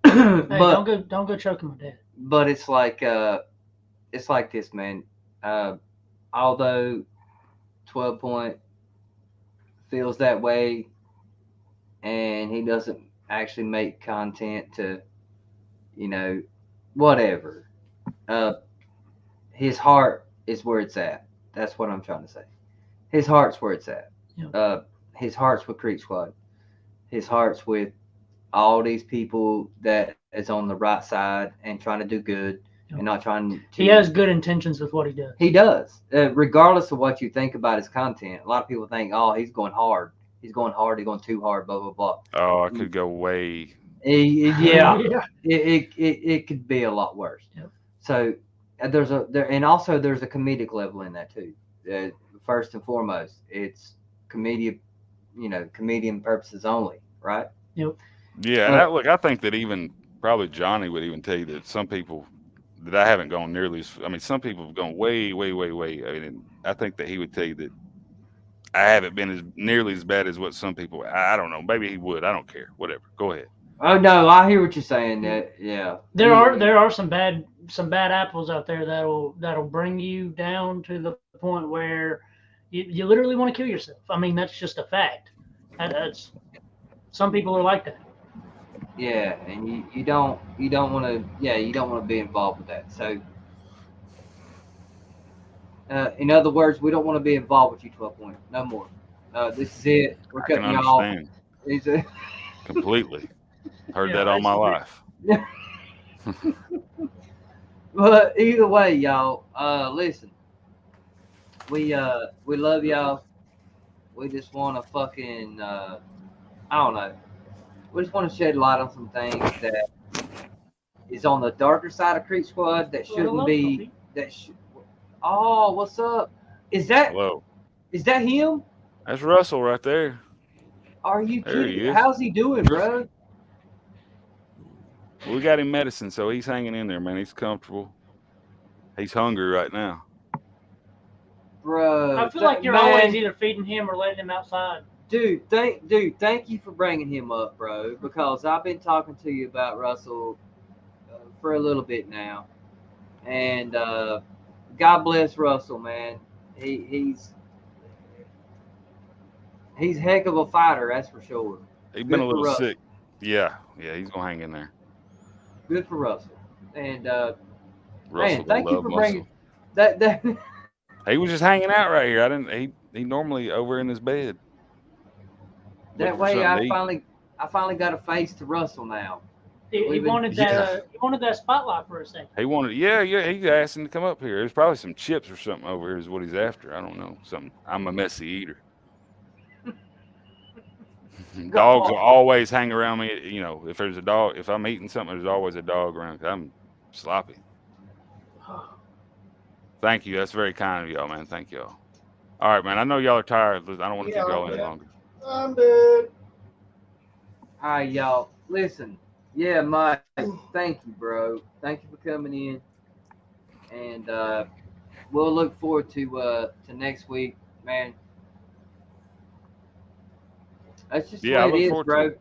S1: Hey, don't go choking my dad.
S2: But it's like this, man. Although 12 Point feels that way, and he doesn't actually make content to, whatever. His heart is where it's at. That's what I'm trying to say. His heart's where it's at.
S1: Yeah.
S2: His heart's with Creek Squad. His heart's with all these people that is on the right side and trying to do good and not trying to.
S1: He has good intentions with what he does.
S2: He does. Regardless of what you think about his content, a lot of people think, oh, he's going hard. He's going hard. He's going too hard, blah, blah, blah.
S4: Oh, I could go way.
S2: Yeah. It could be a lot worse.
S1: Yep.
S2: So there's a comedic level in that too. First and foremost, it's comedian purposes only, right?
S1: Yep.
S4: Yeah, and I think that even probably Johnny would even tell you that some people that I haven't gone nearly as. I mean, some people have gone way, way, way, way. I mean, I think that he would tell you that I haven't been nearly as bad as what some people. I don't know. Maybe he would. I don't care. Whatever. Go ahead.
S2: Oh no, I hear what you're saying. Yeah.
S1: There are some bad apples out there that'll bring you down to the point where you literally want to kill yourself. I mean, that's just a fact. That's some people are like that.
S2: Yeah, and you don't want to be involved with that. So, in other words, we don't want to be involved with you, 12 Point. No more. This is it. We're cutting you off.
S4: Completely. Heard that all my life.
S2: But either way, y'all, listen. We love y'all. We just want to fucking I don't know. We just want to shed light on some things that is on the darker side of Creek Squad that shouldn't be. Oh, what's up?
S4: Hello.
S2: Is that him?
S4: That's Russell right there.
S2: Are you
S4: There
S2: kidding?
S4: he is.
S2: How's he doing, bro?
S4: We got him medicine, so he's hanging in there, man. He's comfortable. He's hungry right now.
S2: Bro.
S1: I feel like you're always either feeding him or letting him outside.
S2: Dude, thank you for bringing him up, bro. Because I've been talking to you about Russell for a little bit now, and God bless Russell, man. He's a heck of a fighter, that's for sure.
S4: He's been
S2: Good
S4: a
S2: for
S4: little
S2: Russell.
S4: sick. Yeah, he's gonna hang in there.
S2: Good for Russell. And
S4: Russell
S2: man, thank you
S4: love
S2: for
S4: muscle.
S2: bringing that.
S4: He was just hanging out right here. I didn't. He normally over in his bed.
S2: That way, I finally got a face to Russell now.
S1: He wanted that. He wanted that spotlight for a second.
S4: He wanted. Yeah. He asked him to come up here. There's probably some chips or something over here. Is what he's after. I don't know. Something. I'm a messy eater. Dogs will always hang around me. You know, if there's a dog, if I'm eating something, there's always a dog around. 'Cause I'm sloppy. Thank you. That's very kind of y'all, man. Thank y'all. All right, man. I know y'all are tired. I don't want to keep y'all any longer.
S6: I'm dead.
S2: All right, y'all. Listen. Yeah, Mike. Thank you, bro. Thank you for coming in. And we'll look forward to next week, man. That's just the way it is, bro.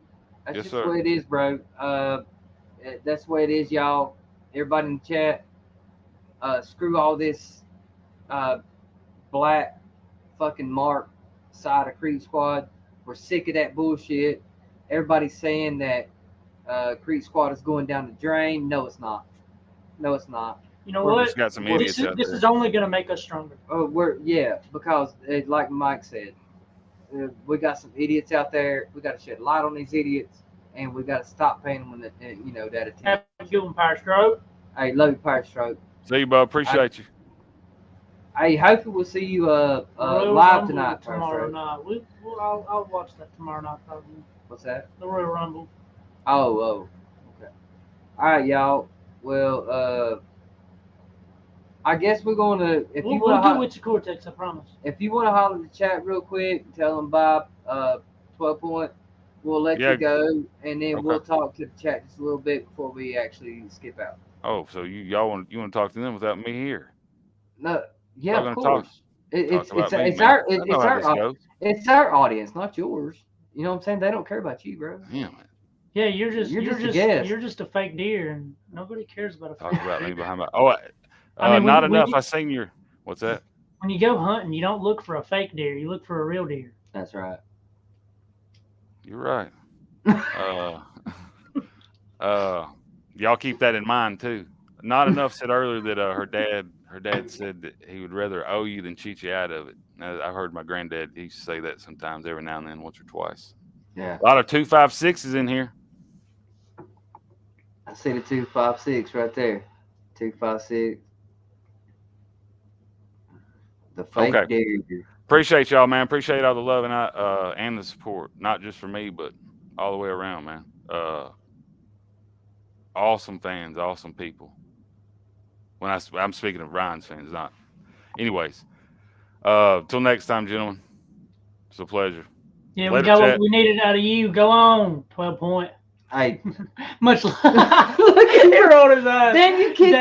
S2: That's just the way it is, bro. That's the way it is, y'all. Everybody in the chat. Screw all this black fucking mark side of Creek Squad. We're sick of that bullshit. Everybody's saying that Creek Squad is going down the drain. No, it's not. No, it's not.
S1: You know what?
S4: Just got some idiots out
S1: this
S4: there.
S1: is only going to make us stronger.
S2: Because like Mike said, we got some idiots out there. We got to shed light on these idiots, and we got to stop paying them that attention.
S1: Have a good one, Power Stroke.
S2: Hey, love you, Power Stroke.
S4: See you, bud. Appreciate you.
S2: Hey, hopefully we'll see you live
S1: Rumble
S2: tonight.
S1: Tomorrow night. I'll watch that tomorrow night probably.
S2: What's that?
S1: The Royal Rumble.
S2: Oh. Okay. All right, y'all. Well, I guess we're going to.
S1: We'll do with your Cortex, I promise.
S2: If you want to holler the chat real quick, tell them Bob 12 point. We'll let you go, and then we'll talk to the chat just a little bit before we actually skip out.
S4: Oh, so you want to talk to them without me here?
S2: No, yeah, of course. It's our audience, not yours. You know what I'm saying? They don't care about you, bro.
S4: Yeah, man.
S1: Yeah, you're just a fake deer, and nobody cares about a fake deer.
S4: Talk about me behind my. Oh, I mean, not enough. I seen your. What's that?
S1: When you go hunting, you don't look for a fake deer. You look for a real deer.
S2: That's right.
S4: You're right. Y'all keep that in mind too. Not enough said earlier that her dad said that he would rather owe you than cheat you out of it. Now, I've heard my granddad, he used to say that sometimes, every now and then, once or twice.
S2: Yeah.
S4: A lot of 256s in here.
S2: I see the 256 right there. 256. The fake deer.
S4: Appreciate y'all, man. Appreciate all the love and the support. Not just for me, but all the way around, man. Awesome fans, awesome people. When I'm speaking of Ryan's fans, not. Anyways, till next time, gentlemen. It's a pleasure.
S1: Yeah, we got what we needed out of you. Go on, 12 point.
S2: Hey,
S1: much love. Look at your on his eyes.
S2: Damn, you kicked.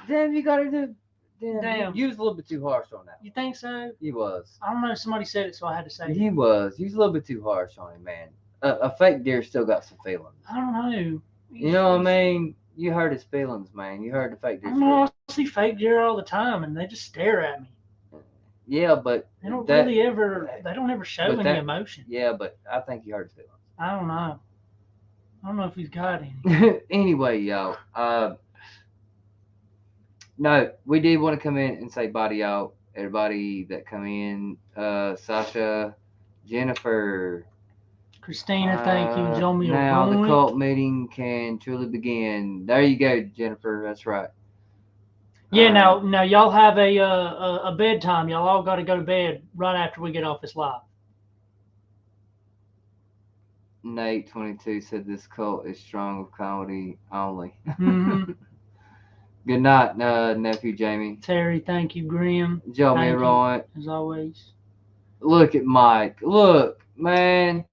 S1: Damn,
S2: you got to do. Damn. You was a little bit too harsh on that.
S1: You think so?
S2: You was.
S1: I don't know. Somebody said it, so I had to say it.
S2: You was. You was a little bit too harsh on him, man. A fake deer still got some feelings.
S1: I don't know.
S2: You know what I mean? You hurt his feelings, man. You heard the fake deer.
S1: I see fake deer all the time, and they just stare at me.
S2: Yeah, but
S1: they don't ever show any emotion.
S2: Yeah, but I think you hurt his feelings.
S1: I don't know. I don't know if he's got any.
S2: Anyway, y'all. No, we did want to come in and say body out. Everybody that come in, Sasha, Jennifer,
S1: Christina, thank you. Join me.
S2: Now the cult meeting can truly begin. There you go, Jennifer. That's right.
S1: Yeah. Now y'all have a bedtime. Y'all all got to go to bed right after we get off this live.
S2: Nate 22 said this cult is strong with comedy only.
S1: Mm-hmm.
S2: Good night, nephew Jamie.
S1: Terry, thank you. Grim.
S2: Joe Miron.
S1: As always.
S2: Look at Mike. Look, man.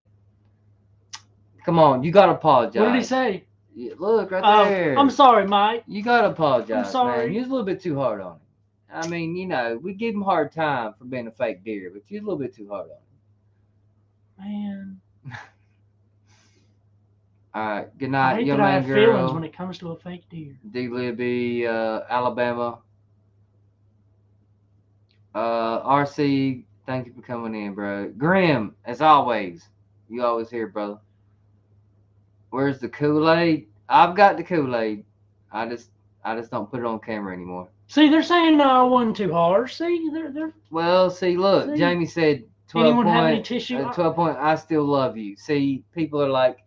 S2: Come on, you gotta apologize.
S1: What did he say?
S2: Yeah, look right there.
S1: I'm sorry, Mike.
S2: You gotta apologize.
S1: I'm sorry.
S2: Man. You was a little bit too hard on him. I mean, we give him a hard time for being a fake deer, but you're a little bit too hard on him.
S1: Man,
S2: All right. Good
S1: I
S2: night,
S1: hate
S2: young
S1: that I
S2: man,
S1: have feelings
S2: girl.
S1: when it comes to a fake deer.
S2: D. Libby, Alabama. RC, thank you for coming in, bro. Grim, as always. You always here, brother. Where's the Kool-Aid? I've got the Kool-Aid. I just don't put it on camera anymore.
S1: See, they're saying I wasn't too harsh. See, they're.
S2: Well, see, look,
S1: See?
S2: Jamie said 12
S1: Anyone have any
S2: point,
S1: tissue?
S2: 12 point, I still love you. See, people are like,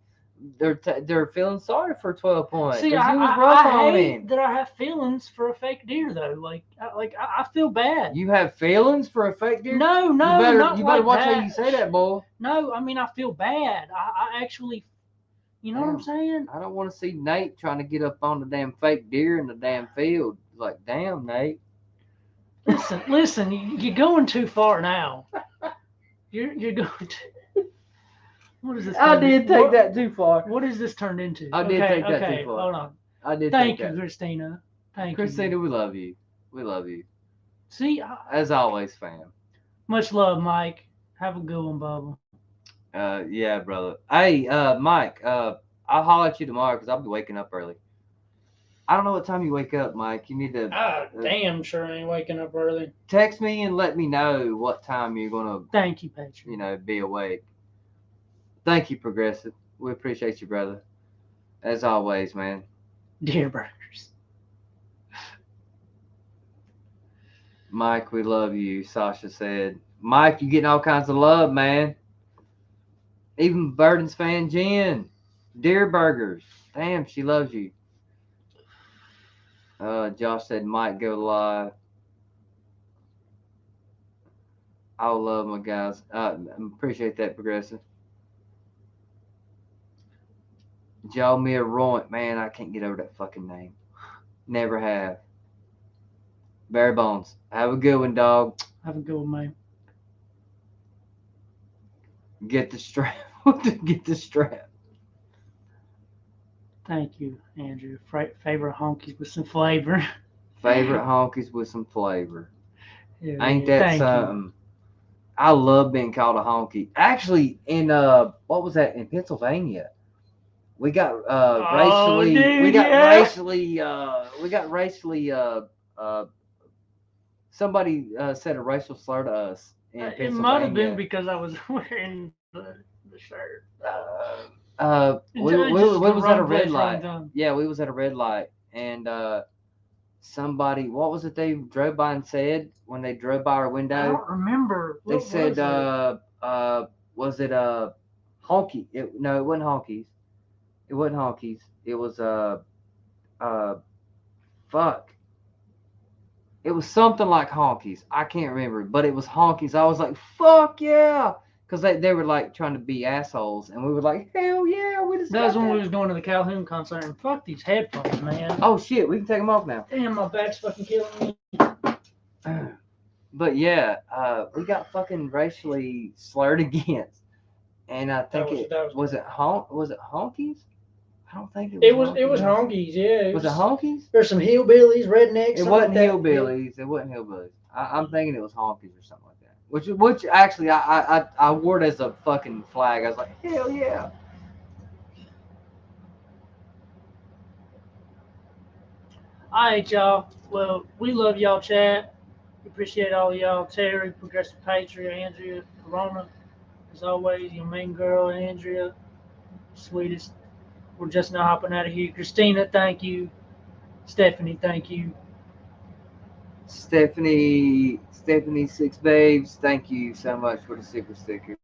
S2: they're feeling sorry for 12 point.
S1: See,
S2: Because he was rough
S1: I
S2: on
S1: hate
S2: him.
S1: that I have feelings for a fake deer though. Like I feel bad.
S2: You have feelings for a fake deer?
S1: No,
S2: You
S1: not
S2: better
S1: like
S2: watch
S1: that.
S2: how you say that, boy.
S1: No, I mean I feel bad. I actually, you know what I'm saying?
S2: I don't want to see Nate trying to get up on the damn fake deer in the damn field. Like, damn, Nate.
S1: Listen, you're going too far now. You're going to. What is this?
S2: I did take that too far.
S1: What is this turned into?
S2: I did take that too far.
S1: Hold on.
S2: I did.
S1: Thank
S2: take
S1: you,
S2: that.
S1: Christina. Thank
S2: Christina,
S1: you.
S2: we love you. We love you.
S1: See,
S2: As always, fam.
S1: much love, Mike. Have a good one, Bubba.
S2: Yeah, brother. Hey, Mike. I'll holler at you tomorrow because I'll be waking up early. I don't know what time you wake up, Mike. You need to.
S1: Damn sure I ain't waking up early.
S2: Text me and let me know what time you're gonna.
S1: Thank you, Patrick.
S2: Be awake. Thank you, Progressive. We appreciate you, brother. As always, man.
S1: Deer burgers.
S2: Mike, we love you. Sasha said, Mike, you getting all kinds of love, man. Even Burden's fan Jen. Deer burgers. Damn, she loves you. Josh said, Mike, go live. I love my guys. Appreciate that, Progressive. Jalmir Roint. Man, I can't get over that fucking name. Never have. Barry Bones. Have a good one, dog.
S1: Have a good one, man.
S2: Get the strap. Get the strap.
S1: Thank you, Andrew. Favorite honkies with some flavor.
S2: Favorite honkies with some flavor.
S1: Yeah,
S2: Ain't that something? I love being called a honky. Actually, in what was that in Pennsylvania? We got racially.
S1: Dude,
S2: we got
S1: yeah.
S2: racially. We got racially. Somebody said a racial slur to us in Pennsylvania.
S1: It might have been because I was wearing the shirt.
S2: We was at a red light. Yeah, we was at a red light, and somebody, what was it they drove by and said when they drove by our window?
S1: I don't remember.
S2: They said, was it honky? No, it wasn't honkies. It wasn't honkies. It was fuck. It was something like honkies. I can't remember, but it was honkies. I was like, fuck yeah. Because they were like trying to be assholes, and we were like, hell yeah, we just.
S1: That was when we was going to the Calhoun concert, and fuck these headphones, man.
S2: Oh shit, we can take them off now.
S1: Damn, my back's fucking killing me.
S2: But yeah, we got fucking racially slurred against, and I think was it honkies? I don't think it was.
S1: It was honkies, yeah.
S2: Was it honkies?
S1: There's some hillbillies, rednecks.
S2: It wasn't hillbillies. It wasn't hillbillies. I'm thinking it was honkies or something like that. Which actually I wore it as a fucking flag. I was like, hell yeah.
S1: All right, y'all. Well, we love y'all, chat. We appreciate all y'all. Terry, Progressive Patriot, Andrea, Corona. As always, your main girl, Andrea, sweetest. We're just now hopping out of here. Christina, thank you. Stephanie, thank you.
S2: Stephanie Six Babes, thank you so much for the super sticker.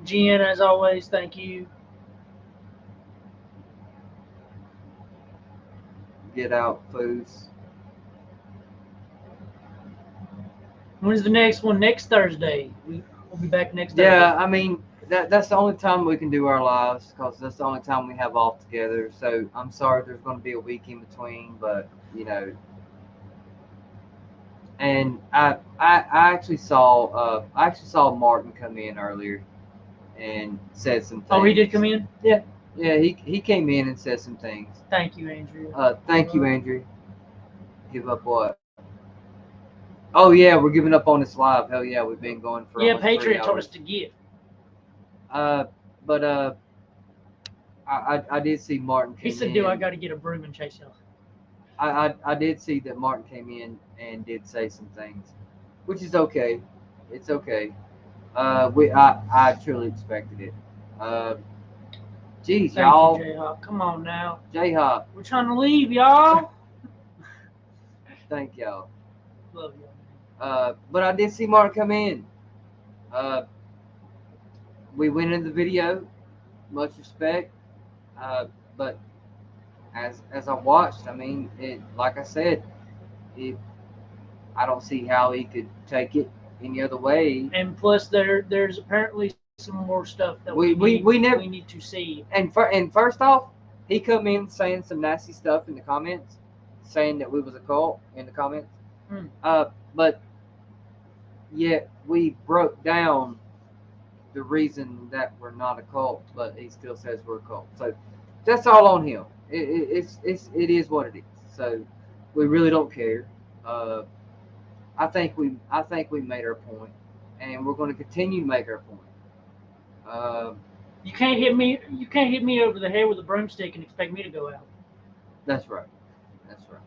S1: Jen, as always, thank you.
S2: Get out, foos.
S1: When's the next one? Next Thursday. We'll be back next Thursday.
S2: Yeah, I mean, that's the only time we can do our lives because that's the only time we have off together. So I'm sorry there's going to be a week in between, but and I actually saw Martin come in earlier and said some things.
S1: Oh, he did come in?
S2: Yeah, he came in and said some things.
S1: Thank you, Andrea.
S2: Thank you, Andrea. Give up what? Oh yeah, we're giving up on this live. Hell yeah, we've been going for almost 3
S1: Patriot
S2: hours.
S1: told us to give.
S2: But I did see Martin.
S1: He said, "Do I got to get a broom and chase y'all?"
S2: I did see that Martin came in and did say some things, which is okay. It's okay. I truly expected it. Geez,
S1: Thank
S2: y'all.
S1: you, J-Hawk. Come on now.
S2: J-Hawk,
S1: We're trying to leave, y'all.
S2: thank y'all.
S1: Love you.
S2: But I did see Martin come in. We went in the video, much respect. But as I watched, I mean, it like I said, I don't see how he could take it any other way.
S1: And plus, there's apparently some more stuff that
S2: We
S1: need to see.
S2: And first off, he come in saying some nasty stuff in the comments, saying that we was a cult in the comments. But yet we broke down the reason that we're not a cult, but he still says we're a cult. So that's all on him. It is what it is. So we really don't care. I think we made our point, and we're going to continue to make our point.
S1: You can't hit me. You can't hit me over the head with a broomstick and expect me to go out.
S2: That's right. That's right.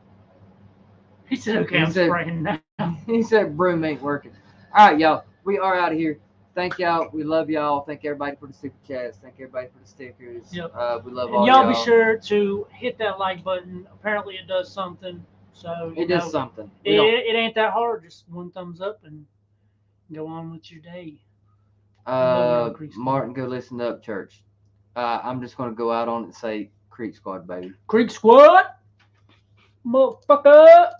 S1: He said, "Okay, I'm spraying now."
S2: He said, "Broom ain't working." All right, y'all. We are out of here. Thank y'all. We love y'all. Thank everybody for the super chats. Thank everybody for the stickers.
S1: Yep.
S2: We love
S1: And
S2: all
S1: y'all. Be sure to hit that like button. Apparently, it does something. So
S2: it does something.
S1: It ain't that hard. Just one thumbs up and go on with your day.
S2: Martin, go listen to Up Church. I'm just gonna go out on it and say Creek Squad, baby.
S1: Creek Squad, motherfucker.